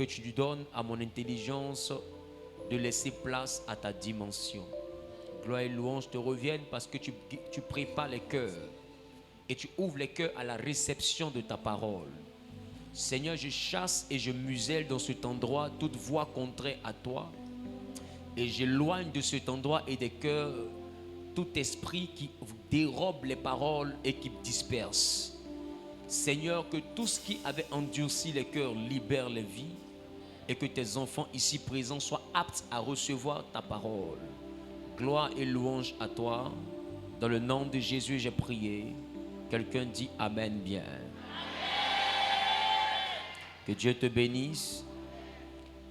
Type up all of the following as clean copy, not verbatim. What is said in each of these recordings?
que tu lui donnes à mon intelligence de laisser place à ta dimension. Gloire et louange te reviennent parce que tu prépares les cœurs et tu ouvres les cœurs à la réception de ta parole. Seigneur, je chasse et je muselle dans cet endroit toute voix contraire à toi et j'éloigne de cet endroit et des cœurs tout esprit qui dérobe les paroles et qui disperse. Seigneur, que tout ce qui avait endurci les cœurs libère les vies et que tes enfants ici présents soient aptes à recevoir ta parole. Gloire et louange à toi. Dans le nom de Jésus, j'ai prié. Quelqu'un dit Amen bien. Que Dieu te bénisse.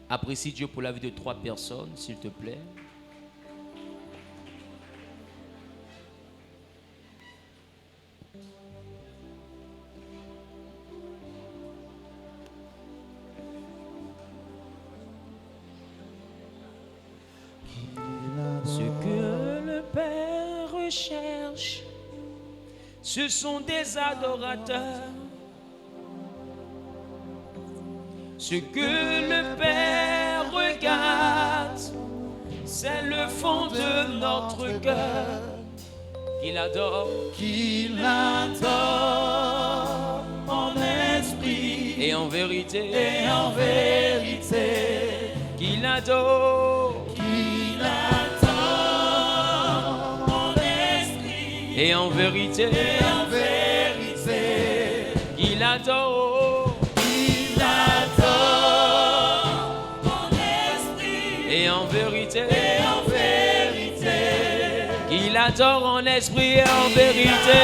Apprécie Dieu pour la vie de 3 personnes, s'il te plaît. Ce que le Père recherche, ce sont des adorateurs. Ce que le Père regarde, c'est le fond de notre cœur. Qu'il adore en esprit et en vérité, qu'il adore en esprit et en vérité, qu'il adore en esprit et en vérité, qu'il adore en esprit et en vérité,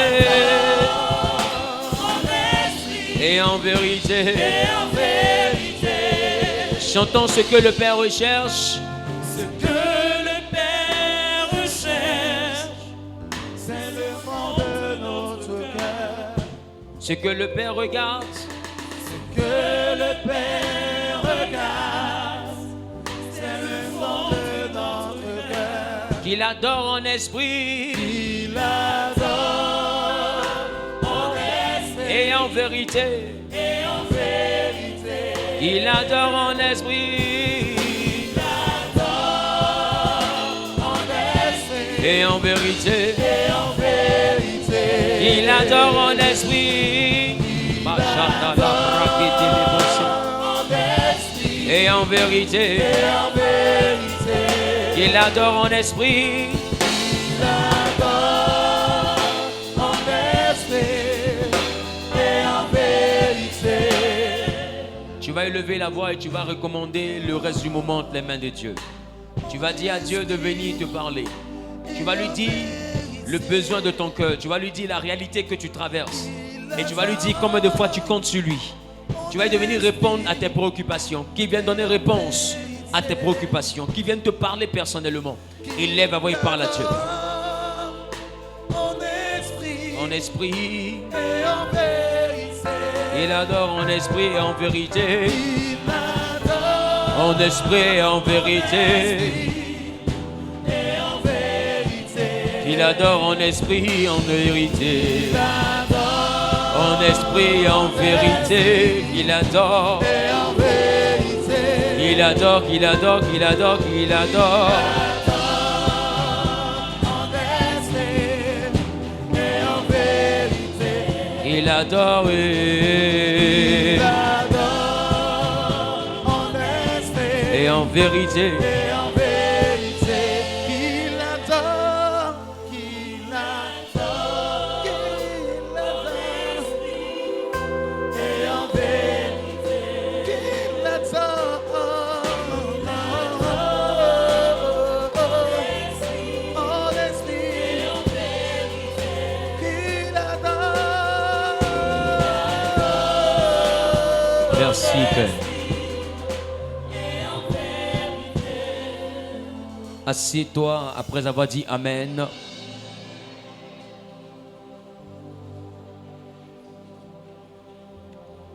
et en vérité. Chantons ce que le Père recherche. Ce que le Père recherche, c'est le fond de notre cœur. Ce que le Père regarde, Ce que le Père regarde, c'est le fond de notre cœur. qu'il adore en esprit, Il adore en esprit et en vérité, qu'il adore en esprit, et en vérité, qu'il adore en esprit, et en vérité, qu'il adore en esprit, tu vas élever la voix et tu vas recommander le reste du moment entre les mains de Dieu. Tu vas dire à Dieu de venir te parler. Tu vas lui dire le besoin de ton cœur. Tu vas lui dire la réalité que tu traverses. Et tu vas lui dire combien de fois tu comptes sur lui. Tu vas venir répondre à tes préoccupations. Qui vient donner réponse à tes préoccupations. Qui vient te parler personnellement. Il lève la voix et parle à Dieu. En esprit et en vérité. il adore en esprit et en vérité. En esprit et en vérité. Il adore en esprit et en vérité. En esprit et en vérité. Il adore. Il adore, il adore, il adore, il adore. Il adore, oui. Et en vérité. Merci, Père. Assieds-toi après avoir dit Amen.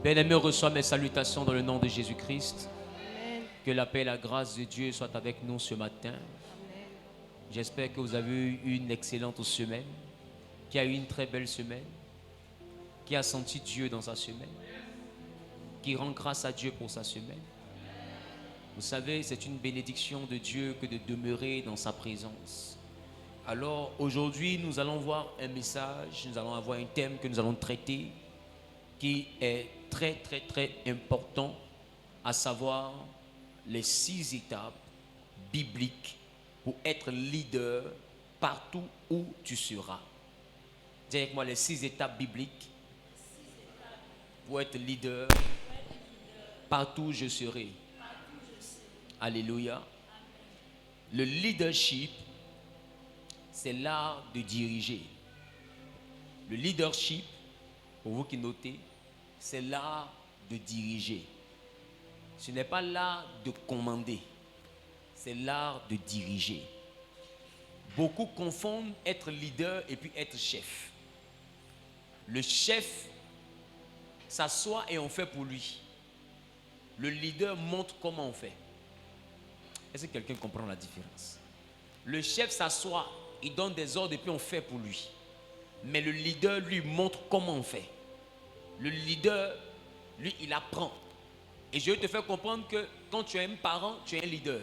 Bien-aimé, reçois mes salutations dans le nom de Jésus-Christ. Que la paix et la grâce de Dieu soient avec nous ce matin. J'espère que vous avez eu une excellente semaine, qui a eu une très belle semaine, qui a senti Dieu dans sa semaine, qui rend grâce à Dieu pour sa semaine. Vous savez, c'est une bénédiction de Dieu que de demeurer dans sa présence. Alors aujourd'hui, nous allons voir un message, nous allons avoir un thème que nous allons traiter qui est très important, à savoir les 6 étapes bibliques pour être leader partout où tu seras. Dis avec moi les 6 étapes bibliques pour être leader partout où je serai. Alléluia. Le leadership, c'est l'art de diriger. Le leadership, pour vous qui notez, c'est l'art de diriger. Ce n'est pas l'art de commander, c'est l'art de diriger. Beaucoup confondent être leader et puis être chef. Le chef s'assoit et on fait pour lui. Le leader montre comment on fait. Est-ce que quelqu'un comprend la différence? Le chef s'assoit, il donne des ordres et puis on fait pour lui. Mais le leader lui montre comment on fait. Le leader, lui, il apprend. Et je vais te faire comprendre que quand tu es un parent, tu es un leader.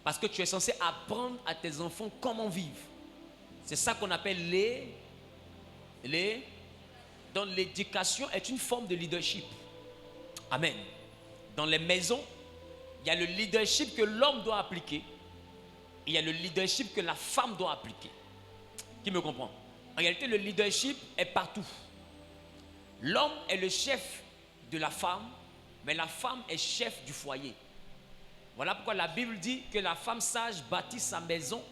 Parce que tu es censé apprendre à tes enfants comment vivre. C'est ça qu'on appelle donc l'éducation est une forme de leadership. Amen. Dans les maisons, il y a le leadership que l'homme doit appliquer. Et il y a le leadership que la femme doit appliquer. Qui me comprend? En réalité, le leadership est partout. L'homme est le chef de la femme, mais la femme est chef du foyer. Voilà pourquoi la Bible dit que la femme sage bâtit sa maison,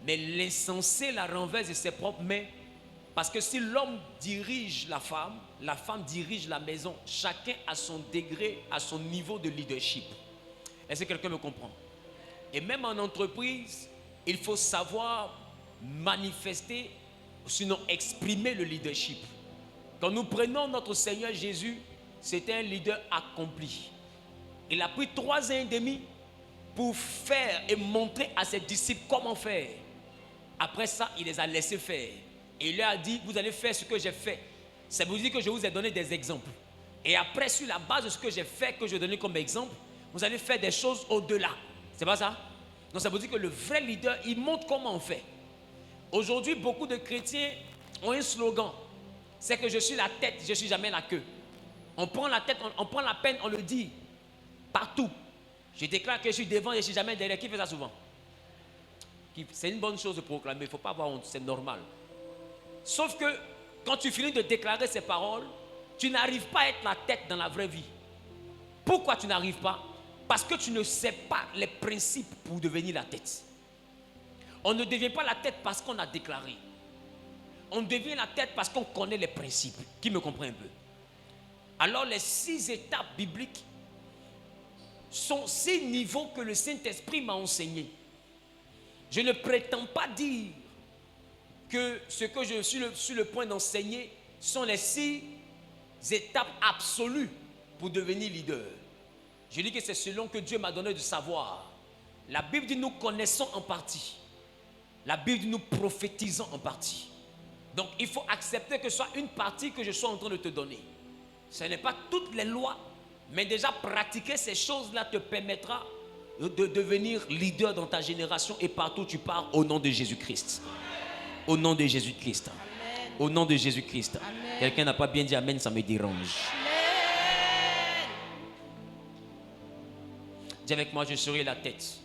mais l'insensé la renverse de ses propres mains. Parce que si l'homme dirige la femme dirige la maison. Chacun a son degré, à son niveau de leadership. Est-ce que quelqu'un me comprend? Et même en entreprise, il faut savoir manifester, sinon exprimer le leadership. Quand nous prenons notre Seigneur Jésus, c'était un leader accompli. Il a pris 3 ans et demi pour faire et montrer à ses disciples comment faire. Après ça, il les a laissés faire. Et il leur a dit, vous allez faire ce que j'ai fait. Ça veut dire que je vous ai donné des exemples. Et après, sur la base de ce que j'ai fait, que je donné comme exemple, vous allez faire des choses au-delà. C'est pas ça? Donc ça veut dire que le vrai leader, il montre comment on fait. Aujourd'hui, beaucoup de chrétiens ont un slogan. C'est que je suis la tête, je ne suis jamais la queue. On prend la tête, on prend la peine, on le dit partout. Je déclare que je suis devant et je ne suis jamais derrière. Qui fait ça souvent? C'est une bonne chose de proclamer, il ne faut pas avoir honte, c'est normal. Sauf que quand tu finis de déclarer ces paroles, tu n'arrives pas à être la tête dans la vraie vie. Pourquoi tu n'arrives pas? Parce que tu ne sais pas les principes pour devenir la tête. On ne devient pas la tête parce qu'on a déclaré. On devient la tête parce qu'on connaît les principes. Qui me comprend un peu? Alors les 6 étapes bibliques sont 6 niveaux que le Saint-Esprit m'a enseigné. Je ne prétends pas dire que ce que je suis sur le point d'enseigner sont les 6 étapes absolues pour devenir leader. Je dis que c'est selon que Dieu m'a donné de savoir. La Bible dit nous connaissons en partie. La Bible dit nous prophétisons en partie. Donc il faut accepter que ce soit une partie que je sois en train de te donner. Ce n'est pas toutes les lois, mais déjà pratiquer ces choses-là te permettra de devenir leader dans ta génération et partout où tu pars au nom de Jésus-Christ. Au nom de Jésus-Christ. Amen. Au nom de Jésus-Christ. Amen. Quelqu'un n'a pas bien dit amen, ça me dérange. Amen. Dis avec moi, je serai la tête.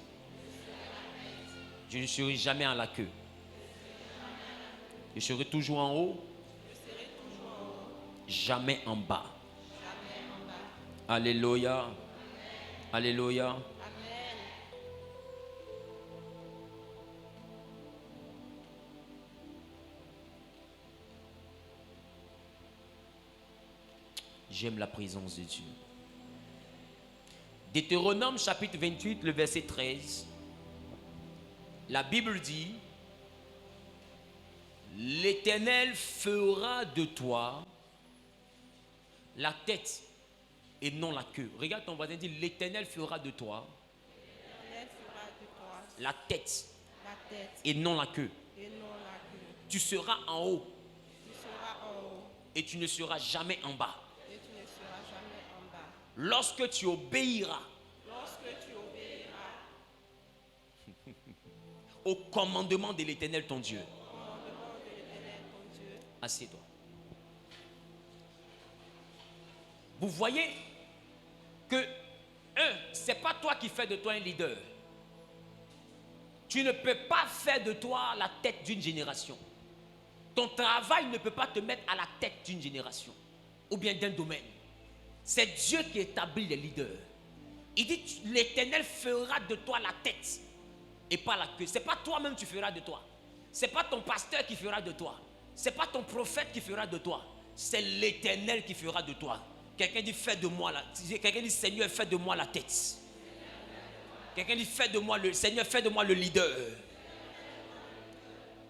Je ne serai jamais en la queue. Je serai toujours en haut. Jamais en bas. Alléluia. Alléluia. Amen. J'aime la présence de Dieu. Deutéronome chapitre 28, le verset 13. La Bible dit, l'Éternel fera de toi la tête et non la queue. Regarde ton voisin, dit, l'Éternel fera de toi L'Éternel fera de toi la tête la tête et non la queue. et non la queue. Tu seras en haut Tu seras en haut et tu ne seras jamais en bas. et tu ne seras jamais en bas. Lorsque tu obéiras Lorsque tu au commandement de l'Éternel ton Dieu. Assieds-toi. Vous voyez que, c'est pas toi qui fais de toi un leader. Tu ne peux pas faire de toi la tête d'une génération. Ton travail ne peut pas te mettre à la tête d'une génération ou bien d'un domaine. C'est Dieu qui établit les leaders. Il dit, l'Éternel fera de toi la tête et pas la queue. Ce n'est pas toi-même qui feras de toi. Ce n'est pas ton pasteur qui fera de toi. Ce n'est pas ton prophète qui fera de toi. C'est l'Éternel qui fera de toi. Quelqu'un dit, fais de moi quelqu'un dit, Seigneur, fais de moi la tête. Quelqu'un dit, Seigneur, fais de moi le leader.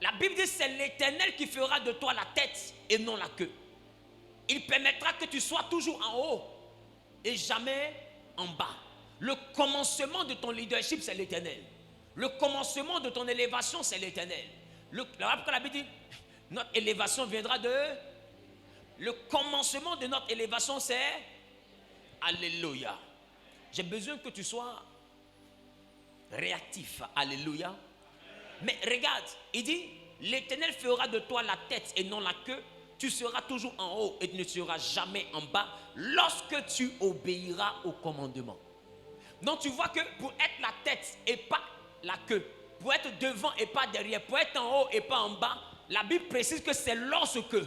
La Bible dit, c'est l'Éternel qui fera de toi la tête et non la queue. Il permettra que tu sois toujours en haut et jamais en bas. Le commencement de ton leadership, c'est l'Éternel. Le commencement de ton élévation, c'est l'Éternel. La Bible dit, notre élévation viendra de... Le commencement de notre élévation, c'est... Alléluia. J'ai besoin que tu sois réactif. Alléluia. Mais regarde, il dit, l'Éternel fera de toi la tête et non la queue. Tu seras toujours en haut et tu ne seras jamais en bas lorsque tu obéiras au commandement. Donc tu vois que pour être la tête et pas la queue, pour être devant et pas derrière, pour être en haut et pas en bas, la Bible précise que c'est lorsque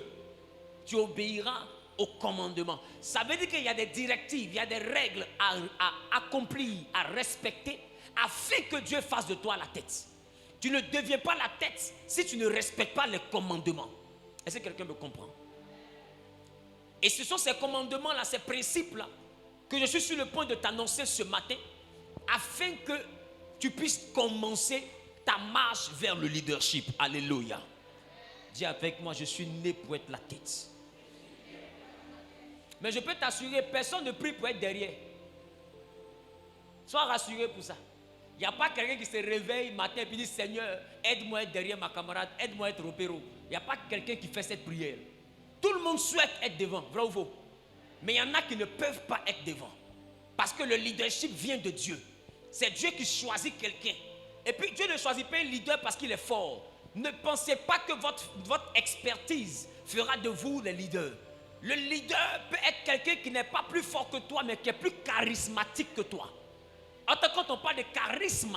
tu obéiras au commandement. Ça veut dire qu'il y a des directives, il y a des règles à accomplir, à respecter, afin que Dieu fasse de toi la tête. Tu ne deviens pas la tête si tu ne respectes pas les commandements. Est-ce que quelqu'un me comprend? Et ce sont ces commandements-là, ces principes-là, que je suis sur le point de t'annoncer ce matin, afin que tu puisses commencer ta marche vers le leadership. Alléluia. Dis avec moi, je suis né pour être la tête. Mais je peux t'assurer, personne ne prie pour être derrière. Sois rassuré pour ça. Il n'y a pas quelqu'un qui se réveille matin et puis dit, Seigneur, aide-moi à être derrière ma camarade, aide-moi à être opéro. Il n'y a pas quelqu'un qui fait cette prière. Tout le monde souhaite être devant, vrai ou faux? Mais il y en a qui ne peuvent pas être devant. Parce que le leadership vient de Dieu. C'est Dieu qui choisit quelqu'un. Et puis Dieu ne choisit pas un leader parce qu'il est fort. Ne pensez pas que votre expertise fera de vous les leaders. Le leader peut être quelqu'un qui n'est pas plus fort que toi, mais qui est plus charismatique que toi. Quand on parle de charisme,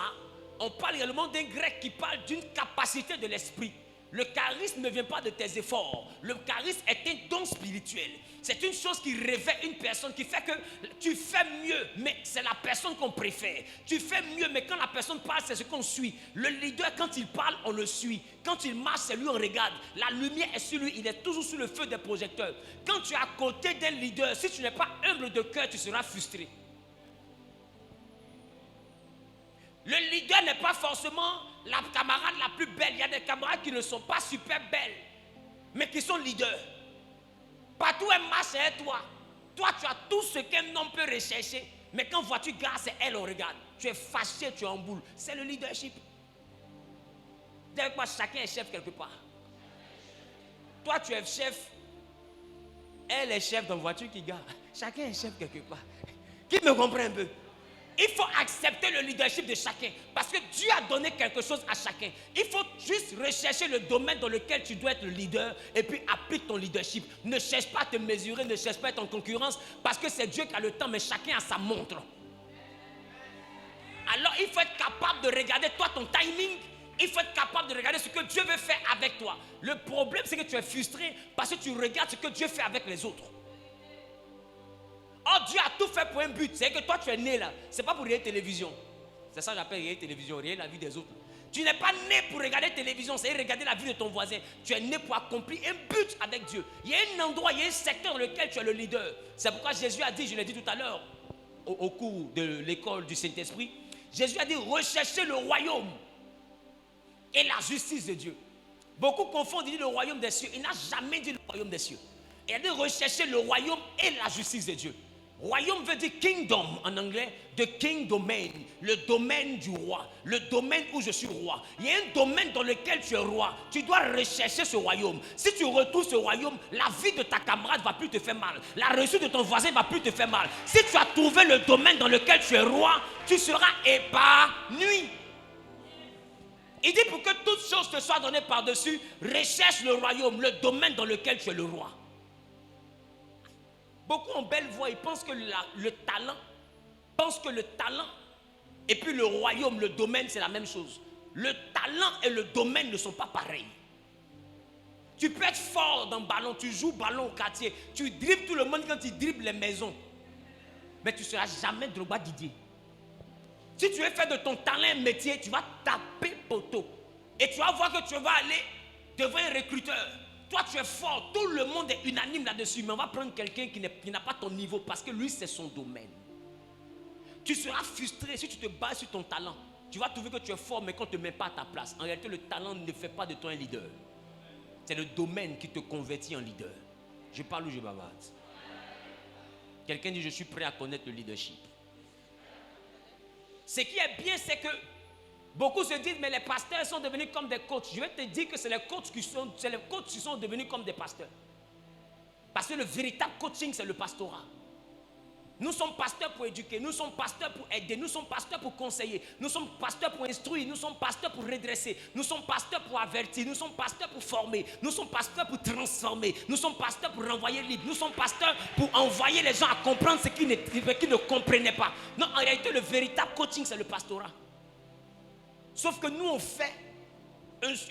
on parle également d'un grec qui parle d'une capacité de l'esprit. Le charisme ne vient pas de tes efforts. Le charisme est un don spirituel. C'est une chose qui révèle une personne, qui fait que tu fais mieux, mais c'est la personne qu'on préfère. Tu fais mieux, mais quand la personne parle, c'est ce qu'on suit. Le leader, quand il parle, on le suit. Quand il marche, c'est lui on regarde. La lumière est sur lui, il est toujours sous le feu des projecteurs. Quand tu es à côté d'un leader, si tu n'es pas humble de cœur, tu seras frustré. Le leader n'est pas forcément la camarade la plus belle. Il y a des camarades qui ne sont pas super belles, mais qui sont leaders. Partout elle marche, c'est toi. Toi, tu as tout ce qu'un homme peut rechercher, mais quand voiture gare, c'est elle, on regarde. Tu es fâché, tu es en boule. C'est le leadership. Avec moi, chacun est chef quelque part. Toi, tu es chef. Elle est chef dans la voiture qui gare. Chacun est chef quelque part. Qui me comprend un peu? Il faut accepter le leadership de chacun. Parce que Dieu a donné quelque chose à chacun. Il faut juste rechercher le domaine dans lequel tu dois être le leader. Et puis applique ton leadership. Ne cherche pas à te mesurer, ne cherche pas à être en concurrence. Parce que c'est Dieu qui a le temps, mais chacun a sa montre. Alors il faut être capable de regarder toi ton timing. Il faut être capable de regarder ce que Dieu veut faire avec toi. Le problème c'est que tu es frustré parce que tu regardes ce que Dieu fait avec les autres. Oh, Dieu a tout fait pour un but. C'est que toi tu es né là. C'est pas pour regarder télévision. C'est ça que j'appelle regarder télévision, regarder la vie des autres. Tu n'es pas né pour regarder télévision, c'est regarder la vie de ton voisin. Tu es né pour accomplir un but avec Dieu. Il y a un endroit, il y a un secteur dans lequel tu es le leader. C'est pourquoi Jésus a dit, je l'ai dit tout à l'heure, au cours de l'école du Saint-Esprit, Jésus a dit, recherchez le royaume et la justice de Dieu. Beaucoup confondent, il dit le royaume des cieux. Il n'a jamais dit le royaume des cieux. Il a dit rechercher le royaume et la justice de Dieu. Royaume veut dire kingdom en anglais, the king domain, le domaine du roi, le domaine où je suis roi. Il y a un domaine dans lequel tu es roi, tu dois rechercher ce royaume. Si tu retrouves ce royaume, la vie de ta camarade ne va plus te faire mal, la réussite de ton voisin ne va plus te faire mal. Si tu as trouvé le domaine dans lequel tu es roi, tu seras épanoui. Il dit pour que toute chose te soit donnée par-dessus, recherche le royaume, le domaine dans lequel tu es le roi. Beaucoup ont belle voix, ils pensent que le talent et puis le royaume, le domaine, c'est la même chose. Le talent et le domaine ne sont pas pareils. Tu peux être fort dans le ballon, tu joues ballon au quartier, tu dribbles tout le monde quand tu dribbles les maisons. Mais tu ne seras jamais Drogba Didier. Si tu veux faire de ton talent un métier, tu vas taper poteau. Et tu vas voir que tu vas aller devant un recruteur. Toi, tu es fort, tout le monde est unanime là-dessus. Mais on va prendre quelqu'un qui n'a pas ton niveau parce que lui, c'est son domaine. Tu seras frustré si tu te bases sur ton talent. Tu vas trouver que tu es fort, mais qu'on ne te met pas à ta place. En réalité, le talent ne fait pas de toi un leader. C'est le domaine qui te convertit en leader. Je parle ou je bavarde? Quelqu'un dit, je suis prêt à connaître le leadership. Ce qui est bien, c'est que beaucoup se disent, mais les pasteurs sont devenus comme des coachs. Je vais te dire que c'est les coachs qui sont devenus comme des pasteurs. Parce que le véritable coaching, c'est le pastorat. Nous sommes pasteurs pour éduquer, nous sommes pasteurs pour aider, nous sommes pasteurs pour conseiller, nous sommes pasteurs pour instruire, nous sommes pasteurs pour redresser, nous sommes pasteurs pour avertir, nous sommes pasteurs pour former, nous sommes pasteurs pour transformer, nous sommes pasteurs pour renvoyer libre, nous sommes pasteurs pour envoyer les gens à comprendre ce qu'ils ne comprenaient pas. Non, en réalité, le véritable coaching, c'est le pastorat. Sauf que nous, on fait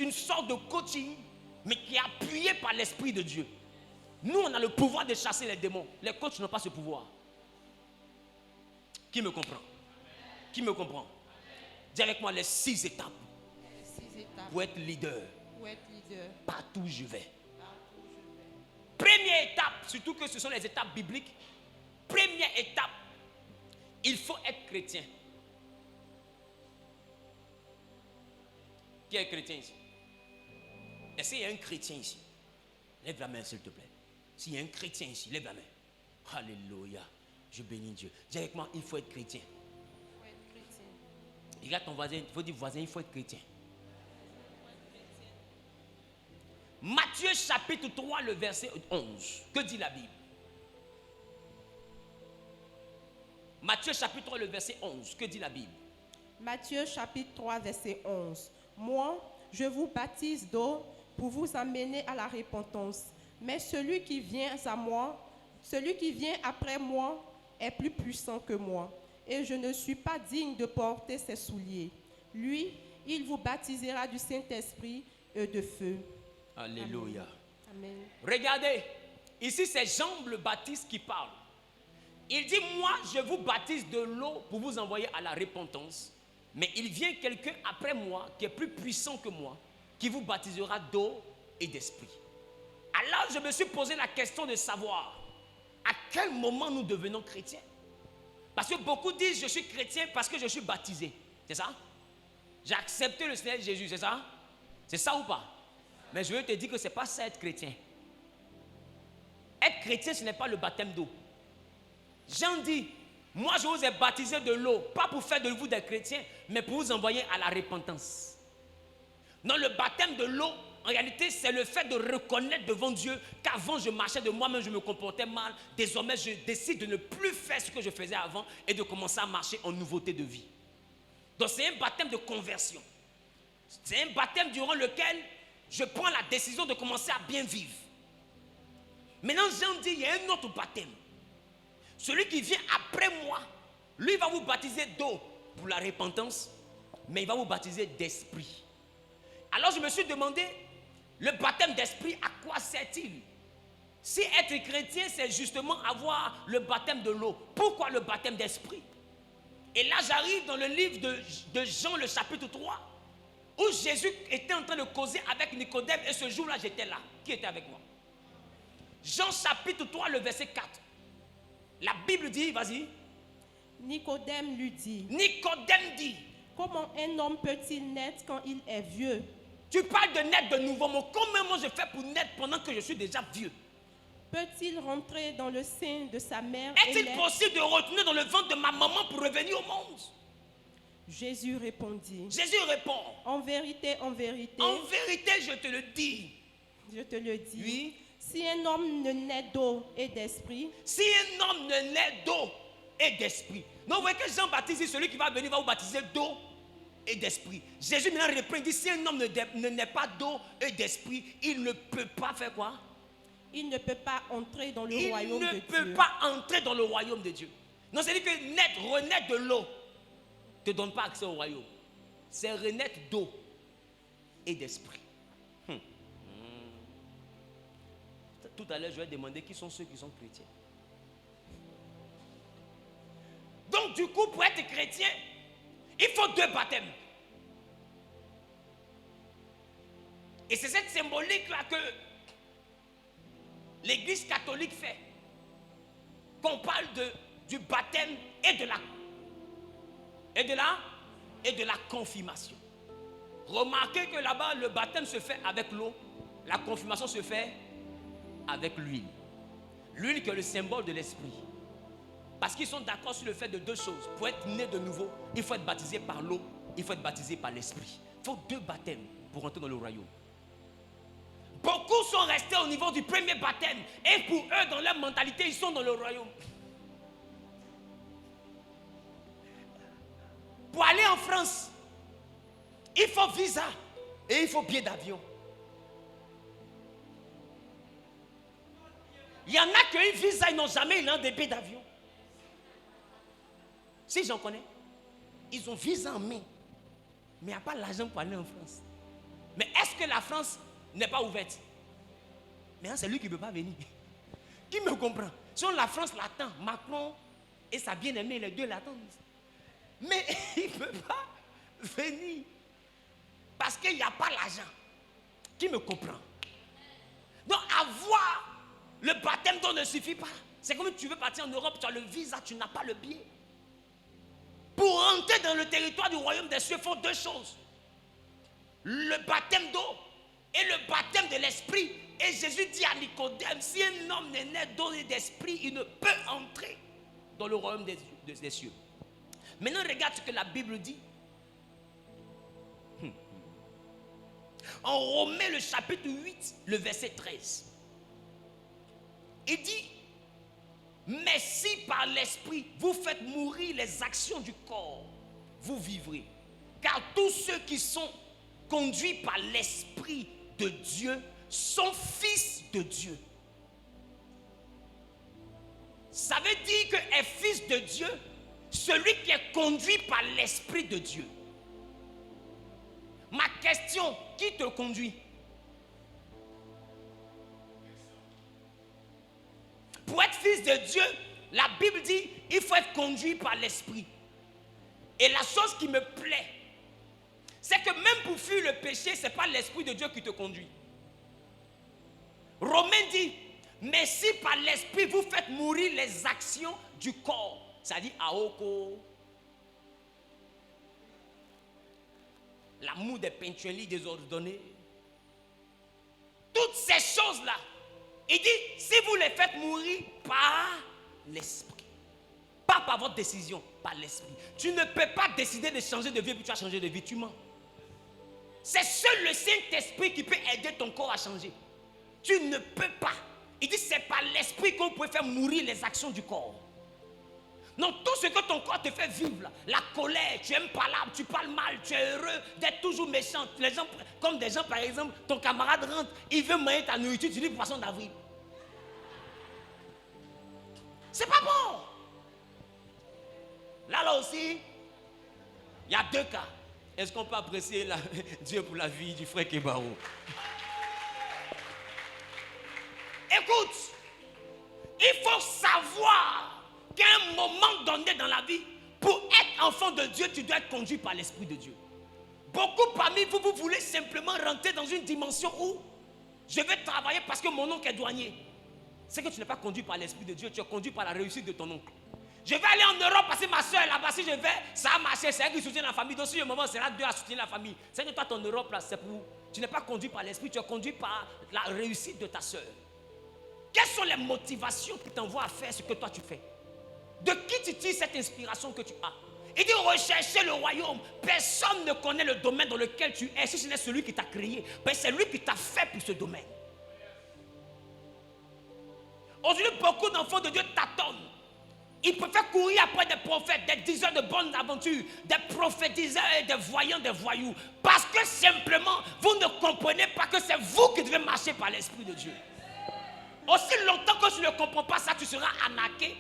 une sorte de coaching, mais qui est appuyé par l'Esprit de Dieu. Nous, on a le pouvoir de chasser les démons. Les coachs n'ont pas ce pouvoir. Qui me comprend? Qui me comprend? Dis avec moi les 6 étapes. Pour être leader. Partout où je vais. Première étape, surtout que ce sont les étapes bibliques. Première étape, il faut être chrétien. Qui est chrétien ici? Est-ce qu'il y a un chrétien ici? Lève la main s'il te plaît. S'il y a un chrétien ici, lève la main. Alléluia. Je bénis Dieu. Dis avec moi, il faut être chrétien. Regarde ton voisin, il faut dire voisin, il faut être chrétien. Matthieu chapitre 3, le verset 11. Que dit la Bible? Matthieu chapitre 3, le verset 11. Que dit la Bible? Matthieu chapitre 3, verset 11. Moi, je vous baptise d'eau pour vous amener à la repentance. Mais celui qui vient après moi est plus puissant que moi, et je ne suis pas digne de porter ses souliers. Lui, il vous baptisera du Saint-Esprit et de feu. Alléluia. Amen. Regardez, ici c'est Jean le Baptiste qui parle. Il dit, moi je vous baptise de l'eau pour vous envoyer à la repentance, mais il vient quelqu'un après moi qui est plus puissant que moi, qui vous baptisera d'eau et d'esprit. Alors je me suis posé la question de savoir à quel moment nous devenons chrétiens. Parce que beaucoup disent je suis chrétien parce que je suis baptisé. C'est ça? J'ai accepté le Seigneur Jésus, c'est ça? C'est ça ou pas? Mais je veux te dire que ce n'est pas ça être chrétien. Être chrétien, ce n'est pas le baptême d'eau. Jean dit, moi je vous ai baptisé de l'eau, pas pour faire de vous des chrétiens, mais pour vous envoyer à la repentance. Non, le baptême de l'eau, en réalité, c'est le fait de reconnaître devant Dieu qu'avant je marchais de moi-même, je me comportais mal. Désormais, je décide de ne plus faire ce que je faisais avant et de commencer à marcher en nouveauté de vie. Donc c'est un baptême de conversion. C'est un baptême durant lequel je prends la décision de commencer à bien vivre. Maintenant, Jean dit, il y a un autre baptême. Celui qui vient après moi, lui va vous baptiser d'eau pour la repentance, mais il va vous baptiser d'esprit. Alors je me suis demandé, le baptême d'esprit, à quoi sert-il? Si être chrétien, c'est justement avoir le baptême de l'eau, pourquoi le baptême d'esprit? Et là, j'arrive dans le livre de Jean, le chapitre 3, où Jésus était en train de causer avec Nicodème, et ce jour-là, j'étais là. Qui était avec moi? Jean chapitre 3, le verset 4. La Bible dit, vas-y. Nicodème lui dit. Nicodème dit. Comment un homme peut-il naître quand il est vieux? Tu parles de naître de nouveau, mais comment je fais pour naître pendant que je suis déjà vieux? Peut-il rentrer dans le sein de sa mère? Est-il possible de retourner dans le ventre de ma maman pour revenir au monde? Jésus répondit. Jésus répond. En vérité, en vérité. En vérité, je te le dis. Je te le dis. Oui. Si un homme ne naît d'eau et d'esprit. Si un homme ne naît d'eau et d'esprit. Donc vous voyez que Jean-Baptiste, celui qui va venir va vous baptiser d'eau et d'esprit. Jésus maintenant reprend, il dit, si un homme ne naît pas d'eau et d'esprit, il ne peut pas faire quoi? Il ne peut pas entrer dans le Il royaume de ne Dieu. peut pas entrer dans le royaume de Dieu. Non, c'est-à-dire que renaître de l'eau ne te donne pas accès au royaume. C'est renaître d'eau et d'esprit. Tout à l'heure, je vais demander qui sont ceux qui sont chrétiens. Donc, du coup, pour être chrétien, il faut 2 baptêmes. Et c'est cette symbolique-là que l'Église catholique fait. Qu'on parle du baptême et de la confirmation. Remarquez que là-bas, le baptême se fait avec l'eau. La confirmation se fait avec l'huile. L'huile qui est le symbole de l'esprit. Parce qu'ils sont d'accord sur le fait de 2 choses. Pour être né de nouveau, il faut être baptisé par l'eau, il faut être baptisé par l'esprit. Il faut 2 baptêmes pour entrer dans le royaume. Beaucoup sont restés au niveau du premier baptême. Et pour eux, dans leur mentalité, ils sont dans le royaume. Pour aller en France, il faut visa et il faut billet d'avion. Il y en a qui ont eu visa, ils n'ont jamais eu des billets d'avion. Si j'en connais, ils ont visa en main, mais il n'y a pas l'argent pour aller en France. Mais est-ce que la France n'est pas ouverte? Mais c'est lui qui ne peut pas venir. Qui me comprend? Si la France l'attend, Macron et sa bien-aimée, les 2 l'attendent. Mais il ne peut pas venir. Parce qu'il n'y a pas l'argent. Qui me comprend? Donc avoir le baptême d'eau ne suffit pas. C'est comme si tu veux partir en Europe, tu as le visa, tu n'as pas le billet. Pour entrer dans le territoire du royaume des cieux, il faut 2 choses. Le baptême d'eau et le baptême de l'esprit. Et Jésus dit à Nicodème, si un homme n'est né d'eau et d'esprit, il ne peut entrer dans le royaume des cieux. Maintenant, regarde ce que la Bible dit. En Romains, le chapitre 8, le verset 13. Il dit, mais si par l'esprit vous faites mourir les actions du corps, vous vivrez. Car tous ceux qui sont conduits par l'esprit de Dieu sont fils de Dieu. Ça veut dire que est fils de Dieu celui qui est conduit par l'esprit de Dieu. Ma question, qui te conduit? Pour être fils de Dieu, la Bible dit, il faut être conduit par l'esprit. Et la chose qui me plaît, c'est que même pour fuir le péché, ce n'est pas l'esprit de Dieu qui te conduit. Romains dit, mais si par l'esprit vous faites mourir les actions du corps, ça dit aoko, l'amour des peintureries désordonnées, toutes ces choses-là, il dit, si vous les faites mourir par l'esprit, pas par votre décision, par l'esprit. Tu ne peux pas décider de changer de vie puis tu vas changer de vie, tu mens. C'est seul le Saint-Esprit qui peut aider ton corps à changer. Tu ne peux pas. Il dit, c'est par l'esprit qu'on peut faire mourir les actions du corps. Non, tout ce que ton corps te fait vivre, là, la colère, tu aimes pas là, tu parles mal, tu es heureux d'être toujours méchant. Les gens, comme des gens, par exemple, ton camarade rentre, il veut manger ta nourriture, tu dis poisson d'avril. C'est pas bon. Là aussi, il y a 2 cas. Est-ce qu'on peut apprécier Dieu pour la vie du frère Kebaro? Écoute, il faut savoir qu'à un moment donné dans la vie, pour être enfant de Dieu, tu dois être conduit par l'Esprit de Dieu. Beaucoup parmi vous, vous voulez simplement rentrer dans une dimension où je vais travailler parce que mon oncle est douanier. C'est que tu n'es pas conduit par l'Esprit de Dieu, tu es conduit par la réussite de ton oncle. Je vais aller en Europe parce que ma soeur est là-bas. Si je vais, ça a marché, c'est elle qui soutient la famille. Donc si le moment sera 2 à soutenir la famille. C'est que toi, ton Europe, là, c'est pour... Tu n'es pas conduit par l'Esprit, tu es conduit par la réussite de ta soeur. Quelles sont les motivations qui t'envoient à faire ce que toi tu fais? De qui tu tires cette inspiration que tu as? Il dit rechercher le royaume. Personne ne connaît le domaine dans lequel tu es si ce n'est celui qui t'a créé. Ben, c'est lui qui t'a fait pour ce domaine. Aujourd'hui, beaucoup d'enfants de Dieu tâtonnent. Ils préfèrent courir après des prophètes, des diseurs de bonnes aventures, des prophétiseurs et des voyants, des voyous. Parce que simplement, vous ne comprenez pas que c'est vous qui devez marcher par l'Esprit de Dieu. Aussi longtemps que tu ne comprends pas ça, tu seras arnaqué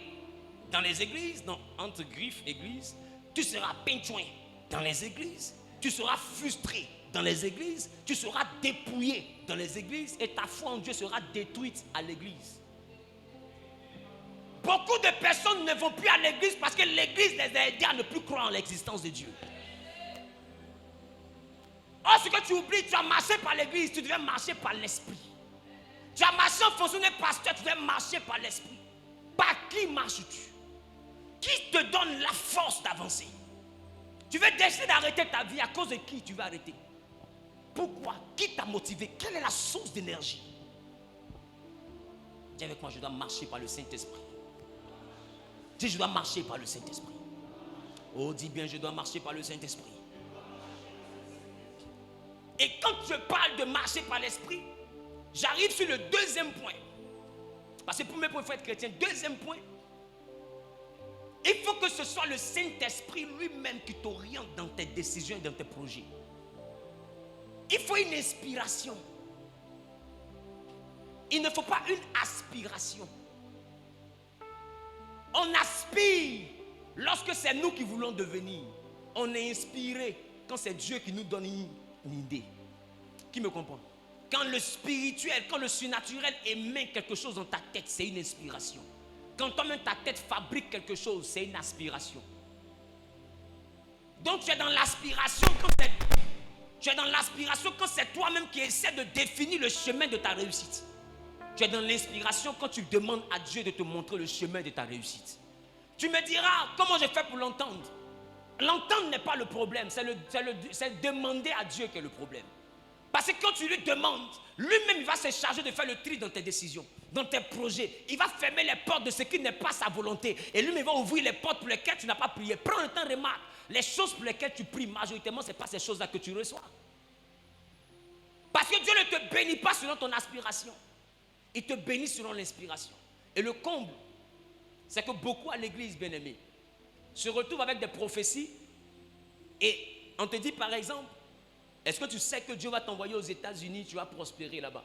dans les églises, entre griffes églises. Tu seras peintuin dans les églises. Tu seras frustré dans les églises. Tu seras dépouillé dans les églises. Et ta foi en Dieu sera détruite à l'église. Beaucoup de personnes ne vont plus à l'église parce que l'église les a aidés à ne plus croire en l'existence de Dieu. Or, ce que tu oublies, tu as marché par l'église, tu devais marcher par l'esprit. Tu as marché en fonction des pasteurs, tu devais marcher par l'esprit. Par qui marches-tu? Qui te donne la force d'avancer? Tu veux décider d'arrêter ta vie, à cause de qui tu veux arrêter? Pourquoi? Qui t'a motivé? Quelle est la source d'énergie? Dis avec moi, je dois marcher par le Saint-Esprit. Dis, je dois marcher par le Saint-Esprit. Oh, dis bien, je dois marcher par le Saint-Esprit. Et quand je parle de marcher par l'Esprit, j'arrive sur le deuxième point. Parce que pour mes points, il faut être chrétien. Deuxième point, il faut que ce soit le Saint-Esprit lui-même qui t'oriente dans tes décisions et dans tes projets. Il faut une inspiration. Il ne faut pas une aspiration. On aspire lorsque c'est nous qui voulons devenir. On est inspiré quand c'est Dieu qui nous donne une idée. Qui me comprend? Quand le spirituel, quand le surnaturel émet quelque chose dans ta tête, c'est une inspiration. Quand toi-même ta tête fabrique quelque chose, c'est une aspiration. Donc tu es dans l'aspiration quand c'est toi-même qui essaies de définir le chemin de ta réussite. Tu es dans l'inspiration quand tu demandes à Dieu de te montrer le chemin de ta réussite. Tu me diras, comment je fais pour l'entendre? L'entendre n'est pas le problème, c'est demander à Dieu qui est le problème. Parce que quand tu lui demandes, lui-même il va se charger de faire le tri dans tes décisions, dans tes projets. Il va fermer les portes de ce qui n'est pas sa volonté. Et lui-même va ouvrir les portes pour lesquelles tu n'as pas prié. Prends le temps, remarque, les choses pour lesquelles tu pries majoritairement, ce n'est pas ces choses-là que tu reçois. Parce que Dieu ne te bénit pas selon ton aspiration. Il te bénit selon l'inspiration. Et le comble, c'est que beaucoup à l'église, bien-aimés, se retrouvent avec des prophéties. Et on te dit par exemple, est-ce que tu sais que Dieu va t'envoyer aux États-Unis, tu vas prospérer là-bas?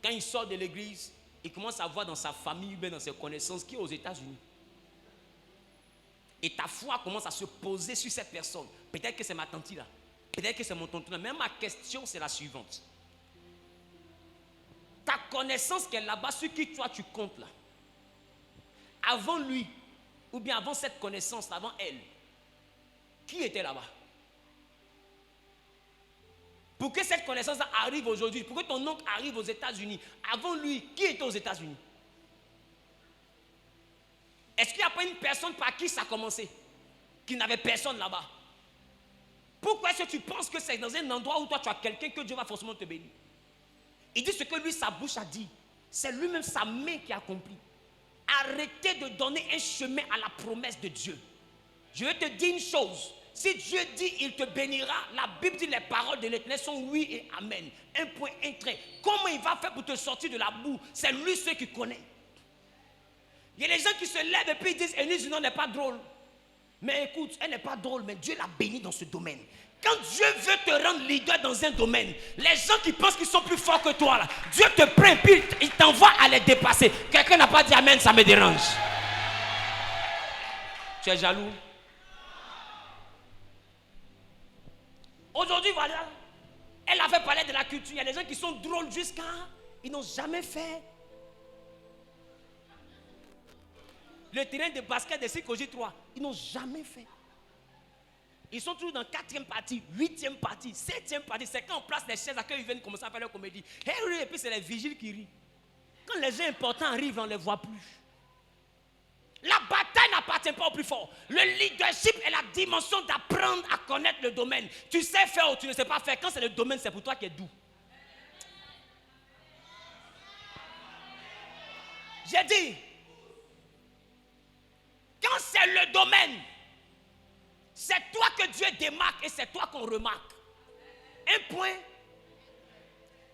Quand il sort de l'église, il commence à voir dans sa famille, bien dans ses connaissances, qui est aux États-Unis. Et ta foi commence à se poser sur cette personne. Peut-être que c'est ma tante là. Peut-être que c'est mon tonton là. Mais ma question, c'est la suivante. Ta connaissance qui est là-bas, sur qui toi tu comptes là. Avant lui, ou bien avant cette connaissance, avant elle, qui était là-bas? Pour que cette connaissance arrive aujourd'hui, pour que ton oncle arrive aux États-Unis, avant lui, qui était aux États-Unis? Est-ce qu'il n'y a pas une personne par qui ça a commencé? Qui n'avait personne là-bas? Pourquoi est-ce que tu penses que c'est dans un endroit où toi tu as quelqu'un que Dieu va forcément te bénir? Il dit ce que lui, sa bouche a dit. C'est lui-même sa main qui a accompli. Arrêtez de donner un chemin à la promesse de Dieu. Je vais te dire une chose. Si Dieu dit il te bénira, la Bible dit les paroles de l'Éternel sont oui et amen. Un point, un trait. Comment il va faire pour te sortir de la boue? C'est lui ceux qui connaît. Il y a des gens qui se lèvent et puis ils disent Église non n'est pas drôle. Mais écoute, elle n'est pas drôle, mais Dieu l'a bénie dans ce domaine. Quand Dieu veut te rendre leader dans un domaine, les gens qui pensent qu'ils sont plus forts que toi, là, Dieu te prend puis il t'envoie à les dépasser. Quelqu'un n'a pas dit amen, ça me dérange. Tu es jaloux? Aujourd'hui, voilà, elle avait parlé de la culture. Il y a des gens qui sont drôles jusqu'à... Ils n'ont jamais fait le terrain de basket de Sikoji 3. Ils n'ont jamais fait. Ils sont toujours dans 4e partie, 8e partie, 7e partie. C'est quand on place les chaises à quand ils viennent commencer à faire leur comédie. Et puis c'est les vigiles qui rient. Quand les gens importants arrivent, on ne les voit plus. La bataille n'appartient pas au plus fort. Le leadership est la dimension d'apprendre à connaître le domaine. Tu sais faire ou tu ne sais pas faire. Quand c'est le domaine, c'est pour toi qui est doux. J'ai dit, quand c'est le domaine, c'est toi que Dieu démarque et c'est toi qu'on remarque. Un point,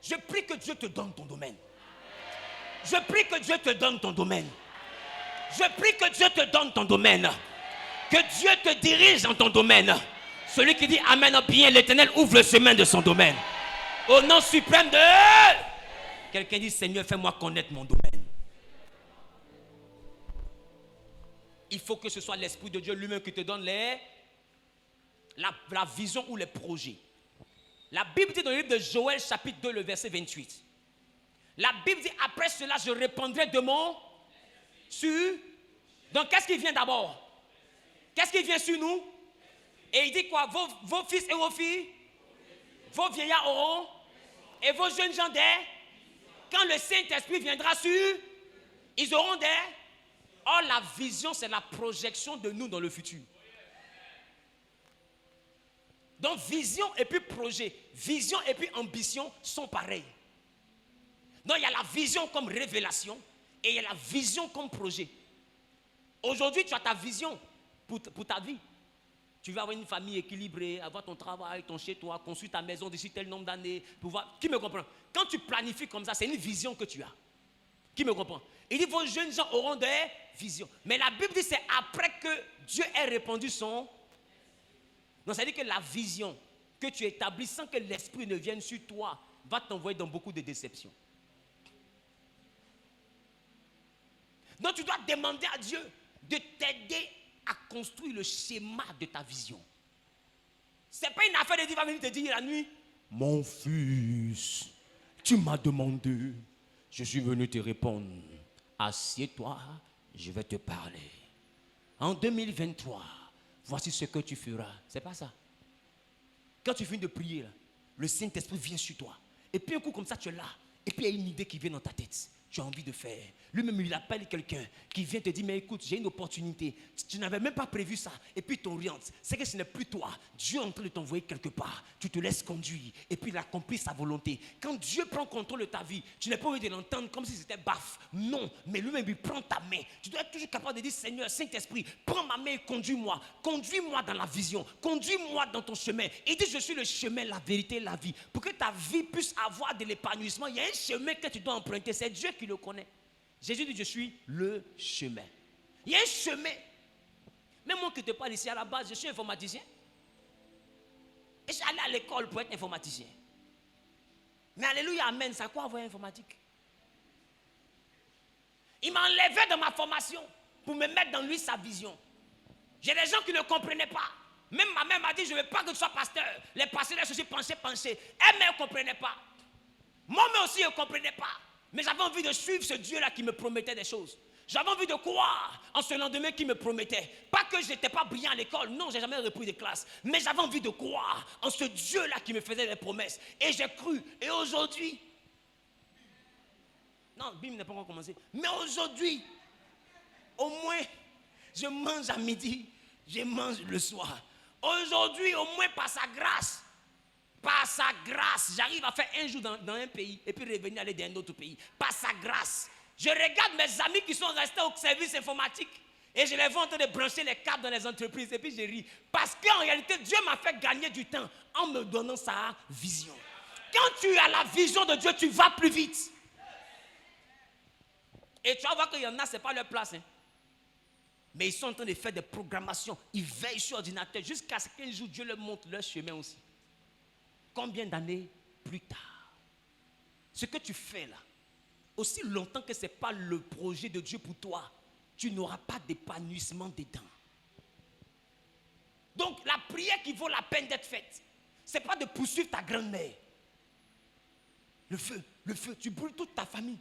je prie que Dieu te donne ton domaine. Je prie que Dieu te donne ton domaine. Je prie que Dieu te donne ton domaine. Que Dieu te dirige dans ton domaine. Celui qui dit Amen bien, l'Éternel ouvre le chemin de son domaine. Au nom suprême de... Quelqu'un dit Seigneur, fais-moi connaître mon domaine. Il faut que ce soit l'Esprit de Dieu lui-même qui te donne la vision ou les projets. La Bible dit dans le livre de Joël, chapitre 2, le verset 28. La Bible dit, après cela, je répondrai de mon... Sur... Donc, qu'est-ce qui vient d'abord? Qu'est-ce qui vient sur nous? Et il dit quoi? Vos fils et vos filles, vos vieillards auront, et vos jeunes gens quand le Saint-Esprit viendra sur, ils auront Or, la vision, c'est la projection de nous dans le futur. Donc, vision et puis projet, vision et puis ambition sont pareils. Donc, il y a la vision comme révélation et il y a la vision comme projet. Aujourd'hui, tu as ta vision pour ta vie. Tu veux avoir une famille équilibrée, avoir ton travail, ton chez-toi, construire ta maison d'ici tel nombre d'années, pouvoir... Qui me comprend? Quand tu planifies comme ça, c'est une vision que tu as. Qui me comprend? Il dit, vos jeunes gens auront des visions. Mais la Bible dit, c'est après que Dieu ait répandu son... Donc, ça veut dire que la vision que tu établis sans que l'Esprit ne vienne sur toi va t'envoyer dans beaucoup de déceptions. Donc, tu dois demander à Dieu de t'aider à construire le schéma de ta vision. Ce n'est pas une affaire de dire, va venir te dire la nuit, mon fils, tu m'as demandé, je suis venu te répondre. Assieds-toi, je vais te parler. En 2023, voici ce que tu feras. C'est pas ça. Quand tu finis de prier, là, le Saint-Esprit vient sur toi. Et puis un coup comme ça, tu es là. Et puis il y a une idée qui vient dans ta tête. Tu as envie de faire. Lui-même, il appelle quelqu'un qui vient te dire, mais écoute, j'ai une opportunité. Tu n'avais même pas prévu ça. Et puis il t'oriente. C'est que ce n'est plus toi. Dieu est en train de t'envoyer quelque part. Tu te laisses conduire. Et puis il accomplit sa volonté. Quand Dieu prend contrôle de ta vie, tu n'es pas obligé de l'entendre comme si c'était baf. Non. Mais lui-même, il prend ta main. Tu dois être toujours capable de dire, Seigneur, Saint-Esprit, prends ma main et conduis-moi. Conduis-moi dans la vision. Conduis-moi dans ton chemin. Il dit, je suis le chemin, la vérité, la vie. Pour que ta vie puisse avoir de l'épanouissement, il y a un chemin que tu dois emprunter. C'est Dieu qui le connaît. Jésus dit, je suis le chemin. Il y a un chemin. Même moi qui te parle ici à la base, je suis informaticien. Et je suis allé à l'école pour être informaticien. Mais alléluia, amen, ça quoi avoir informatique? Il m'a enlevé de ma formation pour me mettre dans lui sa vision. J'ai des gens qui ne comprenaient pas. Même ma mère m'a dit, je ne veux pas que tu sois pasteur. Les pasteurs, je suis penché. Elle ne comprenait pas. Moi-même aussi, je ne comprenais pas. Mais j'avais envie de suivre ce Dieu-là qui me promettait des choses. J'avais envie de croire en ce lendemain qui me promettait. Pas que je n'étais pas brillant à l'école, non, je n'ai jamais repris de classe. Mais j'avais envie de croire en ce Dieu-là qui me faisait des promesses. Et j'ai cru. Et aujourd'hui, non, Bim n'a pas encore commencé. Mais aujourd'hui, au moins, je mange à midi, je mange le soir. Aujourd'hui, au moins par sa grâce, j'arrive à faire un jour dans un pays et puis revenir aller dans un autre pays. Par sa grâce. Je regarde mes amis qui sont restés au service informatique et je les vois en train de brancher les câbles dans les entreprises et puis je ris. Parce qu'en réalité, Dieu m'a fait gagner du temps en me donnant sa vision. Quand tu as la vision de Dieu, tu vas plus vite. Et tu vas voir qu'il y en a, ce n'est pas leur place. Hein. Mais ils sont en train de faire des programmations. Ils veillent sur l'ordinateur jusqu'à ce qu'un jour Dieu leur montre leur chemin aussi. Combien d'années plus tard, ce que tu fais là, aussi longtemps que ce n'est pas le projet de Dieu pour toi, tu n'auras pas d'épanouissement dedans. Donc la prière qui vaut la peine d'être faite, ce n'est pas de poursuivre ta grand-mère. Le feu, tu brûles toute ta famille.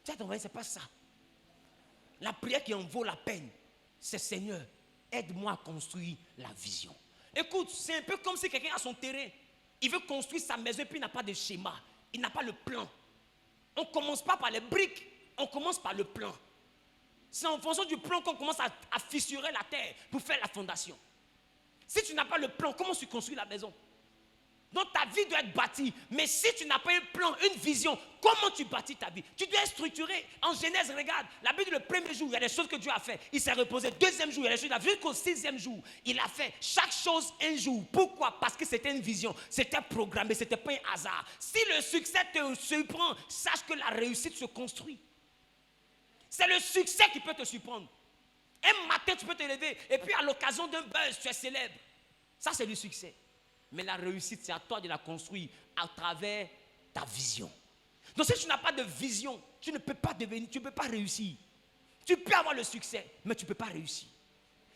Tu sais, c'est pas ça. La prière qui en vaut la peine, c'est Seigneur, aide-moi à construire la vision. Écoute, c'est un peu comme si quelqu'un a son terrain. Il veut construire sa maison et puis il n'a pas de schéma. Il n'a pas le plan. On ne commence pas par les briques. On commence par le plan. C'est en fonction du plan qu'on commence à fissurer la terre pour faire la fondation. Si tu n'as pas le plan, comment tu construis la maison? Donc ta vie doit être bâtie. Mais si tu n'as pas un plan, une vision, comment tu bâtis ta vie? Tu dois être structuré. En Genèse, regarde, la Bible, le premier jour, il y a des choses que Dieu a fait. Il s'est reposé. Deuxième jour, il y a des choses qu'il a fait. Jusqu'au 6e jour, il a fait chaque chose un jour. Pourquoi? Parce que c'était une vision. C'était programmé. Ce n'était pas un hasard. Si le succès te surprend, sache que la réussite se construit. C'est le succès qui peut te surprendre. Un matin, tu peux te lever et puis à l'occasion d'un buzz, tu es célèbre. Ça, c'est du succès. Mais la réussite, c'est à toi de la construire à travers ta vision. Donc si tu n'as pas de vision, tu ne peux pas devenir, tu ne peux pas réussir. Tu peux avoir le succès, mais tu ne peux pas réussir.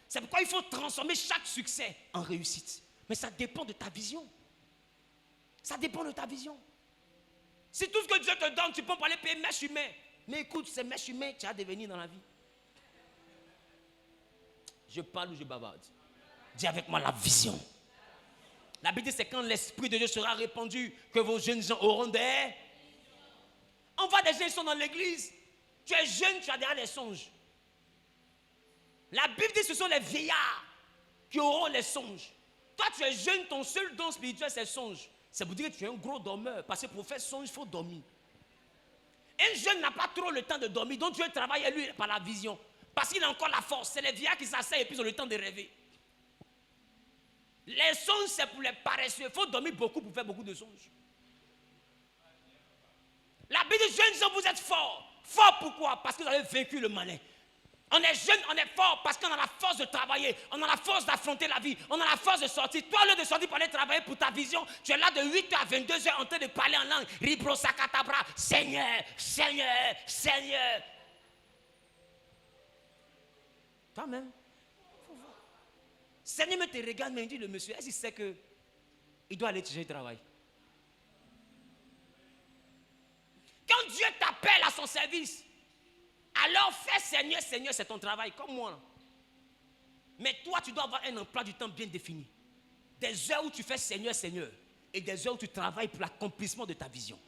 C'est pourquoi il faut transformer chaque succès en réussite. Mais ça dépend de ta vision. Ça dépend de ta vision. Si tout ce que Dieu te donne, tu peux pas aller payer mèche humaine. Mais écoute, c'est mèche humaine que tu as devenir dans la vie. Je parle ou je bavarde? Dis avec moi la vision. La Bible dit c'est quand l'Esprit de Dieu sera répandu que vos jeunes gens auront des... On voit des gens qui sont dans l'église. Tu es jeune, tu as déjà des songes. La Bible dit que ce sont les vieillards qui auront les songes. Toi, tu es jeune, ton seul don spirituel, c'est le songe. Ça veut dire que tu es un gros dormeur. Parce que pour faire songe, il faut dormir. Un jeune n'a pas trop le temps de dormir. Donc Dieu travaille à lui par la vision. Parce qu'il a encore la force. C'est les vieillards qui s'asseyent et puis ils ont le temps de rêver. Les songes, c'est pour les paresseux. Il faut dormir beaucoup pour faire beaucoup de songes. La Bible dit, jeunes gens, vous êtes forts. Forts pourquoi? Parce que vous avez vaincu le malin. On est jeune, on est fort parce qu'on a la force de travailler. On a la force d'affronter la vie. On a la force de sortir. Toi, au lieu de sortir pour aller travailler pour ta vision, tu es là de 8h à 22h en train de parler en langue. Ribro sakatabra. Seigneur, Seigneur, Seigneur. Toi-même, il faut voir. Seigneur me te regarde, mais il dit le monsieur, est-ce qu'il sait qu'il doit aller chercher du travail? Quand Dieu t'appelle à son service, alors fais Seigneur, Seigneur, c'est ton travail, comme moi. Mais toi, tu dois avoir un emploi du temps bien défini. Des heures où tu fais Seigneur, Seigneur, et des heures où tu travailles pour l'accomplissement de ta vision.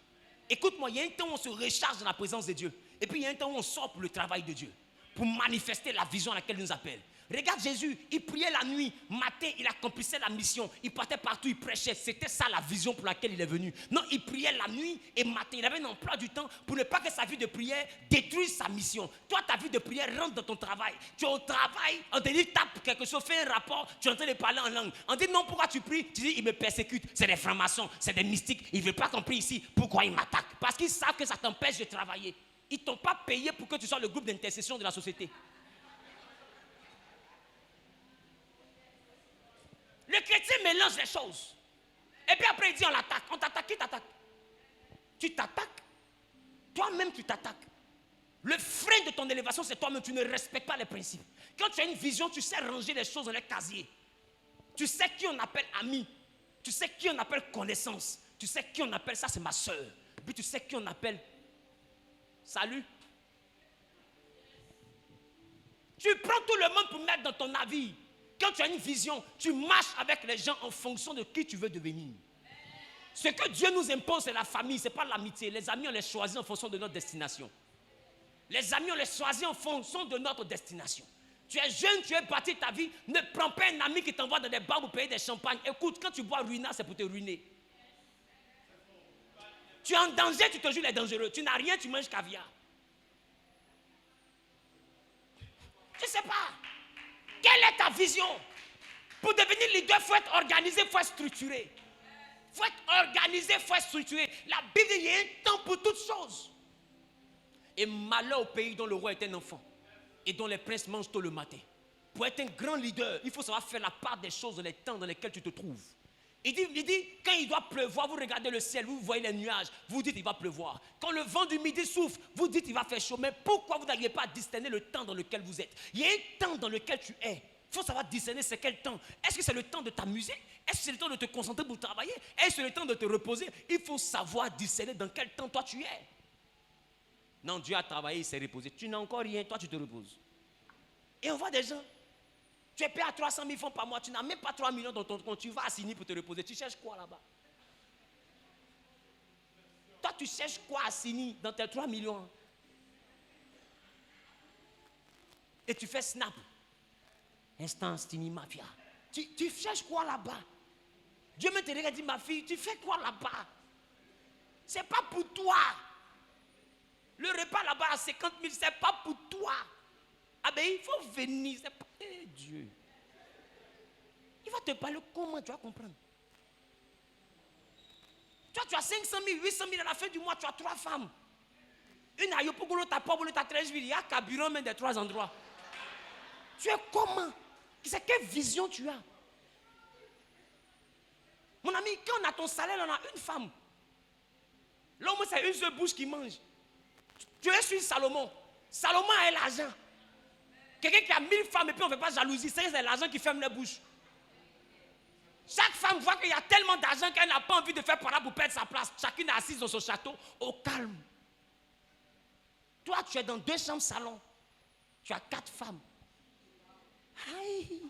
Écoute-moi, il y a un temps où on se recharge dans la présence de Dieu. Et puis il y a un temps où on sort pour le travail de Dieu. Pour manifester la vision à laquelle il nous appelle. Regarde Jésus, il priait la nuit, matin, il accomplissait la mission. Il partait partout, il prêchait. C'était ça la vision pour laquelle il est venu. Non, il priait la nuit et matin. Il avait un emploi du temps pour ne pas que sa vie de prière détruise sa mission. Toi, ta vie de prière rentre dans ton travail. Tu es au travail, on te dit tape quelque chose, fais un rapport, tu es en train de parler en langue. On dit non, pourquoi tu pries? Tu dis, il me persécute. C'est des francs-maçons, c'est des mystiques. Ils ne veulent pas qu'on prie ici. Pourquoi ils m'attaquent? Parce qu'ils savent que ça t'empêche de travailler. Ils ne t'ont pas payé pour que tu sois le groupe d'intercession de la société. Le chrétien mélange les choses. Et puis après il dit on l'attaque. On t'attaque, qui t'attaque? Tu t'attaques. Toi-même tu t'attaques. Le frein de ton élévation c'est toi-même. Tu ne respectes pas les principes. Quand tu as une vision, tu sais ranger les choses dans les casiers. Tu sais qui on appelle ami. Tu sais qui on appelle connaissance. Tu sais qui on appelle ça c'est ma soeur. Puis tu sais qui on appelle salut. Tu prends tout le monde pour mettre dans ton navire. Quand tu as une vision, tu marches avec les gens en fonction de qui tu veux devenir. Ce que Dieu nous impose, c'est la famille, ce n'est pas l'amitié. Les amis, on les choisit en fonction de notre destination. Les amis, on les choisit en fonction de notre destination. Tu es jeune, tu es bâti ta vie, ne prends pas un ami qui t'envoie dans des bars pour payer des champagnes. Écoute, quand tu bois ruina, c'est pour te ruiner. Tu es en danger, tu te jures, il est dangereux. Tu n'as rien, tu manges caviar. Tu ne sais pas. Quelle est ta vision? Pour devenir leader, il faut être organisé, il faut être structuré. Il faut être organisé, il faut être structuré. La Bible dit qu'il y a un temps pour toutes choses. Et malheur au pays dont le roi est un enfant et dont les princes mangent tôt le matin. Pour être un grand leader, il faut savoir faire la part des choses dans les temps dans lesquels tu te trouves. Il dit, quand il doit pleuvoir, vous regardez le ciel, vous voyez les nuages, vous dites il va pleuvoir. Quand le vent du midi souffle, vous dites il va faire chaud. Mais pourquoi vous n'arrivez pas à discerner le temps dans lequel vous êtes? Il y a un temps dans lequel tu es. Il faut savoir discerner c'est quel temps. Est-ce que c'est le temps de t'amuser? Est-ce que c'est le temps de te concentrer pour travailler? Est-ce que c'est le temps de te reposer? Il faut savoir discerner dans quel temps toi tu es. Non, Dieu a travaillé, il s'est reposé. Tu n'as encore rien, toi tu te reposes. Et on voit des gens. Tu es payé à 300 000 francs par mois, tu n'as même pas 3 millions dans ton compte, tu vas assigner pour te reposer. Tu cherches quoi là-bas? Toi, tu cherches quoi assigner dans tes 3 millions? Et tu fais snap. Instant Stini Mafia. Tu cherches quoi là-bas? Dieu me te regarde et dit, ma fille, tu fais quoi là-bas? C'est pas pour toi. Le repas là-bas à 50 000, c'est pas pour toi. Ah ben il faut venir, c'est pas... Eh Dieu. Il va te parler comment tu vas comprendre. Toi tu as 500 000, 800 000 à la fin du mois, tu as 3 femmes. Une ayopougolo t'a pas voulu ta 13 villes. Il y a carburant même des 3 endroits. Tu es comment? C'est quelle vision tu as? Mon ami, quand on a ton salaire, on a une femme. Là, au moins, c'est une seule bouche qui mange. Tu es sur Salomon. Salomon a l'argent. Quelqu'un qui a 1000 femmes et puis on ne fait pas jalousie, c'est l'argent qui ferme les bouches. Chaque femme voit qu'il y a tellement d'argent qu'elle n'a pas envie de faire parade pour perdre sa place. Chacune est assise dans son château, au calme. Toi, tu es dans 2 chambres salon. Tu as 4 femmes. Aïe.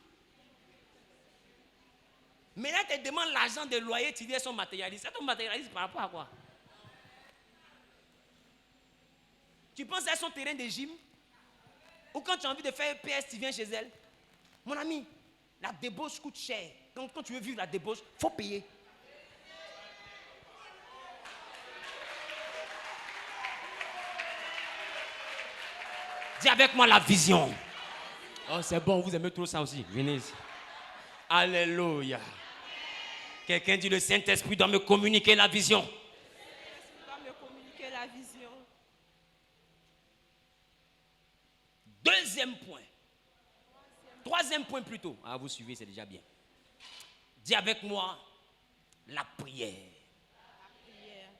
Mais là, tu te demandes l'argent de loyer, tu dis elles sont matérialistes. Elles sont matérialistes par rapport à quoi? Tu penses qu'elles sont terrain de gym? Ou quand tu as envie de faire PS, tu viens chez elles? Mon ami, la débauche coûte cher. Quand tu veux vivre la débauche, il faut payer. Dis avec moi la vision. Oh, c'est bon, vous aimez trop ça aussi. Venez ici. Alléluia. Quelqu'un dit le Saint-Esprit doit me communiquer la vision. Le Saint-Esprit doit me communiquer la vision. Deuxième point. Troisième point plutôt. Ah, vous suivez, c'est déjà bien. Dis avec moi la prière. La prière.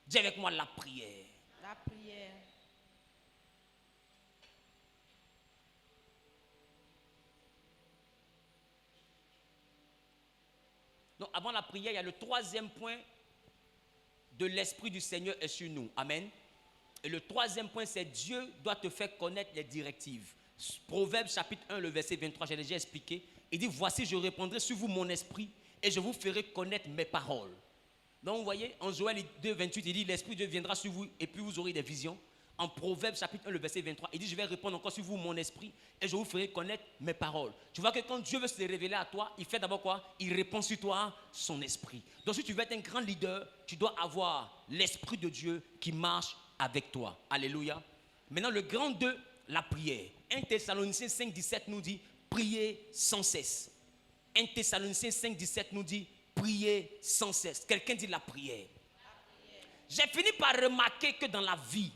Dis avec moi la prière. La prière. Donc, avant la prière, il y a le troisième point de l'Esprit du Seigneur est sur nous. Amen. Et le troisième point, c'est Dieu doit te faire connaître les directives. Proverbe chapitre 1, le verset 23, j'ai déjà expliqué. Il dit, voici, je répandrai sur vous mon esprit et je vous ferai connaître mes paroles. Donc, vous voyez, en Joël 2, 28, il dit, l'Esprit de Dieu viendra sur vous et puis vous aurez des visions. En Proverbe chapitre 1, le verset 23, il dit, je vais répondre encore sur vous mon esprit et je vous ferai connaître mes paroles. Tu vois que quand Dieu veut se révéler à toi, il fait d'abord quoi? Il répand sur toi son esprit. Donc si tu veux être un grand leader, tu dois avoir l'esprit de Dieu qui marche avec toi. Alléluia. Maintenant le grand 2, la prière. 1 Thessaloniciens 5, 17 nous dit, priez sans cesse. 1 Thessaloniciens 5, 17 nous dit, priez sans cesse. Quelqu'un dit la prière. J'ai fini par remarquer que dans la vie,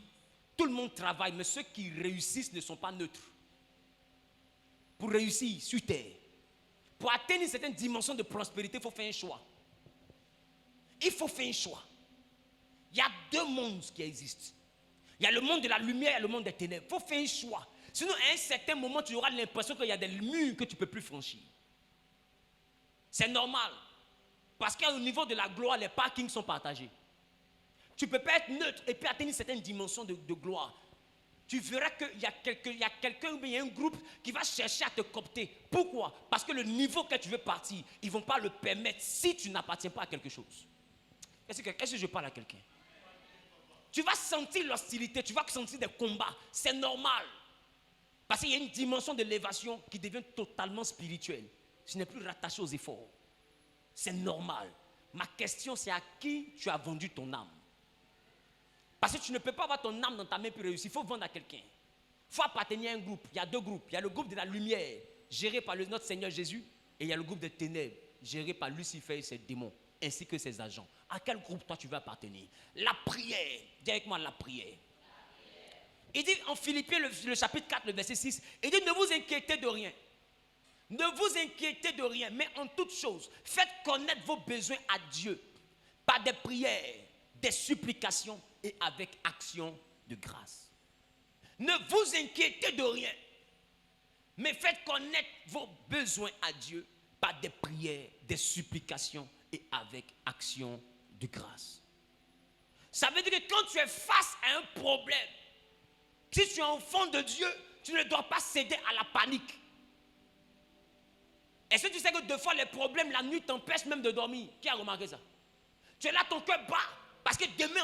tout le monde travaille, mais ceux qui réussissent ne sont pas neutres. Pour réussir sur terre, pour atteindre une certaine dimension de prospérité, il faut faire un choix. Il faut faire un choix. Il y a 2 mondes qui existent. Il y a le monde de la lumière et le monde des ténèbres. Il faut faire un choix. Sinon, à un certain moment, tu auras l'impression qu'il y a des murs que tu ne peux plus franchir. C'est normal. Parce qu'au niveau de la gloire, les parkings sont partagés. Tu ne peux pas être neutre et puis atteindre une certaine dimension de gloire. Tu verras qu'il y a quelqu'un, il y a un groupe qui va chercher à te coopter. Pourquoi? Parce que le niveau que tu veux partir, ils ne vont pas le permettre si tu n'appartiens pas à quelque chose. Est-ce que je parle à quelqu'un? Tu vas sentir l'hostilité, tu vas sentir des combats. C'est normal. Parce qu'il y a une dimension d'élévation qui devient totalement spirituelle. Tu n'es plus rattaché aux efforts. C'est normal. Ma question, c'est à qui tu as vendu ton âme? Parce que tu ne peux pas avoir ton âme dans ta main pour réussir. Il faut vendre à quelqu'un. Il faut appartenir à un groupe. Il y a 2 groupes. Il y a le groupe de la lumière, géré par notre Seigneur Jésus. Et il y a le groupe des ténèbres, géré par Lucifer et ses démons, ainsi que ses agents. À quel groupe toi tu veux appartenir? La prière. Dis avec moi la prière. Il dit en Philippiens, le chapitre 4, le verset 6, il dit, ne vous inquiétez de rien. Ne vous inquiétez de rien, mais en toute chose, faites connaître vos besoins à Dieu par des prières, des supplications et avec action de grâce. Ne vous inquiétez de rien, mais faites connaître vos besoins à Dieu par des prières, des supplications et avec action de grâce. Ça veut dire que quand tu es face à un problème, si tu es enfant de Dieu, tu ne dois pas céder à la panique. Est-ce que tu sais que 2 fois les problèmes la nuit t'empêchent même de dormir? Qui a remarqué ça? Tu es là, ton cœur bat. Parce que demain,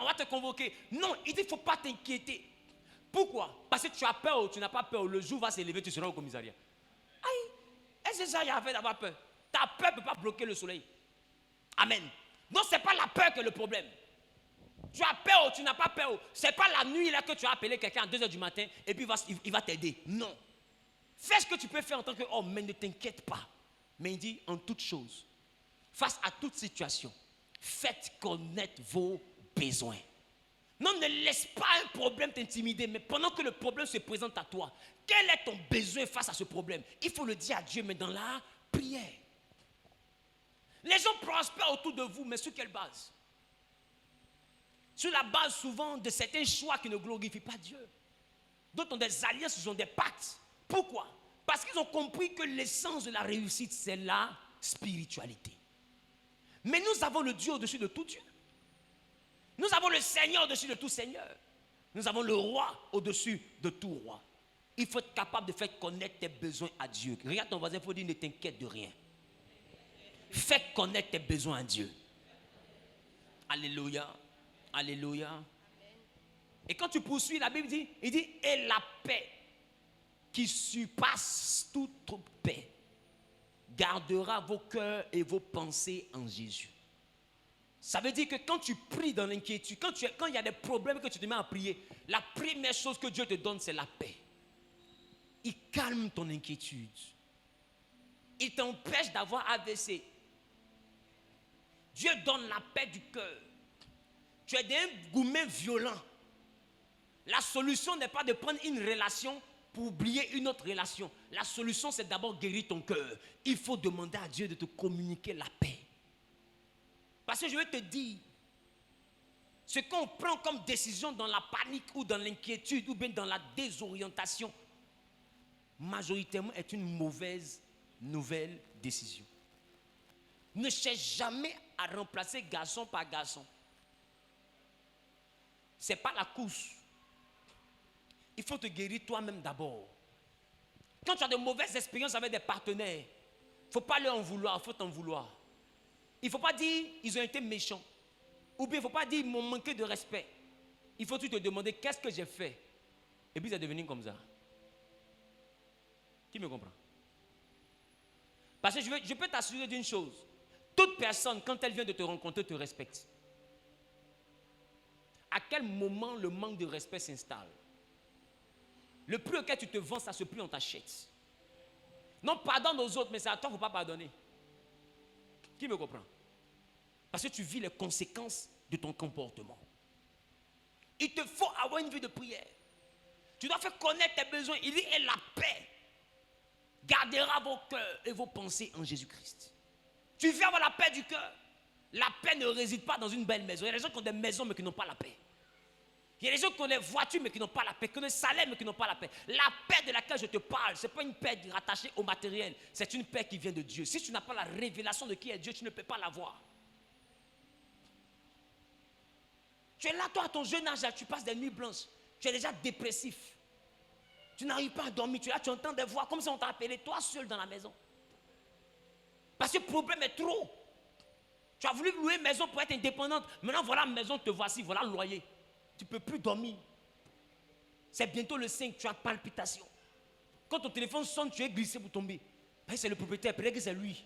on va te convoquer. Non, il dit, il ne faut pas t'inquiéter. Pourquoi? Parce que tu as peur ou tu n'as pas peur. Le jour va s'élever, tu seras au commissariat. Aïe, est-ce que ça y a fait d'avoir peur? Ta peur ne peut pas bloquer le soleil. Amen. Donc, ce n'est pas la peur qui est le problème. Tu as peur ou tu n'as pas peur. Ce n'est pas la nuit là que tu as appelé quelqu'un à 2h du matin et puis il va t'aider. Non. Fais ce que tu peux faire en tant qu'homme, mais ne t'inquiète pas. Mais il dit, en toute chose, face à toute situation, faites connaître vos besoins. Non, ne laisse pas un problème t'intimider, mais pendant que le problème se présente à toi, quel est ton besoin face à ce problème? Il faut le dire à Dieu, mais dans la prière. Les gens prospèrent autour de vous, mais sur quelle base? Sur la base souvent de certains choix qui ne glorifient pas Dieu. D'autres ont des alliances, ils ont des pactes. Pourquoi? Parce qu'ils ont compris que l'essence de la réussite, c'est la spiritualité. Mais nous avons le Dieu au-dessus de tout Dieu. Nous avons le Seigneur au-dessus de tout Seigneur. Nous avons le roi au-dessus de tout roi. Il faut être capable de faire connaître tes besoins à Dieu. Regarde ton voisin, il faut dire, ne t'inquiète de rien. Fais connaître tes besoins à Dieu. Alléluia. Alléluia. Et quand tu poursuis, la Bible dit, il dit, et la paix qui surpasse toute paix gardera vos cœurs et vos pensées en Jésus. Ça veut dire que quand tu pries dans l'inquiétude, quand il y a des problèmes que tu te mets à prier, la première chose que Dieu te donne, c'est la paix. Il calme ton inquiétude. Il t'empêche d'avoir AVC. Dieu donne la paix du cœur. Tu es d'un gourmet violent. La solution n'est pas de prendre une relation pour oublier une autre relation. La solution, c'est d'abord guérir ton cœur. Il faut demander à Dieu de te communiquer la paix. Parce que je vais te dire, ce qu'on prend comme décision dans la panique ou dans l'inquiétude ou bien dans la désorientation, majoritairement est une mauvaise nouvelle décision. Ne cherche jamais à remplacer garçon par garçon. Ce n'est pas la course. Il faut te guérir toi-même d'abord. Quand tu as de mauvaises expériences avec des partenaires, il ne faut pas leur en vouloir, il faut t'en vouloir. Il ne faut pas dire ils ont été méchants. Ou bien il ne faut pas dire ils m'ont manqué de respect. Il faut te demander qu'est-ce que j'ai fait. Et puis c'est devenu comme ça. Qui me comprend? Parce que je peux t'assurer d'une chose. Toute personne, quand elle vient de te rencontrer, te respecte. À quel moment le manque de respect s'installe? Le prix auquel tu te vends, ça se plie, on t'achète. Non, pardonne aux autres, mais c'est à toi qu'il ne faut pas pardonner. Qui me comprend? Parce que tu vis les conséquences de ton comportement. Il te faut avoir une vie de prière. Tu dois faire connaître tes besoins. Il dit, et la paix gardera vos cœurs et vos pensées en Jésus-Christ. Tu veux avoir la paix du cœur. La paix ne réside pas dans une belle maison. Il y a des gens qui ont des maisons mais qui n'ont pas la paix. Il y a des gens qui ont des voitures mais qui n'ont pas la paix, qui ont des salaires mais qui n'ont pas la paix. La paix de laquelle je te parle, ce n'est pas une paix rattachée au matériel, c'est une paix qui vient de Dieu. Si tu n'as pas la révélation de qui est Dieu, tu ne peux pas l'avoir. Tu es là, toi, à ton jeune âge, tu passes des nuits blanches, tu es déjà dépressif. Tu n'arrives pas à dormir, tu es là, tu entends des voix comme si on t'a appelé, toi seul dans la maison. Parce que le problème est trop. Tu as voulu louer une maison pour être indépendante. Maintenant, voilà la maison, te voici, voilà le loyer. Tu ne peux plus dormir. C'est bientôt le 5, tu as palpitation. Quand ton téléphone sonne, tu es glissé pour tomber. C'est le propriétaire, peut-être que c'est lui.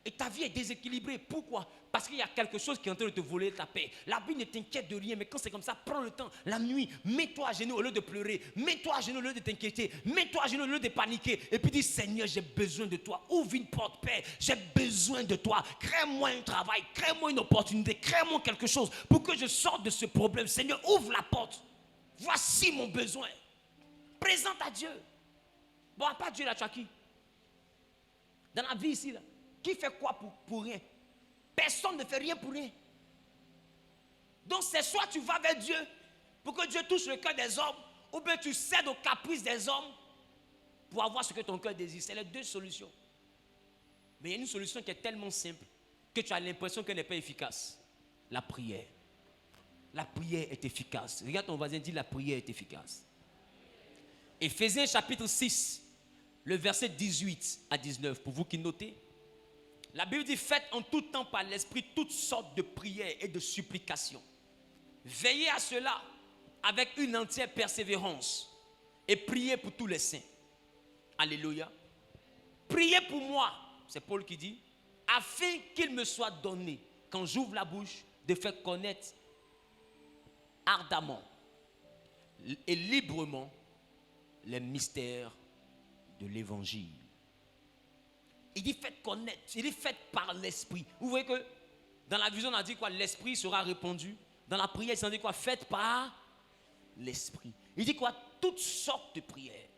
Et ta vie est déséquilibrée. Pourquoi? Parce qu'il y a quelque chose qui est en train de te voler ta paix. La vie ne t'inquiète de rien, mais quand c'est comme ça, prends le temps. La nuit, mets-toi à genoux au lieu de pleurer. Mets-toi à genoux au lieu de t'inquiéter. Mets-toi à genoux au lieu de paniquer. Et puis dis, Seigneur, j'ai besoin de toi. Ouvre une porte paix. J'ai besoin de toi. Crée-moi un travail. Crée-moi une opportunité. Crée-moi quelque chose pour que je sorte de ce problème. Seigneur, ouvre la porte. Voici mon besoin. Présente à Dieu. Bon, à part Dieu, là, tu as qui? Dans la vie ici, là. Qui fait quoi pour rien? Personne ne fait rien pour rien. Donc c'est soit tu vas vers Dieu pour que Dieu touche le cœur des hommes, ou bien tu cèdes aux caprices des hommes pour avoir ce que ton cœur désire. C'est les deux solutions. Mais il y a une solution qui est tellement simple que tu as l'impression qu'elle n'est pas efficace. La prière. La prière est efficace. Regarde ton voisin, dis la prière est efficace. Éphésiens chapitre 6, le verset 18 à 19, pour vous qui notez. La Bible dit, faites en tout temps par l'Esprit toutes sortes de prières et de supplications. Veillez à cela avec une entière persévérance et priez pour tous les saints. Alléluia. Priez pour moi, c'est Paul qui dit, afin qu'il me soit donné, quand j'ouvre la bouche, de faire connaître ardemment et librement les mystères de l'Évangile. Il dit faites connaître, il dit faites par l'Esprit. Vous voyez que dans la vision on a dit quoi? L'Esprit sera répandu Dans la prière, il dit quoi? Faites par l'Esprit. Il dit quoi? Toutes sortes de prières.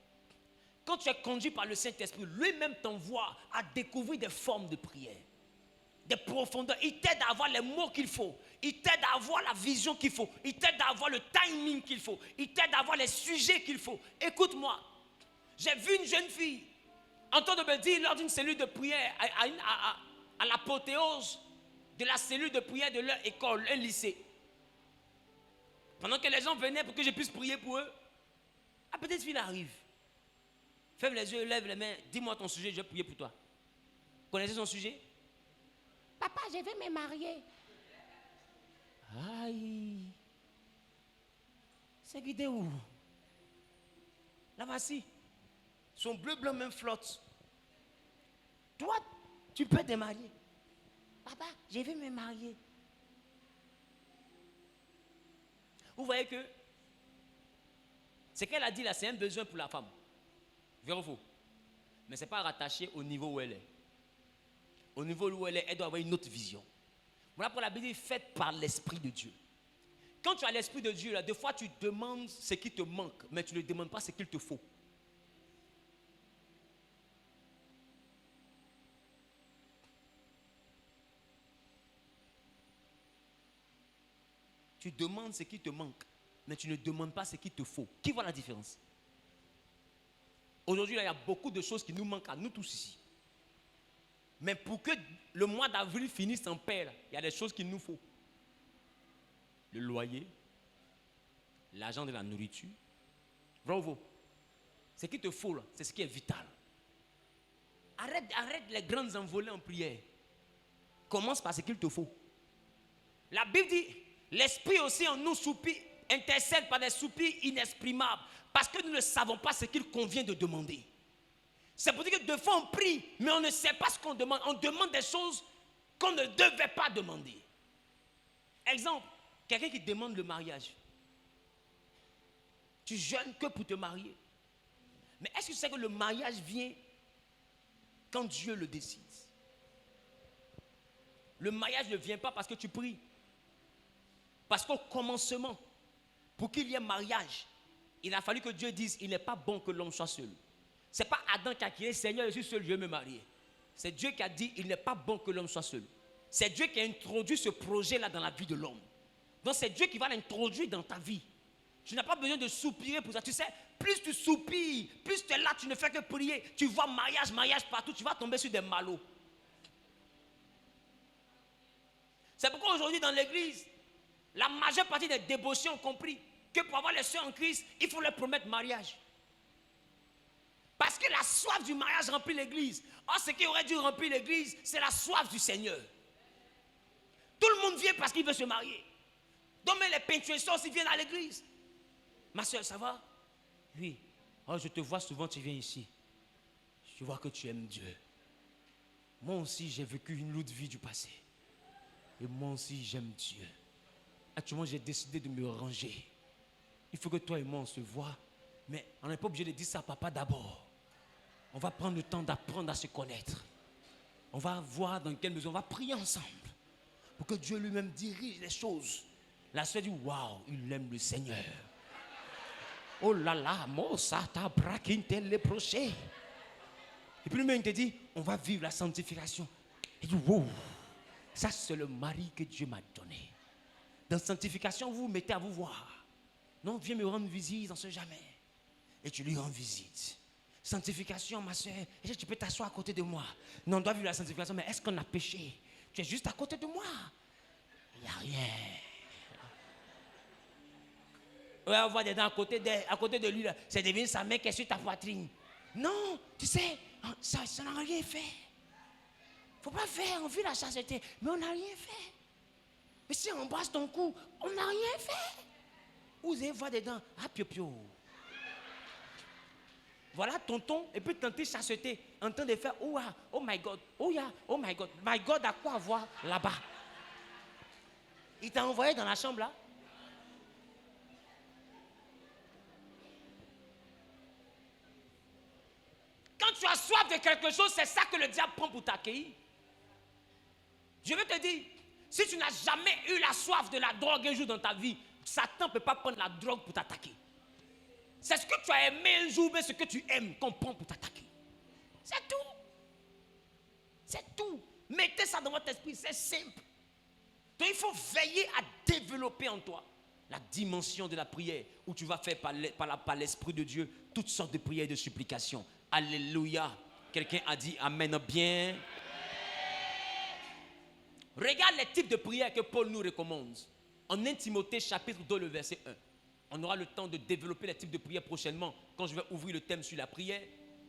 Quand tu es conduit par le Saint-Esprit, lui-même t'envoie à découvrir des formes de prière, des profondeurs. Il t'aide à avoir les mots qu'il faut. Il t'aide à avoir la vision qu'il faut. Il t'aide à avoir le timing qu'il faut. Il t'aide à avoir les sujets qu'il faut. Écoute-moi, j'ai vu une jeune fille en train de me dire lors d'une cellule de prière à l'apothéose de la cellule de prière de leur école, un lycée. Pendant que les gens venaient pour que je puisse prier pour eux, la petite fille arrive. Ferme les yeux, lève les mains, dis-moi ton sujet, je vais prier pour toi. Vous connaissez son sujet? Papa, je vais me marier. Aïe. C'est guidé où? Là, voici. Son bleu blanc même flotte. Toi, tu peux te marier. Papa, je vais me marier. Vous voyez que ce qu'elle a dit là, c'est un besoin pour la femme. Vrai ou faux? Mais ce n'est pas rattaché au niveau où elle est. Au niveau où elle est, elle doit avoir une autre vision. Voilà pour la Bible, faite par l'Esprit de Dieu. Quand tu as l'Esprit de Dieu, là, des fois tu demandes ce qui te manque, mais tu ne demandes pas ce qu'il te faut. Tu demandes ce qui te manque, mais tu ne demandes pas ce qu'il te faut. Qui voit la différence? Aujourd'hui, il y a beaucoup de choses qui nous manquent à nous tous ici. Mais pour que le mois d'avril finisse en paix, il y a des choses qu'il nous faut. Le loyer, l'argent de la nourriture. Bravo. Ce qu'il te faut, là, c'est ce qui est vital. Arrête les grandes envolées en prière. Commence par ce qu'il te faut. La Bible dit, l'Esprit aussi en nous soupire, intercède par des soupirs inexprimables, parce que nous ne savons pas ce qu'il convient de demander. C'est pour dire que deux fois on prie, mais on ne sait pas ce qu'on demande. On demande des choses qu'on ne devait pas demander. Exemple, quelqu'un qui demande le mariage. Tu jeûnes que pour te marier. Mais est-ce que tu sais que le mariage vient quand Dieu le décide? Le mariage ne vient pas parce que tu pries. Parce qu'au commencement, pour qu'il y ait mariage, il a fallu que Dieu dise, il n'est pas bon que l'homme soit seul. Ce n'est pas Adam qui a crié, Seigneur, je suis seul, je vais me marier. C'est Dieu qui a dit, il n'est pas bon que l'homme soit seul. C'est Dieu qui a introduit ce projet-là dans la vie de l'homme. Donc c'est Dieu qui va l'introduire dans ta vie. Tu n'as pas besoin de soupirer pour ça. Tu sais, plus tu soupires, plus tu es là, tu ne fais que prier. Tu vois mariage, mariage partout, tu vas tomber sur des malots. C'est pourquoi aujourd'hui dans l'église, la majeure partie des débauchés ont compris que pour avoir les soeurs en Christ, il faut leur promettre mariage. Parce que la soif du mariage remplit l'église. Or, ce qui aurait dû remplir l'église, c'est la soif du Seigneur. Tout le monde vient parce qu'il veut se marier. Donc, mais les peintuesseurs aussi viennent à l'église. Ma soeur, ça va? Oui. Oh, je te vois souvent, tu viens ici. Je vois que tu aimes Dieu. Moi aussi, j'ai vécu une autre vie du passé. Et moi aussi, j'aime Dieu. Actuellement, j'ai décidé de me ranger. Il faut que toi et moi, on se voit. Mais on n'est pas obligé de dire ça à papa d'abord. On va prendre le temps d'apprendre à se connaître. On va voir dans quelle mesure on va prier ensemble. Pour que Dieu lui-même dirige les choses. La soeur dit, waouh, il aime le Seigneur. Oh là là, Mosata Brakinte le proché. Et puis lui-même, il te dit, on va vivre la sanctification. Il dit, wow, ça c'est le mari que Dieu m'a donné. Dans la sanctification, vous vous mettez à vous voir. Non, viens me rendre visite, on ne sait jamais. Et tu lui rends visite. Sanctification, ma soeur, est-ce que tu peux t'asseoir à côté de moi? Non, on doit vivre la sanctification, mais est-ce qu'on a péché? Tu es juste à côté de moi. Il n'y a rien. Ouais, on voit des dents à côté de lui, là. C'est devenu sa main qui est sur ta poitrine. Non, tu sais, ça n'a rien fait. Il ne faut pas faire, on vit la chasteté, mais on n'a rien fait. Mais si on embrasse ton cou, on n'a rien fait. Vous allez voir des dents, ah pio pio. Voilà tonton, et puis tenter chasteté, en train de faire, oh, ah, oh my God, oh yeah, oh my God à quoi voir là-bas? Il t'a envoyé dans la chambre là? Quand tu as soif de quelque chose, c'est ça que le diable prend pour t'accueillir. Je vais te dire, Si tu n'as jamais eu la soif de la drogue un jour dans ta vie, Satan ne peut pas prendre la drogue pour t'attaquer. C'est ce que tu as aimé un jour, mais ce que tu aimes qu'on prend pour t'attaquer. C'est tout. C'est tout. Mettez ça dans votre esprit, c'est simple. Donc il faut veiller à développer en toi la dimension de la prière où tu vas faire par l'Esprit de Dieu toutes sortes de prières et de supplications. Alléluia. Quelqu'un a dit Amen bien. Regarde les types de prières que Paul nous recommande. En 1 Timothée chapitre 2, le verset 1. On aura le temps de développer les types de prières prochainement quand je vais ouvrir le thème sur la prière.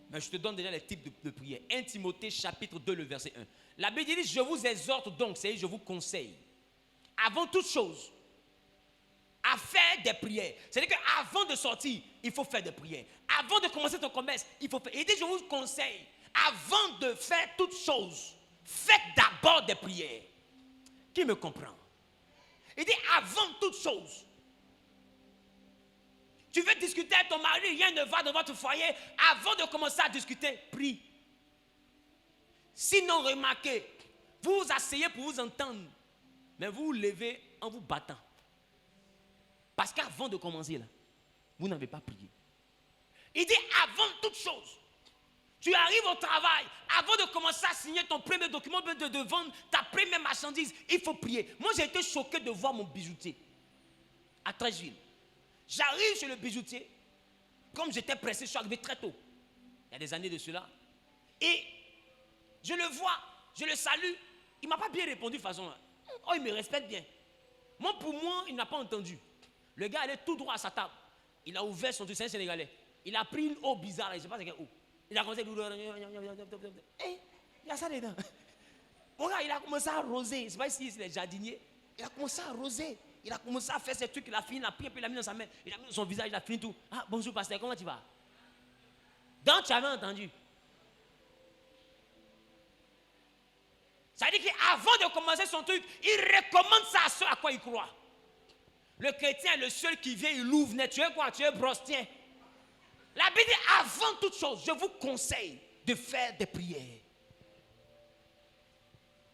Mais je te donne déjà les types de prières. 1 Timothée chapitre 2, le verset 1. La Bible dit, je vous exhorte donc, c'est-à-dire je vous conseille, avant toute chose, à faire des prières. C'est-à-dire qu'avant de sortir, il faut faire des prières. Avant de commencer ton commerce, il faut faire. Il dit, je vous conseille, avant de faire toute chose, faites d'abord des prières. Qui me comprend? Il dit, avant toute chose. Tu veux discuter avec ton mari, rien ne va dans votre foyer. Avant de commencer à discuter, prie. Sinon, remarquez, vous vous asseyez pour vous entendre, mais vous vous levez en vous battant. Parce qu'avant de commencer, là, vous n'avez pas prié. Il dit, avant toute chose, tu arrives au travail, avant de commencer à signer ton premier document, de vendre ta première marchandise, il faut prier. Moi, j'ai été choqué de voir mon bijoutier à Trècheville. J'arrive chez le bijoutier, comme j'étais pressé, je suis arrivé très tôt, il y a des années de cela, et je le vois, je le salue, il ne m'a pas bien répondu de façon, oh il me respecte bien. Moi pour moi, il n'a pas entendu. Le gars allait tout droit à sa table, il a ouvert son truc, c'est un Sénégalais, il a pris une eau bizarre, je ne sais pas c'est quelle eau, il a commencé à il y a ça dedans. Mon gars, il a commencé à arroser, je ne sais pas si c'est les jardiniers, il a commencé à arroser. Il a commencé à faire ces trucs, il a fini, il a pris, puis il a mis dans sa main, il a mis dans son visage, il a fini tout. Ah, bonjour pasteur, comment tu vas? Donc tu avais entendu. Ça veut dire qu'avant de commencer son truc, il recommande ça à ceux à quoi il croit. Le chrétien est le seul qui vient, il ouvre net. Tu es quoi? Tu es brosse, tiens. La Bible dit, avant toute chose, je vous conseille de faire des prières.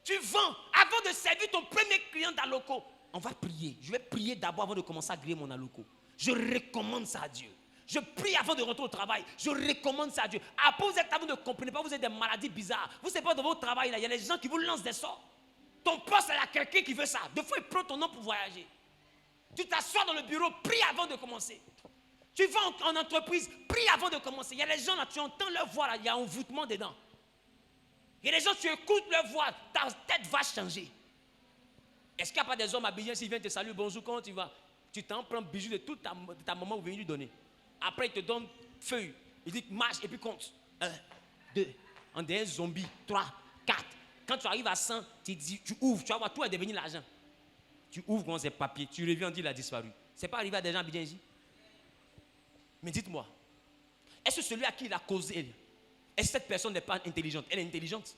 Tu vends, avant de servir ton premier client dans le local, on va prier. Je vais prier d'abord avant de commencer à griller mon aloco. Je recommande ça à Dieu. Je prie avant de rentrer au travail. Je recommande ça à Dieu. Après, vous êtes là, vous ne comprenez pas, vous avez des maladies bizarres. Vous ne savez pas dans votre travail, là, il y a des gens qui vous lancent des sorts. Ton poste, il y a quelqu'un qui veut ça. Des fois, il prend ton nom pour voyager. Tu t'assois dans le bureau, prie avant de commencer. Tu vas en entreprise, prie avant de commencer. Il y a des gens là, tu entends leur voix, là, il y a un envoûtement dedans. Il y a des gens, tu écoutes leur voix, ta tête va changer. Est-ce qu'il n'y a pas des hommes habillés, s'ils viennent te saluer, bonjour, comment tu vas? Tu t'en prends bijou de toute ta maman, vous venez lui donner. Après, il te donne feuille. Il dit marche et puis compte. 1, 2, on est un zombie. 3, 4. Quand tu arrives à 100, tu ouvres, tu vas voir, tout est devenu l'argent. Tu ouvres quand c'est papier, tu reviens, on dit il a disparu. Ce n'est pas arrivé à des gens habillés ici. Mais dites-moi, est-ce que celui à qui il a causé, est-ce que cette personne n'est pas intelligente? Elle est intelligente.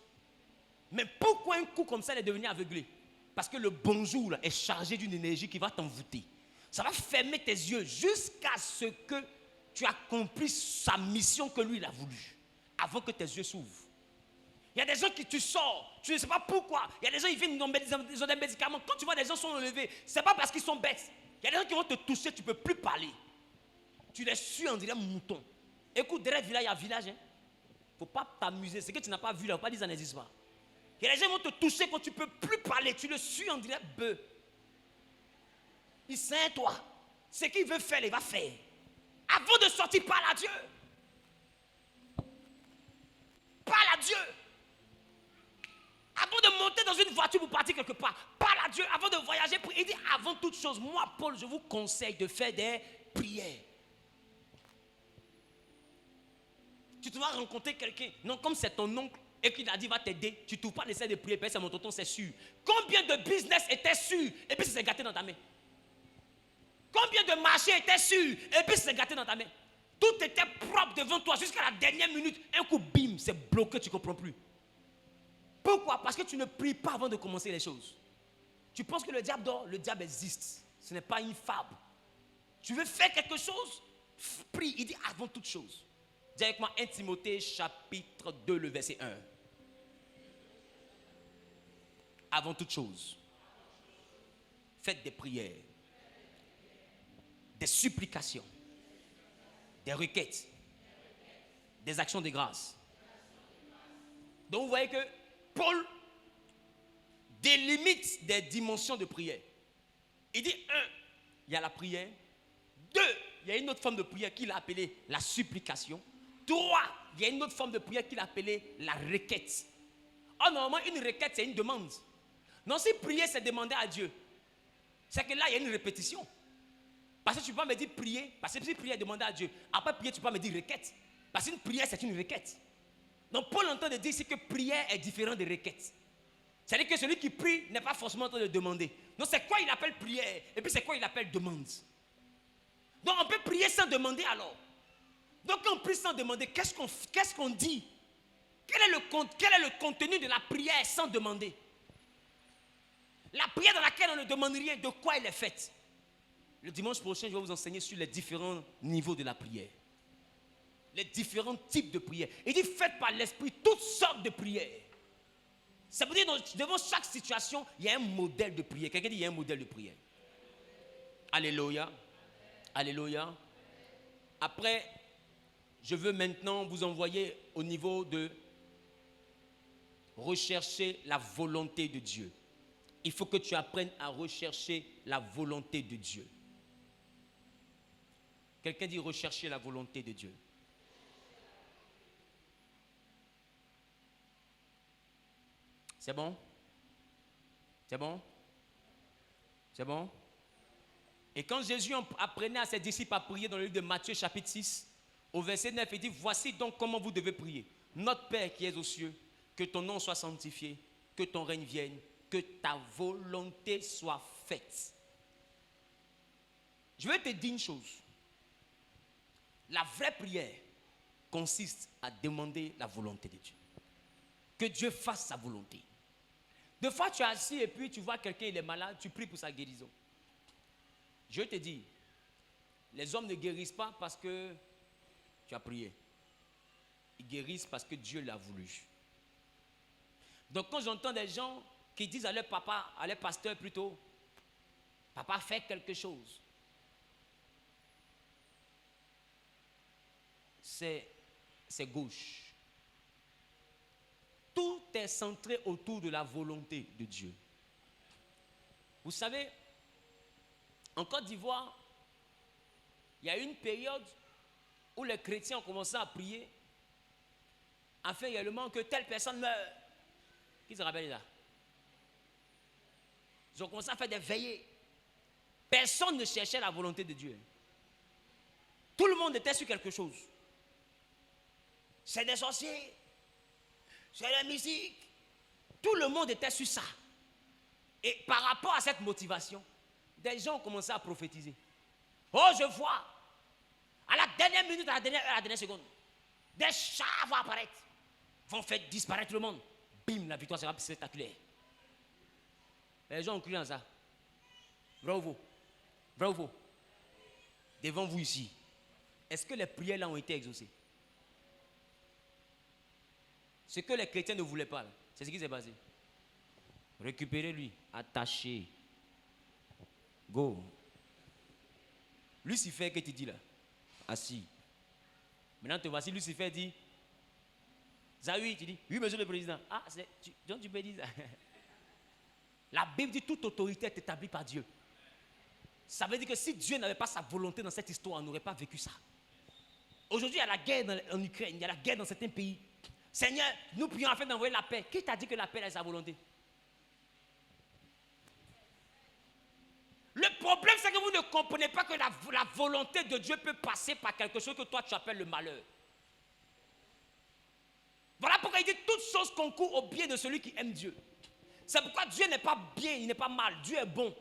Mais pourquoi un coup comme ça, elle est devenue aveuglée? Parce que le bonjour là, est chargé d'une énergie qui va t'envoûter. Ça va fermer tes yeux jusqu'à ce que tu accomplisses sa mission que lui il a voulu. Avant que tes yeux s'ouvrent. Il y a des gens qui tu sors, tu ne sais pas pourquoi. Il y a des gens qui viennent ils ont des médicaments. Quand tu vois des gens sont enlevés, ce n'est pas parce qu'ils sont bêtes. Il y a des gens qui vont te toucher, tu ne peux plus parler. Tu les suis en dirait mouton. Écoute, derrière le village, il y a un village. Il ne faut pas t'amuser. Ce que tu n'as pas vu là, il ne faut pas dire que ça n'existe pas. Il y a des gens qui vont te toucher quand tu ne peux plus parler. Tu le suis en dirait bœuf. Il sait toi. Ce qu'il veut faire, il va faire. Avant de sortir, parle à Dieu. Parle à Dieu. Avant de monter dans une voiture pour partir quelque part, parle à Dieu. Avant de voyager, il dit avant toute chose, moi Paul, je vous conseille de faire des prières. Tu te vas rencontrer quelqu'un, non comme c'est ton oncle et qu'il a dit va t'aider, tu ne trouves pas l'essai de prier, c'est mon tonton, c'est sûr. Combien de business étaient sûrs et puis c'est gâté dans ta main? Combien de marchés étaient sûrs et puis c'est gâté dans ta main? Tout était propre devant toi jusqu'à la dernière minute. Un coup, bim, c'est bloqué, tu ne comprends plus. Pourquoi? Parce que tu ne pries pas avant de commencer les choses. Tu penses que le diable dort? Le diable existe. Ce n'est pas une fable. Tu veux faire quelque chose? Prie. Il dit avant toute chose. Dis avec moi 1 Timothée chapitre 2, le verset 1. Avant toute chose. Faites des prières, des supplications, des requêtes, des actions de grâce. Donc vous voyez que Paul délimite des dimensions de prière. Il dit, 1, il y a la prière. 2, il y a une autre forme de prière qu'il a appelée la supplication. 3, il y a une autre forme de prière qu'il a appelée la requête. Oh, normalement, une requête, c'est une demande. Non, si prier, c'est demander à Dieu, c'est que là, il y a une répétition. Parce que tu peux pas me dire prier, parce que si prier, demander à Dieu. Après prier, tu peux pas me dire requête. Parce qu'une prière, c'est une requête. Donc, Paul entend de dire ici que prière est différent de requête. C'est-à-dire que celui qui prie n'est pas forcément en train de demander. Donc, c'est quoi il appelle prière? Et puis, c'est quoi il appelle demande? Donc, on peut prier sans demander alors. Donc, quand on prie sans demander, qu'est-ce qu'on dit? Quel est le contenu de la prière sans demander? La prière dans laquelle on ne demande rien, de quoi elle est faite? Le dimanche prochain, je vais vous enseigner sur les différents niveaux de la prière. Les différents types de prières. Il dit, faites par l'esprit toutes sortes de prières. Ça veut dire que devant chaque situation, il y a un modèle de prière. Quelqu'un dit, il y a un modèle de prière. Alléluia. Alléluia. Après, je veux maintenant vous envoyer au niveau de rechercher la volonté de Dieu. Il faut que tu apprennes à rechercher la volonté de Dieu. Quelqu'un dit rechercher la volonté de Dieu. C'est bon? C'est bon? C'est bon? Et quand Jésus apprenait à ses disciples à prier dans le livre de Matthieu chapitre 6, au verset 9, il dit, voici donc comment vous devez prier. Notre Père qui es aux cieux, que ton nom soit sanctifié, que ton règne vienne, que ta volonté soit faite. Je vais te dire une chose. La vraie prière consiste à demander la volonté de Dieu. Que Dieu fasse sa volonté. Des fois, tu es assis et puis tu vois quelqu'un, il est malade, tu pries pour sa guérison. Je te dis, les hommes ne guérissent pas parce que tu as prié. Ils guérissent parce que Dieu l'a voulu. Donc quand j'entends des gens qui disent à leur papa, à leur pasteur plutôt, papa fait quelque chose. C'est gauche. Tout est centré autour de la volonté de Dieu. Vous savez, en Côte d'Ivoire, il y a eu une période où les chrétiens ont commencé à prier afin également que telle personne meure. Qui se rappelle là? Ils ont commencé à faire des veillées. Personne ne cherchait la volonté de Dieu. Tout le monde était sur quelque chose. C'est des sorciers. C'est la musique. Tout le monde était sur ça. Et par rapport à cette motivation, des gens ont commencé à prophétiser. Oh, je vois. À la dernière minute, à la dernière seconde, des chars vont apparaître. Vont faire disparaître le monde. Bim, la victoire sera spectaculaire. Les gens ont cru en ça. Vrai ou faux? Vrai ou faux? Devant vous ici, est-ce que les prières là ont été exaucées? Ce que les chrétiens ne voulaient pas, c'est ce qui s'est passé. Récupérez-lui, attachez. Go. Lucifer, que tu dis là? Assis. Maintenant, te voici, Lucifer dit, Zawi, tu dis, oui, monsieur le président. Ah, donc tu peux dire ça. La Bible dit, toute autorité est établie par Dieu. Ça veut dire que si Dieu n'avait pas sa volonté dans cette histoire, on n'aurait pas vécu ça. Aujourd'hui, il y a la guerre en Ukraine, il y a la guerre dans certains pays. Seigneur, nous prions afin d'envoyer la paix. Qui t'a dit que la paix est sa volonté? Le problème, c'est que vous ne comprenez pas que la volonté de Dieu peut passer par quelque chose que toi tu appelles le malheur. Voilà pourquoi il dit toutes choses concourent au bien de celui qui aime Dieu. C'est pourquoi Dieu n'est pas bien, il n'est pas mal. Dieu est bon.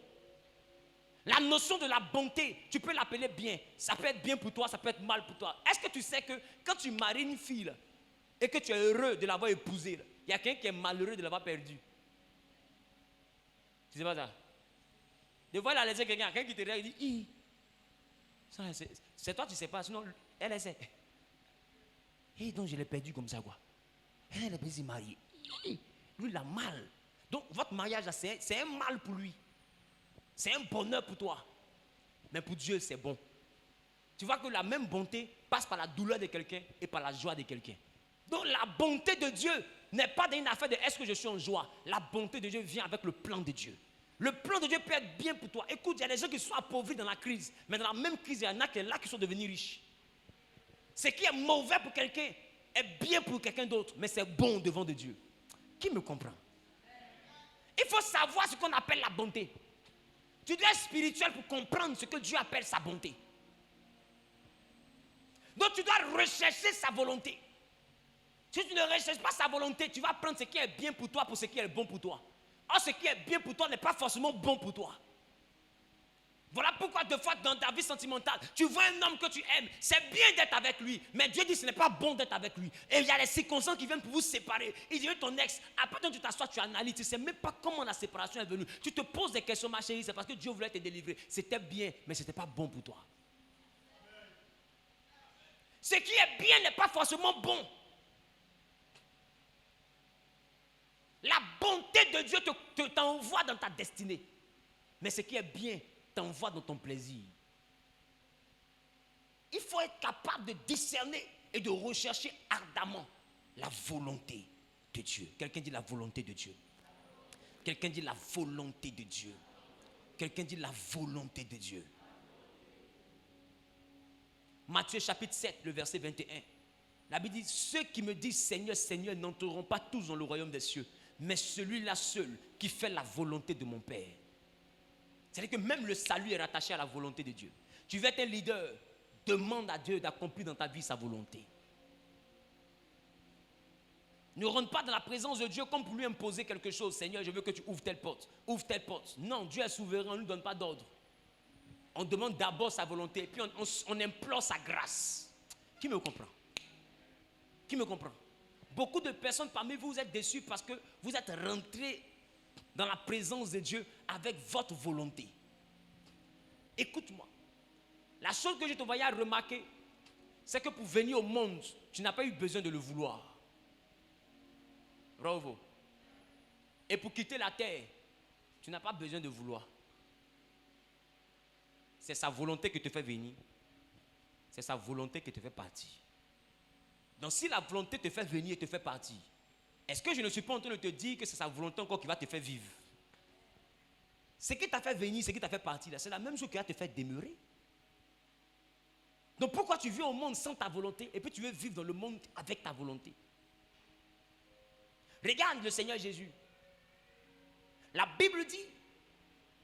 La notion de la bonté, tu peux l'appeler bien. Ça peut être bien pour toi, ça peut être mal pour toi. Est-ce que tu sais que quand tu maries une fille là, et que tu es heureux de l'avoir épousée, il y a quelqu'un qui est malheureux de l'avoir perdue? Tu sais pas ça? De voir la laisser quelqu'un qui te regarde et dit, c'est toi, tu ne sais pas, sinon elle essaie. Et donc je l'ai perdu comme ça, quoi. Elle est bien mariée. Lui, il a mal. Donc votre mariage, c'est un mal pour lui. C'est un bonheur pour toi. Mais pour Dieu, c'est bon. Tu vois que la même bonté passe par la douleur de quelqu'un et par la joie de quelqu'un. Donc la bonté de Dieu n'est pas une affaire de est-ce que je suis en joie. La bonté de Dieu vient avec le plan de Dieu. Le plan de Dieu peut être bien pour toi. Écoute, il y a des gens qui sont appauvris dans la crise. Mais dans la même crise, il y en a qui là qui sont devenus riches. Ce qui est mauvais pour quelqu'un est bien pour quelqu'un d'autre. Mais c'est bon devant de Dieu. Qui me comprend? Il faut savoir ce qu'on appelle la bonté. Tu dois être spirituel pour comprendre ce que Dieu appelle sa bonté. Donc tu dois rechercher sa volonté. Si tu ne recherches pas sa volonté, tu vas prendre ce qui est bien pour toi pour ce qui est bon pour toi. Or, ce qui est bien pour toi n'est pas forcément bon pour toi. Voilà pourquoi deux fois dans ta vie sentimentale, tu vois un homme que tu aimes, c'est bien d'être avec lui, mais Dieu dit que ce n'est pas bon d'être avec lui. Et il y a des circonstances qui viennent pour vous séparer. Il dit ton ex, après quand tu t'assois, tu analyses, tu ne sais même pas comment la séparation est venue. Tu te poses des questions, ma chérie, c'est parce que Dieu voulait te délivrer. C'était bien, mais ce n'était pas bon pour toi. Ce qui est bien n'est pas forcément bon. La bonté de Dieu t'envoie dans ta destinée. Mais ce qui est bien t'envoie dans ton plaisir. Il faut être capable de discerner et de rechercher ardemment la volonté de Dieu. Quelqu'un dit la volonté de Dieu. Quelqu'un dit la volonté de Dieu. Quelqu'un dit la volonté de Dieu. Matthieu chapitre 7, le verset 21. La Bible dit, ceux qui me disent Seigneur, Seigneur n'entreront pas tous dans le royaume des cieux, mais celui-là seul qui fait la volonté de mon Père. C'est-à-dire que même le salut est rattaché à la volonté de Dieu. Tu veux être un leader, demande à Dieu d'accomplir dans ta vie sa volonté. Ne rentre pas dans la présence de Dieu comme pour lui imposer quelque chose. Seigneur, je veux que tu ouvres telle porte. Ouvre telle porte. Non, Dieu est souverain, on ne lui donne pas d'ordre. On demande d'abord sa volonté, puis on implore sa grâce. Qui me comprend? Qui me comprend? Beaucoup de personnes parmi vous, vous êtes déçus parce que vous êtes rentrés dans la présence de Dieu avec votre volonté. Écoute-moi. La chose que je te voyais remarquer, c'est que pour venir au monde, tu n'as pas eu besoin de le vouloir. Bravo. Et pour quitter la terre, tu n'as pas besoin de vouloir. C'est sa volonté qui te fait venir. C'est sa volonté qui te fait partir. Donc si la volonté te fait venir et te fait partir, est-ce que je ne suis pas en train de te dire que c'est sa volonté encore qui va te faire vivre? Ce qui t'a fait venir, ce qui t'a fait partir, c'est la même chose qui va te faire demeurer. Donc pourquoi tu vis au monde sans ta volonté et puis tu veux vivre dans le monde avec ta volonté? Regarde le Seigneur Jésus. La Bible dit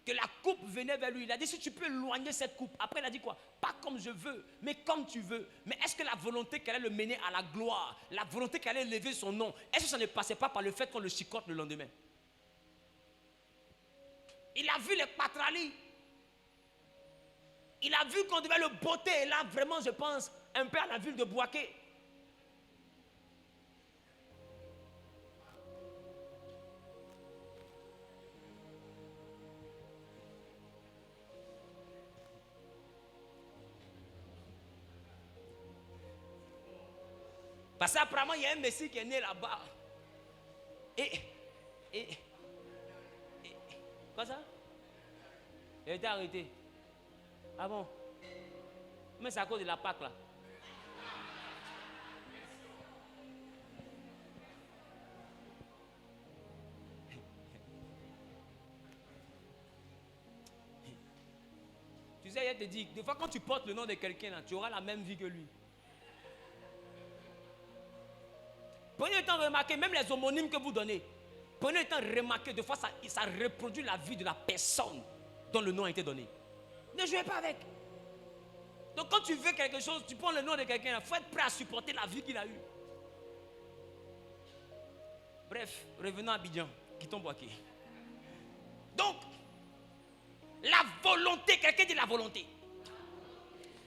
que la coupe venait vers lui. Il a dit, si tu peux éloigner cette coupe. Après, il a dit quoi? Pas comme je veux, mais comme tu veux. Mais est-ce que la volonté qu'elle allait le mener à la gloire, la volonté qu'elle allait élever son nom, est-ce que ça ne passait pas par le fait qu'on le chicote le lendemain? Il a vu les patralis. Il a vu qu'on devait le botter. Et là, vraiment, je pense, un peu à la ville de Bouaké. Parce qu'apparemment, il y a un messie qui est né là-bas. Et quoi ça? Il a été arrêté. Ah bon? Mais c'est à cause de la Pâque là. Tu sais, il te dit, des fois quand tu portes le nom de quelqu'un, tu auras la même vie que lui. Prenez le temps de remarquer, même les homonymes que vous donnez, prenez le temps de remarquer, des fois ça reproduit la vie de la personne dont le nom a été donné. Ne jouez pas avec. Donc quand tu veux quelque chose, tu prends le nom de quelqu'un, il faut être prêt à supporter la vie qu'il a eue. Bref, revenons à Abidjan, quittons Bouaké. Donc, la volonté, quelqu'un dit la volonté.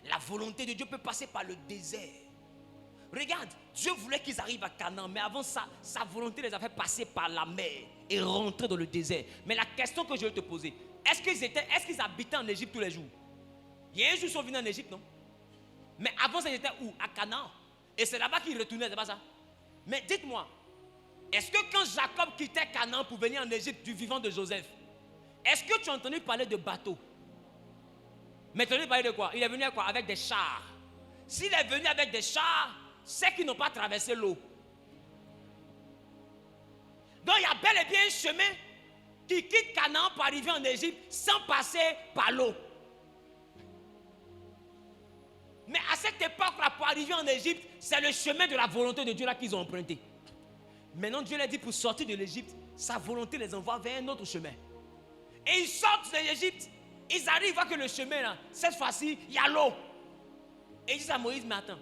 La volonté de Dieu peut passer par le désert. Regarde, Dieu voulait qu'ils arrivent à Canaan, mais avant ça, sa volonté les a fait passer par la mer et rentrer dans le désert. Mais la question que je vais te poser, est-ce qu'ils habitaient en Égypte tous les jours? Il y a un jour ils sont venus en Égypte, non? Mais avant ça, ils étaient où? À Canaan. Et c'est là-bas qu'ils retournaient, c'est pas ça? Mais dites-moi, est-ce que quand Jacob quittait Canaan pour venir en Égypte du vivant de Joseph, Est-ce que tu as entendu parler de bateau? Mais tu as entendu parler de quoi? Il est venu avec quoi? Avec des chars. S'il est venu avec des chars, c'est qu'ils n'ont pas traversé l'eau. Donc il y a bel et bien un chemin qui quitte Canaan pour arriver en Égypte sans passer par l'eau. Mais à cette époque-là, pour arriver en Égypte, c'est le chemin de la volonté de Dieu là qu'ils ont emprunté. Maintenant, Dieu leur dit pour sortir de l'Égypte, sa volonté les envoie vers un autre chemin. Et ils sortent de l'Égypte, ils arrivent, ils voient que le chemin là, cette fois-ci, il y a l'eau. Et ils disent à Moïse, mais attends,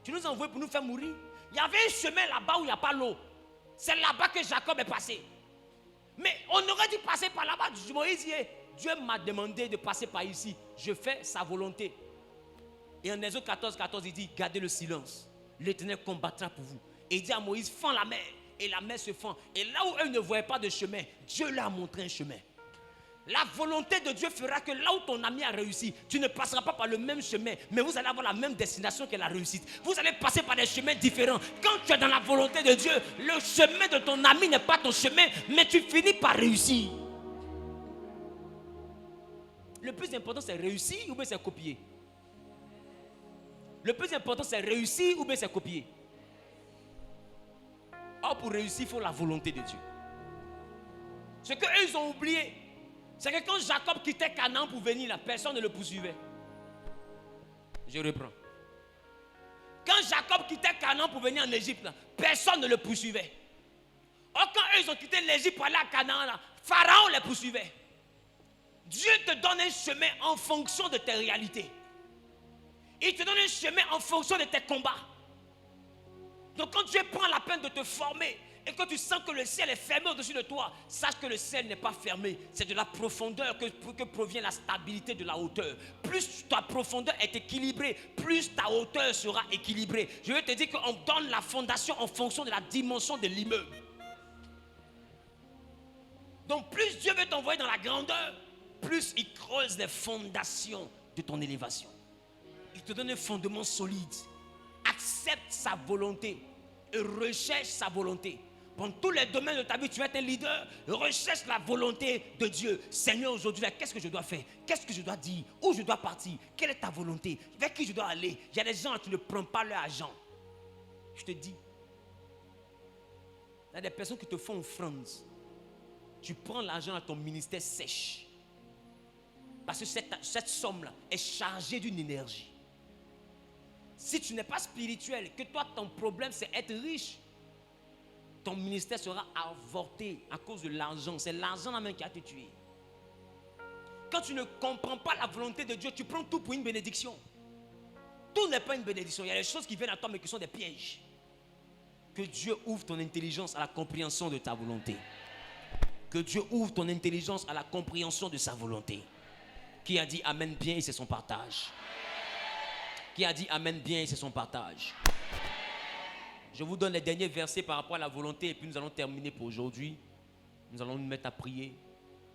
tu nous as envoyé pour nous faire mourir. Il y avait un chemin là-bas où il n'y a pas l'eau. C'est là-bas que Jacob est passé. Mais on aurait dû passer par là-bas. Moïse dit, Dieu m'a demandé de passer par ici. Je fais sa volonté. Et en Exode 14, il dit, gardez le silence. L'Éternel combattra pour vous. Et il dit à Moïse, fends la mer. Et la mer se fend. Et là où eux ne voyaient pas de chemin, Dieu leur a montré un chemin. La volonté de Dieu fera que là où ton ami a réussi, tu ne passeras pas par le même chemin, mais vous allez avoir la même destination que la réussite. Vous allez passer par des chemins différents. Quand tu es dans la volonté de Dieu, le chemin de ton ami n'est pas ton chemin, mais tu finis par réussir. Le plus important, c'est réussir ou bien c'est copier? Le plus important, c'est réussir ou bien c'est copier? Or, pour réussir, il faut la volonté de Dieu. Ce qu'eux, ils ont oublié, c'est que quand Jacob quittait Canaan pour venir là, personne ne le poursuivait. Je reprends. Quand Jacob quittait Canaan pour venir en Égypte, là, personne ne le poursuivait. Or, quand eux, ils ont quitté l'Égypte pour aller à Canaan, là, Pharaon les poursuivait. Dieu te donne un chemin en fonction de tes réalités. Il te donne un chemin en fonction de tes combats. Donc quand Dieu prend la peine de te former et que tu sens que le ciel est fermé au-dessus de toi, sache que le ciel n'est pas fermé. C'est de la profondeur que provient la stabilité de la hauteur. Plus ta profondeur est équilibrée, plus ta hauteur sera équilibrée. Je veux te dire qu'on donne la fondation en fonction de la dimension de l'immeuble. Donc plus Dieu veut t'envoyer dans la grandeur, plus il creuse les fondations de ton élévation. Il te donne un fondement solide. Accepte sa volonté et recherche sa volonté. Dans tous les domaines de ta vie, tu vas être un leader. Recherche la volonté de Dieu. Seigneur, aujourd'hui, qu'est-ce que je dois faire? Qu'est-ce que je dois dire? Où je dois partir? Quelle est ta volonté? Vers qui je dois aller? Il y a des gens, tu ne prends pas leur argent. Je te dis. Il y a des personnes qui te font offrande. Tu prends l'argent à ton ministère sèche. Parce que cette somme-là est chargée d'une énergie. Si tu n'es pas spirituel, que toi ton problème c'est être riche, ton ministère sera avorté à cause de l'argent. C'est l'argent la main qui a te tué. Quand tu ne comprends pas la volonté de Dieu, tu prends tout pour une bénédiction. Tout n'est pas une bénédiction. Il y a des choses qui viennent à toi mais qui sont des pièges. Que Dieu ouvre ton intelligence à la compréhension de ta volonté. Que Dieu ouvre ton intelligence à la compréhension de sa volonté. Qui a dit Amen bien et c'est son partage? Qui a dit Amen bien et c'est son partage? Je vous donne les derniers versets par rapport à la volonté et puis nous allons terminer pour aujourd'hui. Nous allons nous mettre à prier.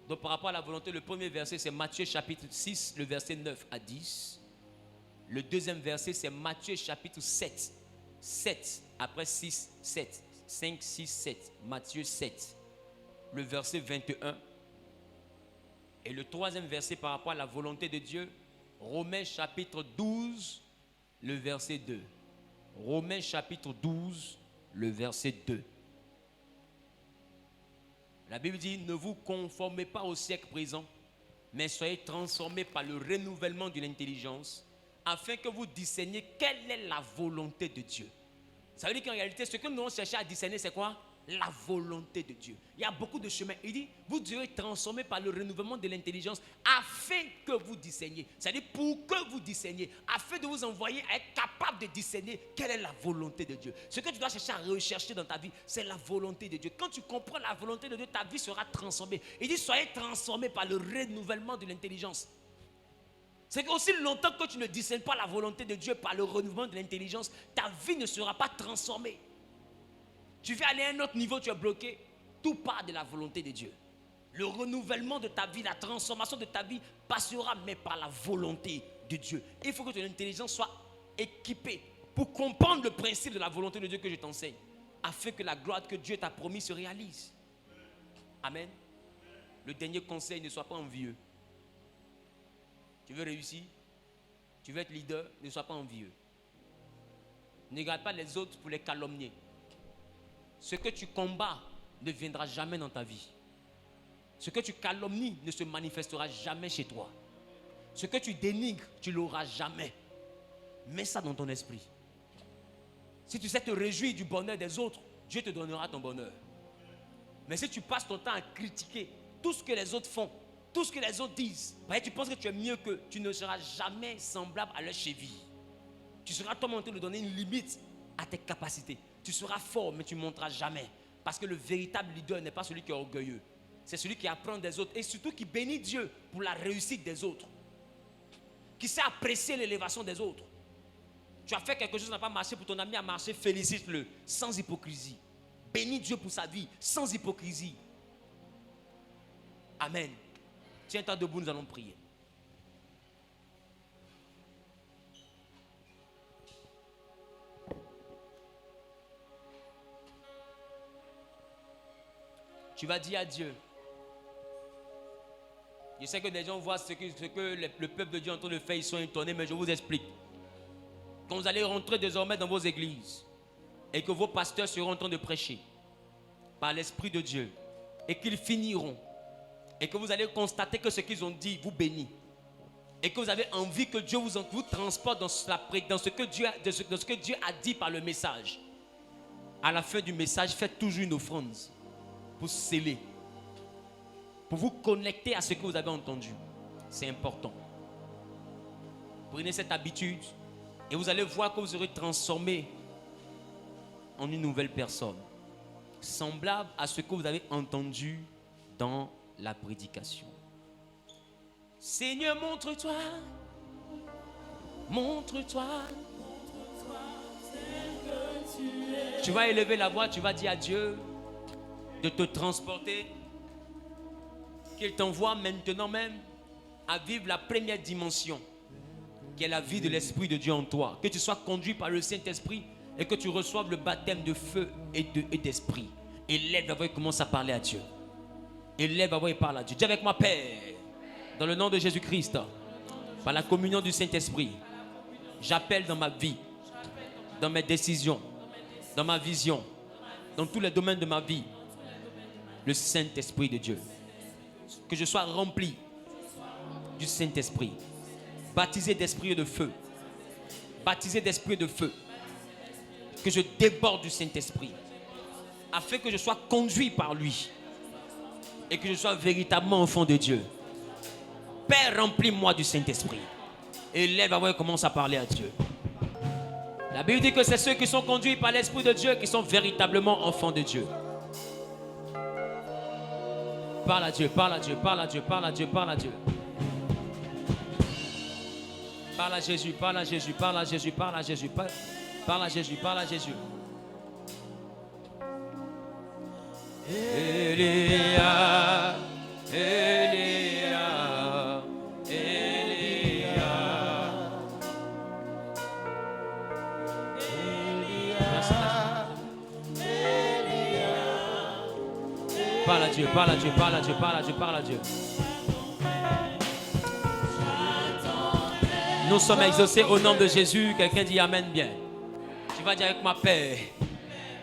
Donc par rapport à la volonté, le premier verset c'est Matthieu chapitre 6, le verset 9 à 10. Le deuxième verset c'est Matthieu chapitre 7. 7 après 6, 7. 5, 6, 7. Matthieu 7. Le verset 21. Et le troisième verset par rapport à la volonté de Dieu, Romains chapitre 12, le verset 2. Romains chapitre 12, le verset 2. La Bible dit, ne vous conformez pas au siècle présent, mais soyez transformés par le renouvellement de l'intelligence, afin que vous discerniez quelle est la volonté de Dieu. Ça veut dire qu'en réalité, ce que nous devons chercher à discerner, c'est quoi? La volonté de Dieu. Il y a beaucoup de chemins. Il dit, vous devez être transformés par le renouvellement de l'intelligence afin que vous discerniez. C'est-à-dire pour que vous discerniez, afin de vous envoyer à être capable de discerner quelle est la volonté de Dieu. Ce que tu dois chercher à rechercher dans ta vie, c'est la volonté de Dieu. Quand tu comprends la volonté de Dieu, ta vie sera transformée. Il dit, soyez transformés par le renouvellement de l'intelligence. C'est qu'aussi longtemps que tu ne discernes pas la volonté de Dieu par le renouvellement de l'intelligence, ta vie ne sera pas transformée. Tu veux aller à un autre niveau, tu es bloqué. Tout part de la volonté de Dieu. Le renouvellement de ta vie, la transformation de ta vie passera, mais par la volonté de Dieu. Il faut que ton intelligence soit équipée pour comprendre le principe de la volonté de Dieu que je t'enseigne, afin que la gloire que Dieu t'a promis se réalise. Amen. Le dernier conseil, ne sois pas envieux. Tu veux réussir? Tu veux être leader? Ne sois pas envieux. Ne regarde pas les autres pour les calomnier. Ce que tu combats ne viendra jamais dans ta vie. Ce que tu calomnies ne se manifestera jamais chez toi. Ce que tu dénigres, tu l'auras jamais. Mets ça dans ton esprit. Si tu sais te réjouir du bonheur des autres, Dieu te donnera ton bonheur. Mais si tu passes ton temps à critiquer tout ce que les autres font, tout ce que les autres disent, tu penses que tu es mieux qu'eux, tu ne seras jamais semblable à leur cheville. Tu seras toi en train de donner une limite à tes capacités. Tu seras fort, mais tu ne monteras jamais. Parce que le véritable leader n'est pas celui qui est orgueilleux. C'est celui qui apprend des autres et surtout qui bénit Dieu pour la réussite des autres. Qui sait apprécier l'élévation des autres. Tu as fait quelque chose qui n'a pas marché pour ton ami a marché, félicite-le, sans hypocrisie. Bénis Dieu pour sa vie, sans hypocrisie. Amen. Tiens-toi debout, nous allons prier. Tu vas dire à Dieu. Je sais que des gens voient ce que le peuple de Dieu est en train de faire, ils sont étonnés, mais je vous explique. Quand vous allez rentrer désormais dans vos églises et que vos pasteurs seront en train de prêcher par l'Esprit de Dieu et qu'ils finiront et que vous allez constater que ce qu'ils ont dit vous bénit et que vous avez envie que Dieu vous transporte dans ce que Dieu a dit par le message. À la fin du message, faites toujours une offrande pour sceller, pour vous connecter à ce que vous avez entendu. C'est important. Prenez cette habitude et vous allez voir que vous serez transformé en une nouvelle personne, semblable à ce que vous avez entendu dans la prédication. Seigneur, montre-toi, montre-toi. Tu vas élever la voix, tu vas dire à Dieu de te transporter, qu'il t'envoie maintenant même à vivre la première dimension, qui est la vie de l'Esprit de Dieu en toi. Que tu sois conduit par le Saint-Esprit et que tu reçoives le baptême de feu et d'esprit. Élève la voix et commence à parler à Dieu. Élève la voix et parle à Dieu. Dis avec moi, Père, dans le nom de Jésus-Christ, par la communion du Saint-Esprit, j'appelle dans ma vie, dans mes décisions, dans ma vision, dans tous les domaines de ma vie, le Saint-Esprit de Dieu. Que je sois rempli du Saint-Esprit, baptisé d'esprit et de feu, baptisé d'esprit et de feu, que je déborde du Saint-Esprit, afin que je sois conduit par lui et que je sois véritablement enfant de Dieu. Père, remplis-moi du Saint-Esprit. Et lève la voix et commence à parler à Dieu. La Bible dit que c'est ceux qui sont conduits par l'Esprit de Dieu qui sont véritablement enfants de Dieu. Parle à Dieu, parle à Dieu, parle à Dieu, parle à Dieu, parle à Dieu. Parle à Jésus, parle à Jésus, parle à Jésus, parle à Jésus, parle à Jésus, parle à Jésus. Elia, Elia, Elia, parle à Dieu, parle à Dieu, parle à Dieu, parle à Dieu, parle à Dieu. Nous sommes exaucés au nom de Jésus. Quelqu'un dit Amen bien. Tu vas dire avec moi, Père,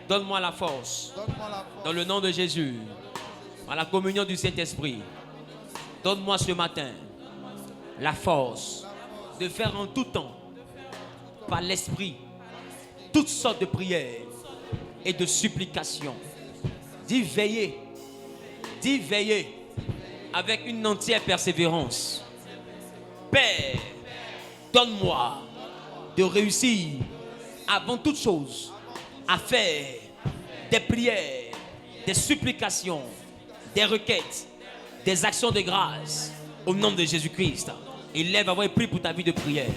donne-moi la force. Dans le nom de Jésus, à la communion du Saint-Esprit, donne-moi ce matin la force de faire en tout temps, par l'Esprit, toutes sortes de prières et de supplications. Dis veiller avec une entière persévérance. Père, donne-moi de réussir avant toute chose à faire des prières, des supplications, des requêtes, des actions de grâce au nom de Jésus-Christ. Élève la voix et prie pour ta vie de prière.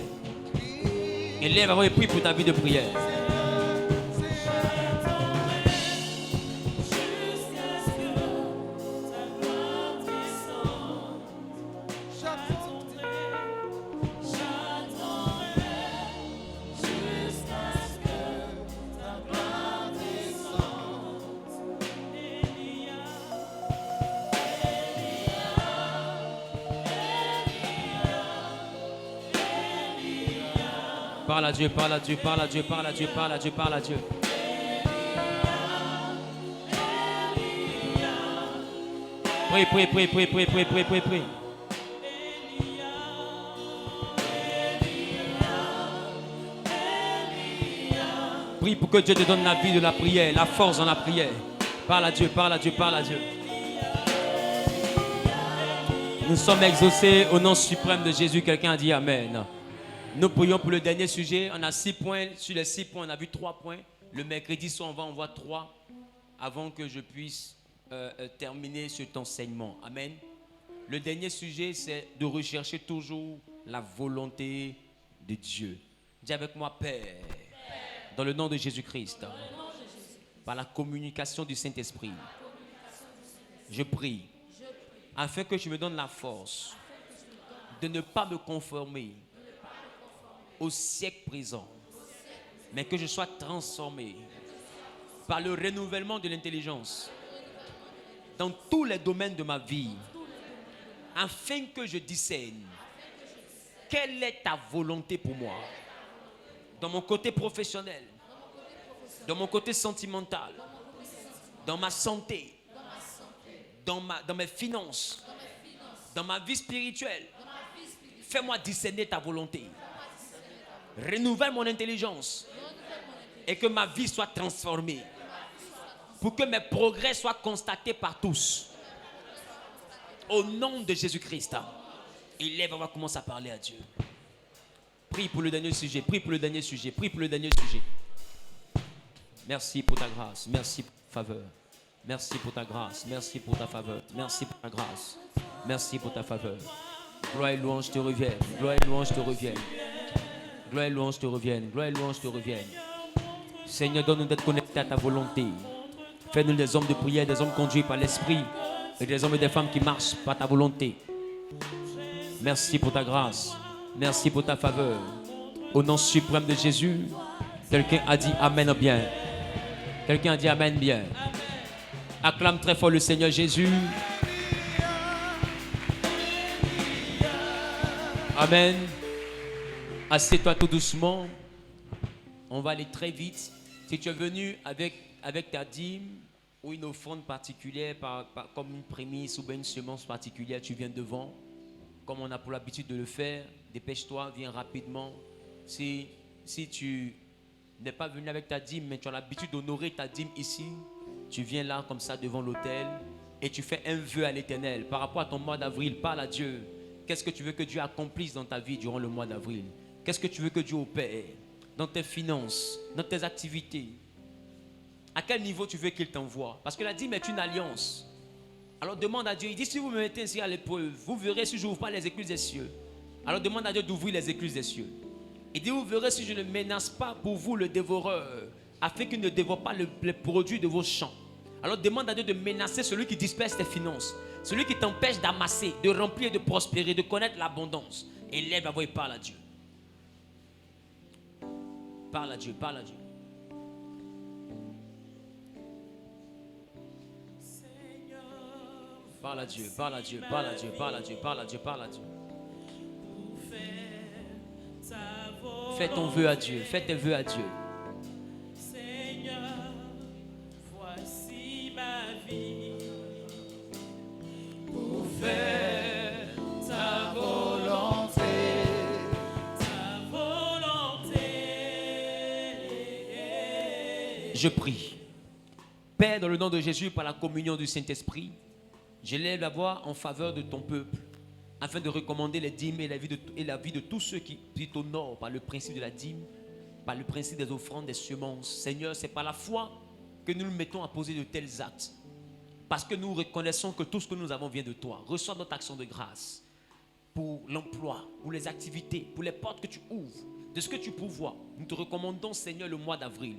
Élève la voix et prie pour ta vie de prière. Parle à Dieu, parle à Dieu, parle à Dieu, parle à Dieu, parle à Dieu, parle à Dieu. Prie, prie, prie, prie, prie, prie, prie, prie, prie. Prie pour que Dieu te donne la vie de la prière, la force dans la prière. Parle à Dieu, parle à Dieu, parle à Dieu. Nous sommes exaucés au nom suprême de Jésus. Quelqu'un a dit Amen. Nous prions pour le dernier sujet. On a 6 points. Sur les 6 points, on a vu 3 points. Le mercredi soir, on va en voir 3 avant que je puisse terminer cet enseignement. Amen. Le dernier sujet, c'est de rechercher toujours la volonté de Dieu. Dis avec moi, Père, dans le nom de Jésus-Christ, par la communication du Saint-Esprit, je prie afin que tu me donnes la force de ne pas me conformer au siècle présent, mais que je sois transformé par le renouvellement de l'intelligence dans tous les domaines de ma vie, afin que je discerne quelle est ta volonté pour moi, dans mon côté professionnel, dans mon côté sentimental, dans ma santé, dans mes finances, dans ma vie spirituelle. Fais-moi discerner ta volonté. Renouvelle mon intelligence et que ma vie soit transformée pour que mes progrès soient constatés par tous. Au nom de Jésus-Christ, élève, on va commencer à parler à Dieu. Prie pour le dernier sujet, prie pour le dernier sujet, prie pour le dernier sujet. Merci pour ta grâce, merci pour ta faveur. Merci pour ta grâce, merci pour ta faveur, merci pour ta grâce, merci pour ta faveur. Gloire et louange te reviennent, gloire et louange te reviennent. Gloire et louange te reviennent, gloire et louange te reviennent. Seigneur, donne-nous d'être connectés à ta volonté. Fais-nous des hommes de prière, des hommes conduits par l'Esprit et des hommes et des femmes qui marchent par ta volonté. Merci pour ta grâce, merci pour ta faveur. Au nom suprême de Jésus, quelqu'un a dit Amen bien. Quelqu'un a dit Amen bien. Acclame très fort le Seigneur Jésus. Amen. Assieds-toi tout doucement. On va aller très vite. Si tu es venu avec ta dîme ou une offrande particulière, comme une prémisse ou bien une semence particulière, tu viens devant. Comme on a pour l'habitude de le faire, dépêche-toi, viens rapidement. Si tu n'es pas venu avec ta dîme, mais tu as l'habitude d'honorer ta dîme ici, tu viens là comme ça devant l'autel et tu fais un vœu à l'Éternel. Par rapport à ton mois d'avril, parle à Dieu. Qu'est-ce que tu veux que Dieu accomplisse dans ta vie durant le mois d'avril? Qu'est-ce que tu veux que Dieu opère dans tes finances, dans tes activités? À quel niveau tu veux qu'il t'envoie? Parce que la dîme est une alliance. Alors demande à Dieu, il dit si vous me mettez ainsi à l'épreuve, vous verrez si je n'ouvre pas les écluses des cieux. Alors demande à Dieu d'ouvrir les écluses des cieux. Il dit vous verrez si je ne menace pas pour vous le dévoreur, afin qu'il ne dévore pas les produits de vos champs. Alors demande à Dieu de menacer celui qui disperse tes finances, celui qui t'empêche d'amasser, de remplir, de prospérer, de connaître l'abondance. Et lève la voix et parle à Dieu. Parle à Dieu, parle à Dieu. Parle à Dieu, parle à Dieu, parle à Dieu, parle à Dieu, parle à Dieu, parle à Dieu. Fais ton vœu à Dieu, fais tes vœux à Dieu. Seigneur, voici ma vie pour faire ta volonté, ta volonté. Je prie. Père, dans le nom de Jésus, par la communion du Saint-Esprit, j'élève la voix en faveur de ton peuple, afin de recommander les dîmes et la vie de tous ceux qui t'honorent par le principe de la dîme, par le principe des offrandes, des semences. Seigneur, c'est par la foi que nous nous mettons à poser de tels actes, parce que nous reconnaissons que tout ce que nous avons vient de toi. Reçois notre action de grâce pour l'emploi, pour les activités, pour les portes que tu ouvres, de ce que tu pourvois. Nous te recommandons, Seigneur, le mois d'avril.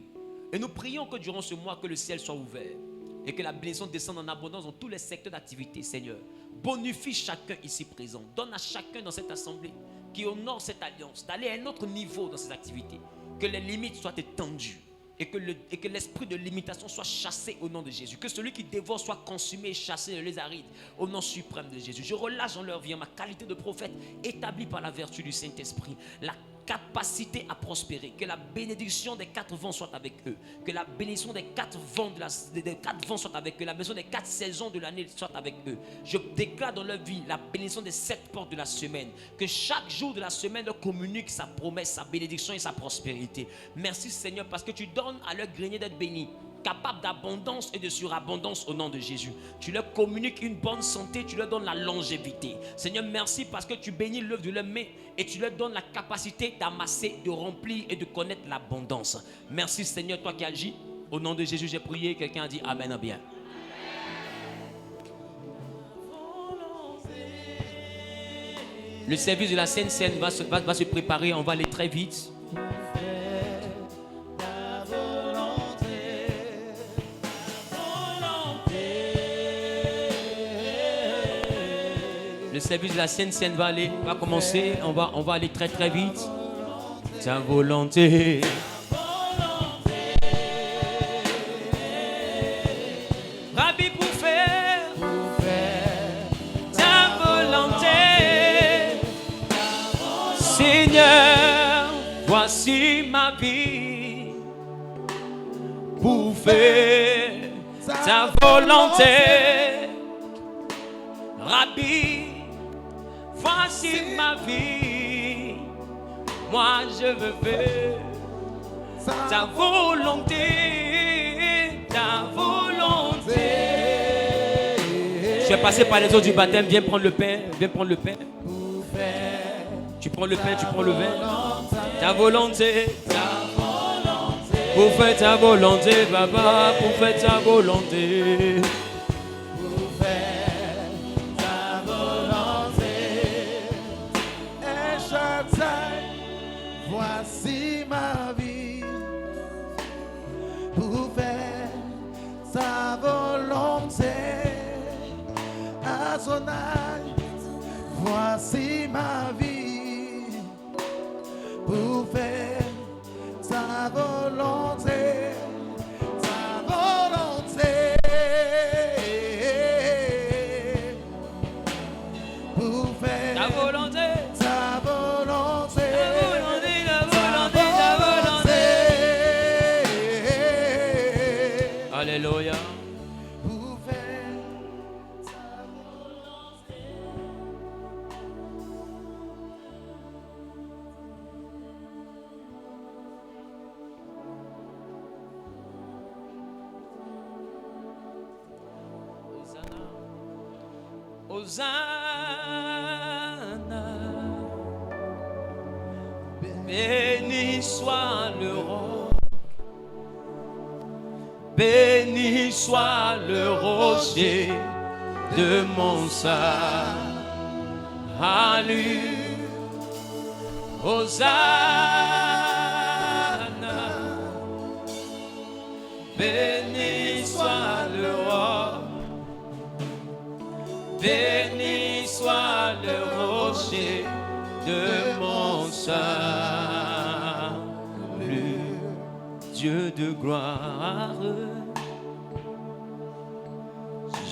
Et nous prions que durant ce mois, que le ciel soit ouvert et que la bénédiction descende en abondance dans tous les secteurs d'activité, Seigneur. Bonifie chacun ici présent. Donne à chacun dans cette assemblée qui honore cette alliance d'aller à un autre niveau dans ses activités. Que les limites soient étendues et que l'esprit de limitation soit chassé au nom de Jésus. Que celui qui dévore soit consumé et chassé de les arides au nom suprême de Jésus. Je relâche dans leur vie en ma qualité de prophète établi par la vertu du Saint-Esprit la capacité à prospérer. Que la bénédiction des 4 vents soit avec eux. Que la bénédiction des 4 vents, des 4 vents soit avec eux. La bénédiction des 4 saisons de l'année soit avec eux. Je déclare dans leur vie la bénédiction des 7 portes de la semaine. Que chaque jour de la semaine leur communique sa promesse, sa bénédiction et sa prospérité. Merci Seigneur parce que tu donnes à leur grenier d'être bénis, capable d'abondance et de surabondance au nom de Jésus. Tu leur communiques une bonne santé, tu leur donnes la longévité. Seigneur, merci parce que tu bénis l'œuvre de leurs mains et tu leur donnes la capacité d'amasser, de remplir et de connaître l'abondance. Merci Seigneur, toi qui agis. Au nom de Jésus, j'ai prié. Quelqu'un a dit Amen, bien. Le service de la Sainte Seine va se préparer, on va aller très vite. Le service de la Sainte Seine va commencer. On va aller très très vite. Ta volonté. Rabbi, pour faire ta volonté. Seigneur, voici ma vie. Pour faire ta volonté. Rabbi, voici ma vie, moi je veux faire ta volonté, ta volonté. Je vais passer par les eaux du baptême, viens prendre le pain, viens prendre le pain. Tu prends le pain, tu prends le vin. Ta volonté, pour faire ta volonté, papa, pour faire ta volonté. Voici ma vie pour faire sa volonté. Adonai, voici ma vie pour faire sa volonté. Sa volonté pour faire Ta volonté. Alléluia. Hosanna. Béni soit le roi. Béni soit le rocher de mon salut. Hosanna. Béni soit le roi. Béni soit le rocher de mon salut. Dieu de gloire,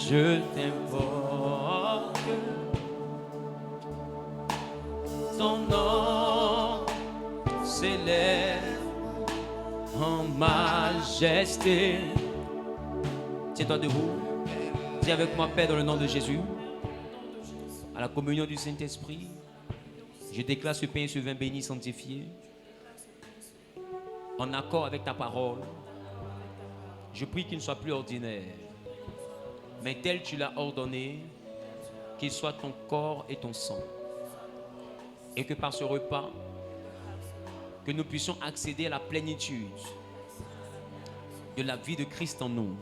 je t'invoque, ton nom s'élève en majesté. Tiens-toi debout, dis avec moi, Père, dans le nom de Jésus, à la communion du Saint-Esprit, je déclare ce pain et ce vin béni, sanctifié, en accord avec ta parole. Je prie qu'il ne soit plus ordinaire, mais tel tu l'as ordonné, qu'il soit ton corps et ton sang. Et que par ce repas, que nous puissions accéder à la plénitude de la vie de Christ en nous.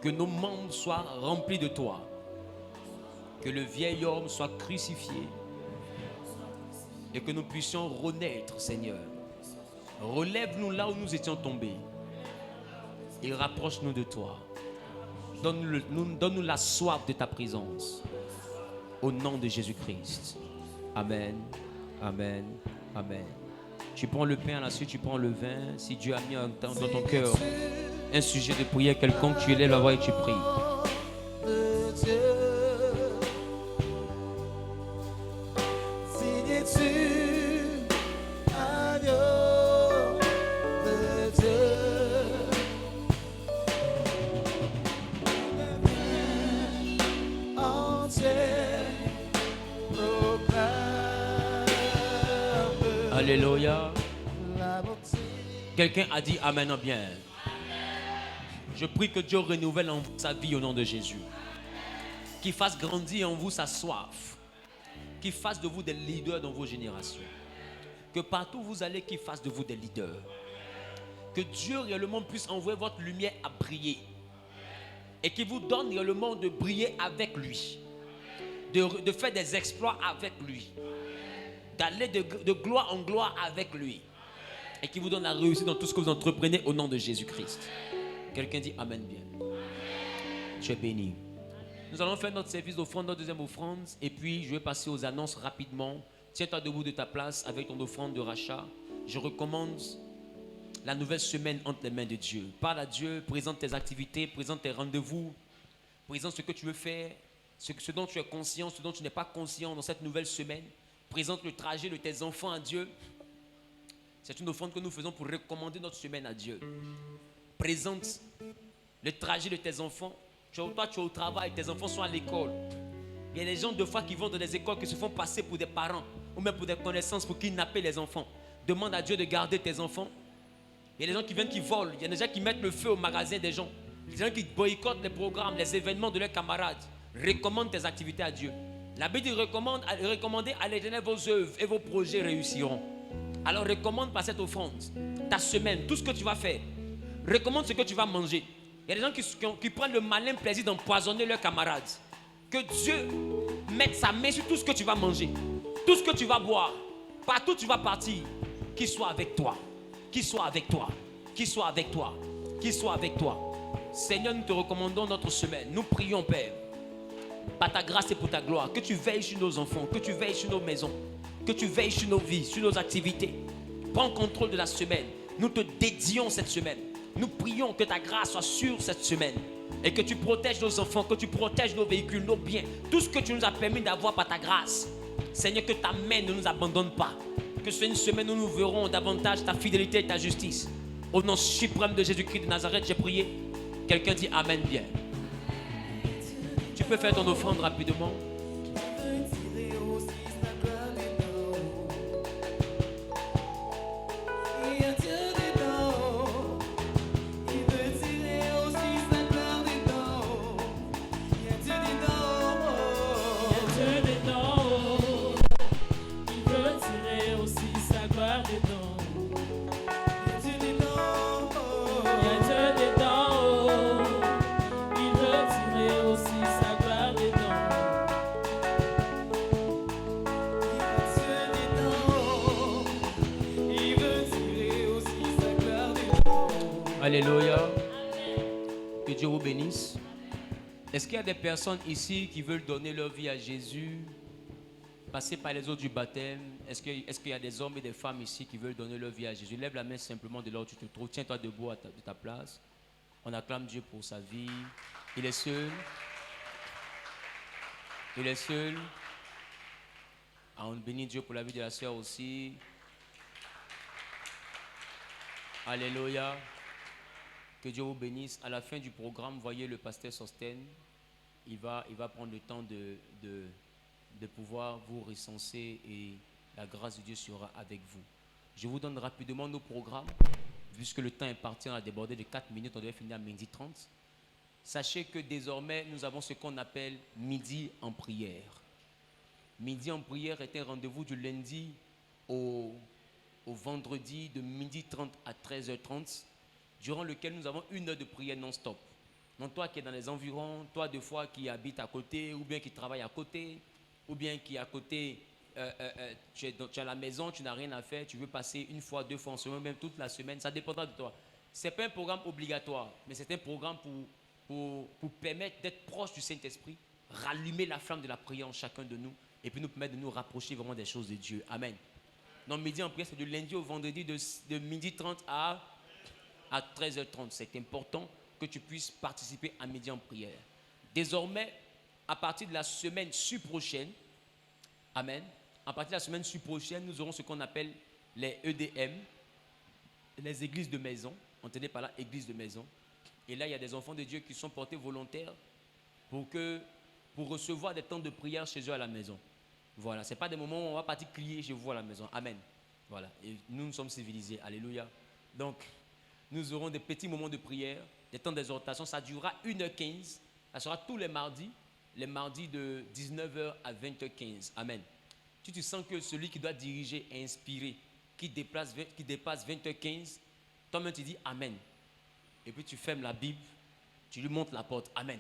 Que nos membres soient remplis de toi. Que le vieil homme soit crucifié. Et que nous puissions renaître, Seigneur. Relève-nous là où nous étions tombés. Et rapproche-nous de toi. Donne-nous la soif de ta présence. Au nom de Jésus-Christ. Amen. Amen. Amen. Tu prends le pain à la suite, tu prends le vin. Si Dieu a mis dans ton cœur un sujet de prière quelconque, tu élèves la voix et tu pries. Alléluia. La beauté. Quelqu'un a dit Amen bien. Je prie que Dieu renouvelle en vous sa vie au nom de Jésus. Qu'il fasse grandir en vous sa soif. Qu'il fasse de vous des leaders dans vos générations. Que partout où vous allez, qu'il fasse de vous des leaders. Que Dieu réellement puisse envoyer votre lumière à briller. Et qu'il vous donne réellement de briller avec lui. De faire des exploits avec lui. D'aller de gloire en gloire avec lui. Et qu'il vous donne la réussite dans tout ce que vous entreprenez au nom de Jésus-Christ. Quelqu'un dit Amen bien. Tu es béni. Nous allons faire notre service d'offrande, notre deuxième offrande. Et puis je vais passer aux annonces rapidement. Tiens-toi debout de ta place avec ton offrande de rachat. Je recommande la nouvelle semaine entre les mains de Dieu. Parle à Dieu, présente tes activités, présente tes rendez-vous, présente ce que tu veux faire, ce dont tu es conscient, ce dont tu n'es pas conscient dans cette nouvelle semaine. Présente le trajet de tes enfants à Dieu. C'est une offrande que nous faisons pour recommander notre semaine à Dieu. Présente le trajet de tes enfants. Toi, tu es au travail, tes enfants sont à l'école. Il y a des gens, deux fois, qui vont dans des écoles, qui se font passer pour des parents ou même pour des connaissances pour kidnapper les enfants. Demande à Dieu de garder tes enfants. Il y a des gens qui viennent, qui volent. Il y a des gens qui mettent le feu au magasin des gens. Il y a des gens qui boycottent les programmes, les événements de leurs camarades. Recommande tes activités à Dieu. La Bible dit recommandez à l'Éternel vos œuvres et vos projets réussiront. Alors recommande par cette offrande ta semaine, tout ce que tu vas faire. Recommande ce que tu vas manger. Il y a des gens qui prennent le malin plaisir d'empoisonner leurs camarades. Que Dieu mette sa main sur tout ce que tu vas manger, tout ce que tu vas boire, partout où tu vas partir, qu'il soit avec toi, qu'il soit avec toi, qu'il soit avec toi, qu'il soit avec toi. Seigneur, nous te recommandons notre semaine. Nous prions, Père, par ta grâce et pour ta gloire, que tu veilles sur nos enfants, que tu veilles sur nos maisons, que tu veilles sur nos vies, sur nos activités. Prends contrôle de la semaine. Nous te dédions cette semaine. Nous prions que ta grâce soit sur cette semaine et que tu protèges nos enfants, que tu protèges nos véhicules, nos biens, tout ce que tu nous as permis d'avoir par ta grâce. Seigneur, que ta main ne nous abandonne pas. Que ce soit une semaine où nous verrons davantage ta fidélité et ta justice. Au nom suprême de Jésus-Christ de Nazareth, j'ai prié. Quelqu'un dit Amen bien. Tu peux faire ton offrande rapidement. Alléluia. Que Dieu vous bénisse. Est-ce qu'il y a des personnes ici qui veulent donner leur vie à Jésus, passer par les eaux du baptême? Est-ce qu'il y a des hommes et des femmes ici qui veulent donner leur vie à Jésus? Lève la main simplement de là où tu te trouves. Tiens-toi debout de ta place. On acclame Dieu pour sa vie. Il est seul. Il est seul. Ah, on bénit Dieu pour la vie de la sœur aussi. Alléluia. Que Dieu vous bénisse. À la fin du programme, voyez le pasteur Sosten. Il va prendre le temps de pouvoir vous recenser et la grâce de Dieu sera avec vous. Je vous donne rapidement nos programmes. Puisque le temps est parti, on a débordé de 4 minutes, on devait finir à 12h30. Sachez que désormais, nous avons ce qu'on appelle Midi en prière. Midi en prière est un rendez-vous du lundi au vendredi de 12h30 à 13h30. Durant lequel nous avons 1 heure de prière non-stop. Donc toi qui es dans les environs, toi deux fois qui habites à côté, ou bien qui travaille à côté, ou bien qui est à côté, tu es à la maison, tu n'as rien à faire, tu veux passer 1 fois, 2 fois en semaine, même toute la semaine, ça dépendra de toi. Ce n'est pas un programme obligatoire, mais c'est un programme pour permettre d'être proche du Saint-Esprit, rallumer la flamme de la prière en chacun de nous, et puis nous permettre de nous rapprocher vraiment des choses de Dieu. Amen. Donc midi en prière, c'est du lundi au vendredi de 12h30 à 13h30. C'est important que tu puisses participer à Midi en prière. Désormais, à partir de la semaine prochaine, amen, à partir de la semaine prochaine, nous aurons ce qu'on appelle les EDM, les églises de maison. On tenait par là, église de maison. Et là, il y a des enfants de Dieu qui sont portés volontaires pour recevoir des temps de prière chez eux à la maison. Voilà, ce n'est pas des moments où on va partir crier chez vous à la maison. Amen. Voilà. Et nous sommes civilisés. Alléluia. Donc, nous aurons des petits moments de prière, des temps d'exhortation. Ça durera 1h15. Ça sera tous les mardis de 19h à 20h15. Amen. Si tu sens que celui qui doit diriger est inspiré, qui dépasse 20h15, toi-même tu dis Amen. Et puis tu fermes la Bible, tu lui montres la porte. Amen.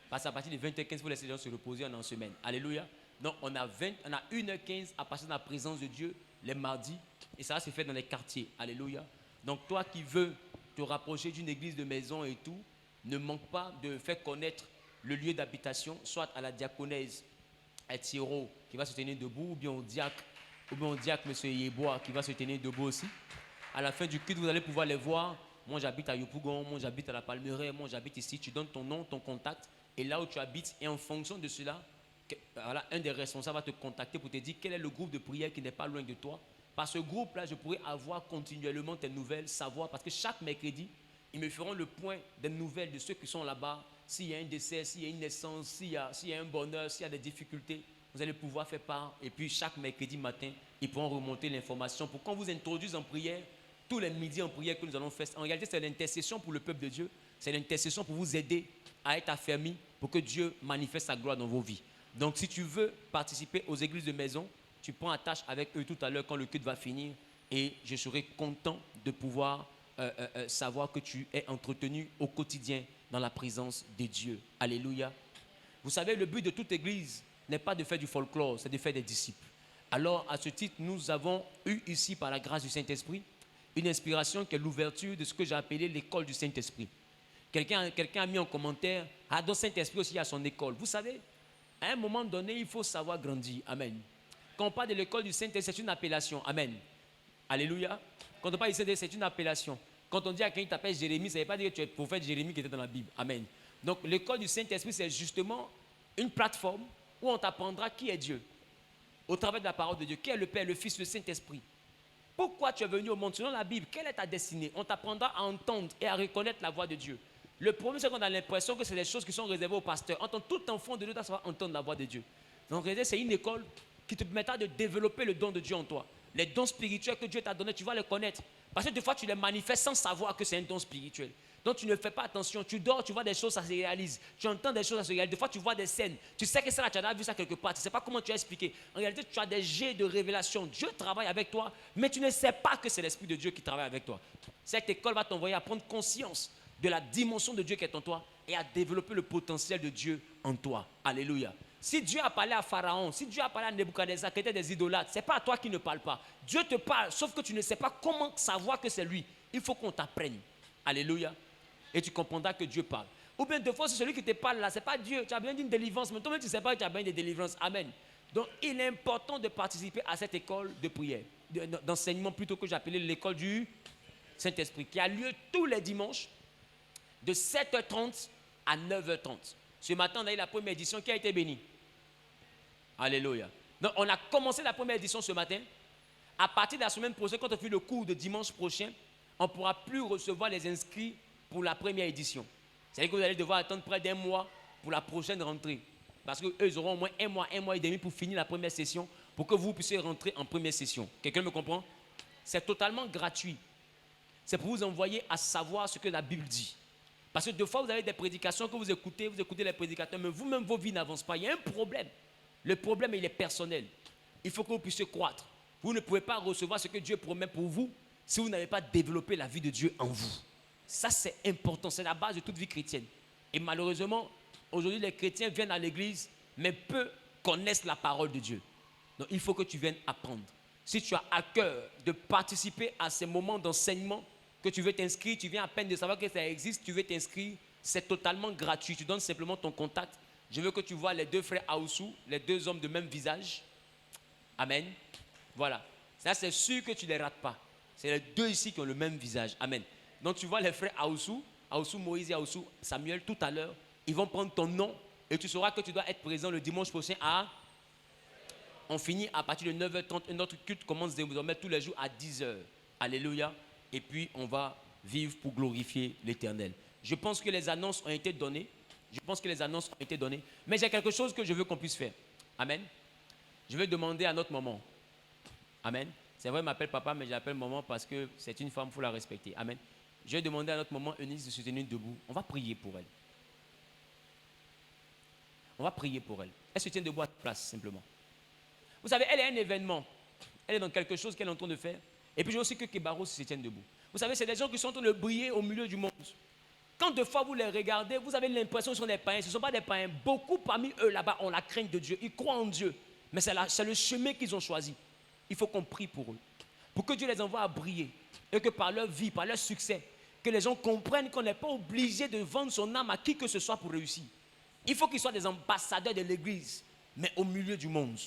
Parce qu'à partir de 20h15, il faut laisser les gens se reposer en semaine. Alléluia. Donc on a 1h15 à passer dans la présence de Dieu les mardis. Et ça va se faire dans les quartiers. Alléluia. Donc toi qui veux te rapprocher d'une église de maison et tout, ne manque pas de faire connaître le lieu d'habitation, soit à la diaconèse, à Thiro, qui va se tenir debout, ou bien au diacre, M. Yebois, qui va se tenir debout aussi. À la fin du culte, vous allez pouvoir les voir. Moi, j'habite à Yopougon, moi, j'habite à la Palmeraie, moi, j'habite ici. Tu donnes ton nom, ton contact, et là où tu habites, et en fonction de cela, voilà, un des responsables va te contacter pour te dire quel est le groupe de prière qui n'est pas loin de toi. Par ce groupe-là, je pourrais avoir continuellement tes nouvelles, savoir, parce que chaque mercredi, ils me feront le point des nouvelles de ceux qui sont là-bas. S'il y a un décès, s'il y a une naissance, s'il y a un bonheur, s'il y a des difficultés, vous allez pouvoir faire part. Et puis chaque mercredi matin, ils pourront remonter l'information pour qu'on vous introduise en prière, tous les midis en prière que nous allons faire. En réalité, c'est l'intercession pour le peuple de Dieu. C'est l'intercession pour vous aider à être affermis pour que Dieu manifeste sa gloire dans vos vies. Donc si tu veux participer aux églises de maison, tu prends attache avec eux tout à l'heure quand le culte va finir. Et je serai content de pouvoir savoir que tu es entretenu au quotidien dans la présence de Dieu. Alléluia. Vous savez, le but de toute église n'est pas de faire du folklore, c'est de faire des disciples. Alors, à ce titre, nous avons eu ici, par la grâce du Saint-Esprit, une inspiration qui est l'ouverture de ce que j'ai appelé l'école du Saint-Esprit. Quelqu'un a mis en commentaire, dans le Saint-Esprit aussi, il y a son école. Vous savez, à un moment donné, il faut savoir grandir. Amen. Quand on parle de l'école du Saint-Esprit, c'est une appellation. Amen. Alléluia. Quand on parle du Saint-Esprit, c'est une appellation. Quand on dit à quelqu'un qui t'appelle Jérémie, ça ne veut pas dire que tu es le prophète Jérémie qui était dans la Bible. Amen. Donc l'école du Saint-Esprit, c'est justement une plateforme où on t'apprendra qui est Dieu. Au travers de la parole de Dieu. Qui est le Père, le Fils, le Saint-Esprit. Pourquoi tu es venu au monde? Selon la Bible, quelle est ta destinée? On t'apprendra à entendre et à reconnaître la voix de Dieu. Le problème, c'est qu'on a l'impression que c'est des choses qui sont réservées aux pasteurs. En tant que tout enfant de Dieu doit savoir entendre la voix de Dieu. Donc c'est une école qui te permettra de développer le don de Dieu en toi. Les dons spirituels que Dieu t'a donnés, tu vas les connaître. Parce que des fois, tu les manifestes sans savoir que c'est un don spirituel. Donc, tu ne fais pas attention. Tu dors, tu vois des choses, ça se réalise. Tu entends des choses, ça se réalise. Des fois, tu vois des scènes. Tu sais que ça, tu as vu ça quelque part. Tu ne sais pas comment tu as expliqué. En réalité, tu as des jets de révélation. Dieu travaille avec toi, mais tu ne sais pas que c'est l'Esprit de Dieu qui travaille avec toi. Cette école va t'envoyer à prendre conscience de la dimension de Dieu qui est en toi et à développer le potentiel de Dieu en toi. Alléluia. Si Dieu a parlé à Pharaon, si Dieu a parlé à Nebuchadnezzar, qui étaient des idolâtres, ce n'est pas à toi qui ne parle pas. Dieu te parle, sauf que tu ne sais pas comment savoir que c'est lui. Il faut qu'on t'apprenne. Alléluia. Et tu comprendras que Dieu parle. Ou bien deux fois, c'est celui qui te parle là, ce n'est pas Dieu. Tu as besoin d'une délivrance, mais toi-même tu ne sais pas que tu as besoin de délivrance. Amen. Donc il est important de participer à cette école de prière, d'enseignement plutôt que j'appelais l'école du Saint-Esprit, qui a lieu tous les dimanches de 7h30 à 9h30. Ce matin, on a eu la première édition qui a été bénie. Alléluia. Donc, on a commencé la première édition ce matin. À partir de la semaine prochaine, quand on fait le cours de dimanche prochain, on ne pourra plus recevoir les inscrits pour la première édition. C'est-à-dire que vous allez devoir attendre près d'un mois pour la prochaine rentrée. Parce qu'eux, ils auront au moins un mois et demi pour finir la première session, pour que vous puissiez rentrer en première session. Quelqu'un me comprend? C'est totalement gratuit. C'est pour vous envoyer à savoir ce que la Bible dit. Parce que des fois, vous avez des prédications que vous écoutez les prédicateurs, mais vous-même, vos vies n'avancent pas. Il y a un problème. Le problème, il est personnel. Il faut que vous puissiez croître. Vous ne pouvez pas recevoir ce que Dieu promet pour vous si vous n'avez pas développé la vie de Dieu en vous. Ça, c'est important. C'est la base de toute vie chrétienne. Et malheureusement, aujourd'hui, les chrétiens viennent à l'église, mais peu connaissent la parole de Dieu. Donc, il faut que tu viennes apprendre. Si tu as à cœur de participer à ces moments d'enseignement, que tu veux t'inscrire, tu viens à peine de savoir que ça existe, tu veux t'inscrire, c'est totalement gratuit. Tu donnes simplement ton contact. Je veux que tu vois les deux frères Aoussou, les deux hommes de même visage. Amen. Voilà. Ça, c'est sûr que tu ne les rates pas. C'est les deux ici qui ont le même visage. Amen. Donc, tu vois les frères Aoussou, Moïse et Aoussou Samuel, tout à l'heure, ils vont prendre ton nom et tu sauras que tu dois être présent le dimanche prochain à... On finit à partir de 9h30. Notre culte commence désormais tous les jours à 10h. Alléluia. Et puis, on va vivre pour glorifier l'Éternel. Je pense que les annonces ont été données. Mais j'ai quelque chose que je veux qu'on puisse faire. Amen. Je vais demander à notre maman. Amen. C'est vrai, il m'appelle papa, mais j'appelle maman parce que c'est une femme, il faut la respecter. Amen. Je vais demander à notre maman Eunice de se tenir debout. On va prier pour elle. On va prier pour elle. Elle se tient debout à sa place, simplement. Vous savez, elle est un événement. Elle est dans quelque chose qu'elle est en train de faire. Et puis, je veux aussi que Kebaro se tienne debout. Vous savez, c'est des gens qui sont en train de briller au milieu du monde. Quand deux fois vous les regardez, vous avez l'impression que ce sont des païens. Ce ne sont pas des païens. Beaucoup parmi eux là-bas ont la crainte de Dieu. Ils croient en Dieu. Mais c'est le chemin qu'ils ont choisi. Il faut qu'on prie pour eux. Pour que Dieu les envoie à briller. Et que par leur vie, par leur succès, que les gens comprennent qu'on n'est pas obligé de vendre son âme à qui que ce soit pour réussir. Il faut qu'ils soient des ambassadeurs de l'église, mais au milieu du monde.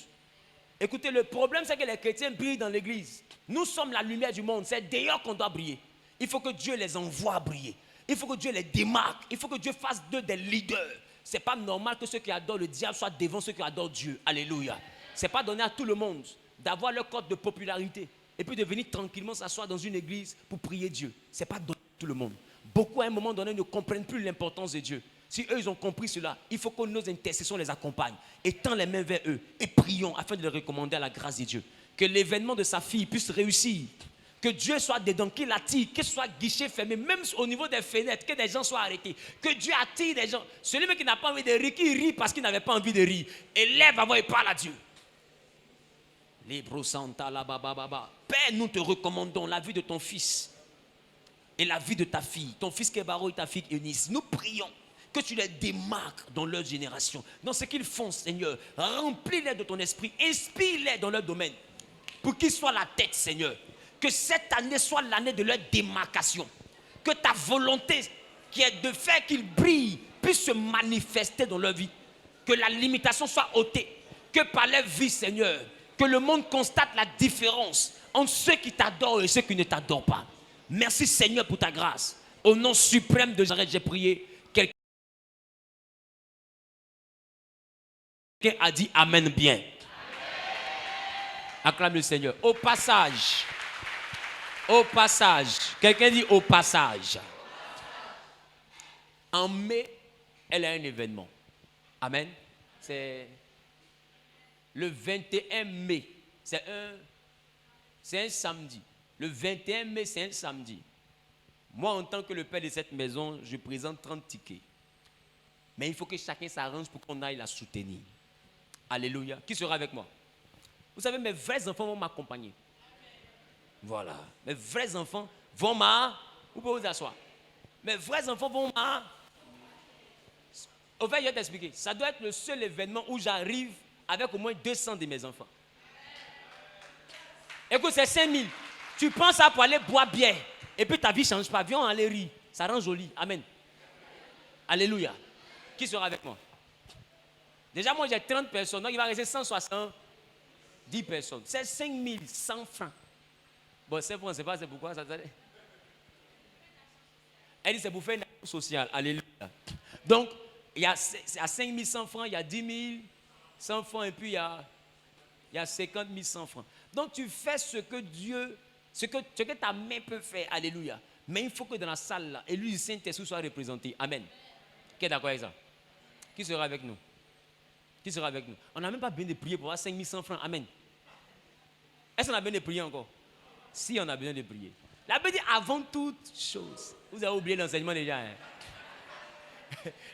Écoutez, le problème c'est que les chrétiens brillent dans l'église. Nous sommes la lumière du monde. C'est d'ailleurs qu'on doit briller. Il faut que Dieu les envoie à briller. Il faut que Dieu les démarque. Il faut que Dieu fasse d'eux des leaders. Ce n'est pas normal que ceux qui adorent le diable soient devant ceux qui adorent Dieu. Alléluia. Ce n'est pas donné à tout le monde d'avoir leur code de popularité et puis de venir tranquillement s'asseoir dans une église pour prier Dieu. Ce n'est pas donné à tout le monde. Beaucoup à un moment donné ne comprennent plus l'importance de Dieu. Si eux ils ont compris cela, il faut que nos intercessions les accompagnent. Et tend les mains vers eux et prions afin de les recommander à la grâce de Dieu. Que l'événement de sa fille puisse réussir. Que Dieu soit dedans, qu'il attire, qu'il soit guichet fermé, même au niveau des fenêtres, que des gens soient arrêtés. Que Dieu attire des gens. Celui qui n'a pas envie de rire, qui rit parce qu'il n'avait pas envie de rire. Élève avant et parle à Dieu. Libro Santa la baba baba. Père, nous te recommandons la vie de ton fils et la vie de ta fille, ton fils Kebaro et ta fille Eunice. Nous prions que tu les démarques dans leur génération, dans ce qu'ils font, Seigneur. Remplis-les de ton esprit, inspire-les dans leur domaine, pour qu'ils soient la tête, Seigneur. Que cette année soit l'année de leur démarcation. Que ta volonté, qui est de faire qu'ils brillent, puisse se manifester dans leur vie. Que la limitation soit ôtée. Que par leur vie, Seigneur, que le monde constate la différence entre ceux qui t'adorent et ceux qui ne t'adorent pas. Merci, Seigneur, pour ta grâce. Au nom suprême de Jésus, j'ai prié. Quelqu'un a dit Amen bien. Amen. Acclame le Seigneur. Au passage, quelqu'un dit au passage. En mai, elle a un événement. Amen. C'est le 21 mai. C'est un samedi. Le 21 mai, c'est un samedi. Moi, en tant que le père de cette maison, je présente 30 tickets. Mais il faut que chacun s'arrange pour qu'on aille la soutenir. Alléluia. Qui sera avec moi? Vous savez, mes vrais enfants vont m'accompagner. Voilà. Mes vrais enfants vont Vous pouvez vous asseoir. Mes vrais enfants vont Au fait, je vais t'expliquer. Ça doit être le seul événement où j'arrive avec au moins 200 de mes enfants. Écoute, c'est 5000. Tu prends ça pour aller boire bière. Et puis ta vie ne change pas. Viens, on aller rire. Ça rend joli. Amen. Alléluia. Qui sera avec moi? Déjà, moi, j'ai 30 personnes. Donc, il va rester 170 personnes. C'est 5100 francs. Bon, c'est bon, c'est pas, c'est pourquoi ça. Elle dit, c'est pour faire une action sociale. Alléluia. Donc, il y a 5100 francs, il y a 10 100 francs, et puis il y a 50 100 francs. Donc, tu fais ce que Dieu, ce que ta main peut faire. Alléluia. Mais il faut que dans la salle, là, et lui, le Saint-Esprit soit représenté. Amen. Qui est d'accord avec ça? Qui sera avec nous? Qui sera avec nous? On n'a même pas besoin de prier pour avoir 5100 francs. Amen. Est-ce qu'on a besoin de prier encore? Si on a besoin de prier. La Bible dit avant toute chose. Vous avez oublié l'enseignement déjà. Hein?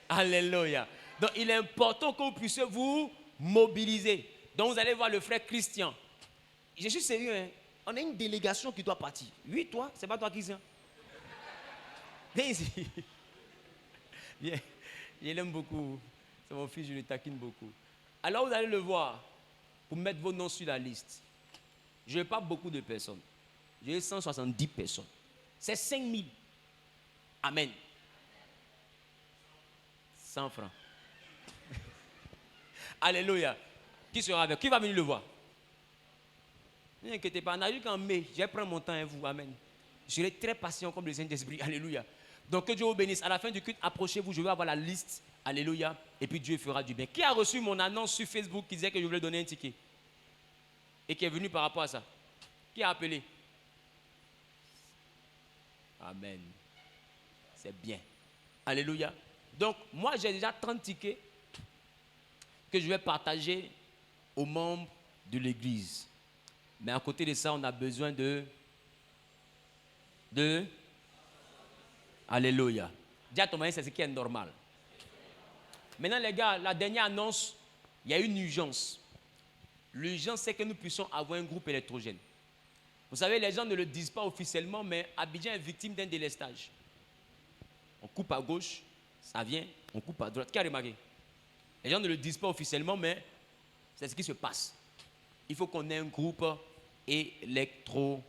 Alléluia. Donc il est important que vous puissiez vous mobiliser. Donc vous allez voir le frère Christian. Je suis sérieux. Hein? On a une délégation qui doit partir. Oui, toi, c'est pas toi qui viens. Viens ici. Viens. Je l'aime beaucoup. C'est mon fils, je le taquine beaucoup. Alors vous allez le voir pour mettre vos noms sur la liste. Je n'ai pas beaucoup de personnes. J'ai 170 personnes. C'est 5000. Amen. 100 francs. Alléluia. Qui sera avec? Qui va venir le voir? Ne vous inquiétez pas. On a vu qu'en mai, je vais prendre mon temps à vous. Amen. Je serai très patient comme le Saint-Esprit. Alléluia. Donc que Dieu vous bénisse. À la fin du culte, approchez-vous. Je vais avoir la liste. Alléluia. Et puis Dieu fera du bien. Qui a reçu mon annonce sur Facebook qui disait que je voulais donner un ticket? Et qui est venu par rapport à ça? Qui a appelé? Amen. C'est bien. Alléluia. Donc, moi, j'ai déjà 30 tickets que je vais partager aux membres de l'église. Mais à côté de ça, on a besoin de Alléluia. Dis à ton mari, c'est ce qui est normal. Maintenant, les gars, la dernière annonce, il y a une urgence. L'urgence, c'est que nous puissions avoir un groupe électrogène. Vous savez, les gens ne le disent pas officiellement, mais Abidjan est victime d'un délestage. On coupe à gauche, ça vient, on coupe à droite. Qui a remarqué? Les gens ne le disent pas officiellement, mais c'est ce qui se passe. Il faut qu'on ait un groupe électrogène.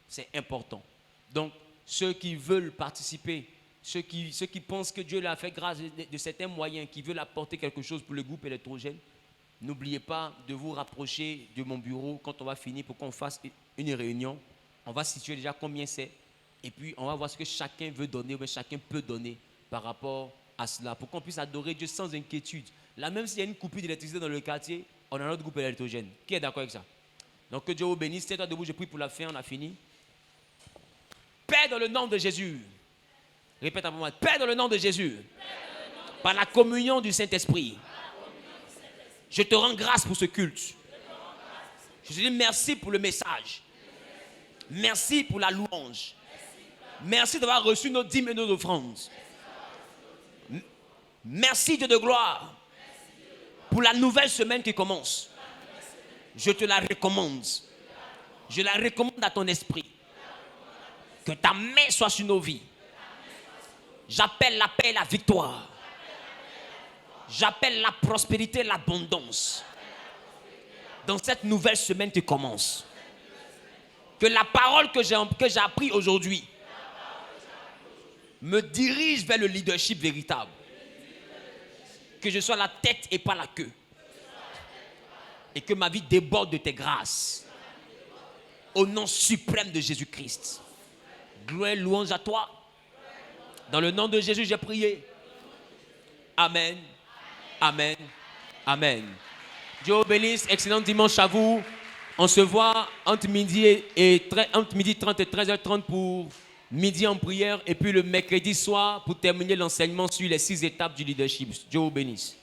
C'est important. Donc, ceux qui veulent participer, ceux qui pensent que Dieu leur a fait grâce de certains moyens, qui veulent apporter quelque chose pour le groupe électrogène, n'oubliez pas de vous rapprocher de mon bureau quand on va finir pour qu'on fasse une réunion. On va situer déjà combien c'est. Et puis, on va voir ce que chacun veut donner, ou chacun peut donner par rapport à cela, pour qu'on puisse adorer Dieu sans inquiétude. Là, même s'il y a une coupure d'électricité dans le quartier, on a notre groupe électrogène. Qui est d'accord avec ça? Donc, que Dieu vous bénisse. Tiens-toi debout, je prie pour la fin, on a fini. Père, dans le nom de Jésus. Répète à moi. Père, dans le nom de Jésus. Par la communion du Saint-Esprit. Je te rends grâce pour ce culte. Je te dis merci pour le message. Merci pour la louange. Merci d'avoir reçu nos dîmes et nos offrandes. Merci Dieu de gloire pour la nouvelle semaine qui commence. Je te la recommande. Je la recommande à ton esprit. Que ta main soit sur nos vies. J'appelle la paix et la victoire. J'appelle la prospérité et l'abondance. Dans cette nouvelle semaine qui commence. Que la parole que j'ai appris aujourd'hui me dirige vers le leadership véritable. Que je sois la tête et pas la queue. Et que ma vie déborde de tes grâces. Au nom suprême de Jésus-Christ. Gloire et louange à toi. Dans le nom de Jésus, j'ai prié. Amen. Amen. Amen. Dieu vous bénisse. Excellent dimanche à vous. On se voit entre midi 30 et 13h30 pour midi en prière. Et puis le mercredi soir pour terminer l'enseignement sur les 6 étapes du leadership. Dieu vous bénisse.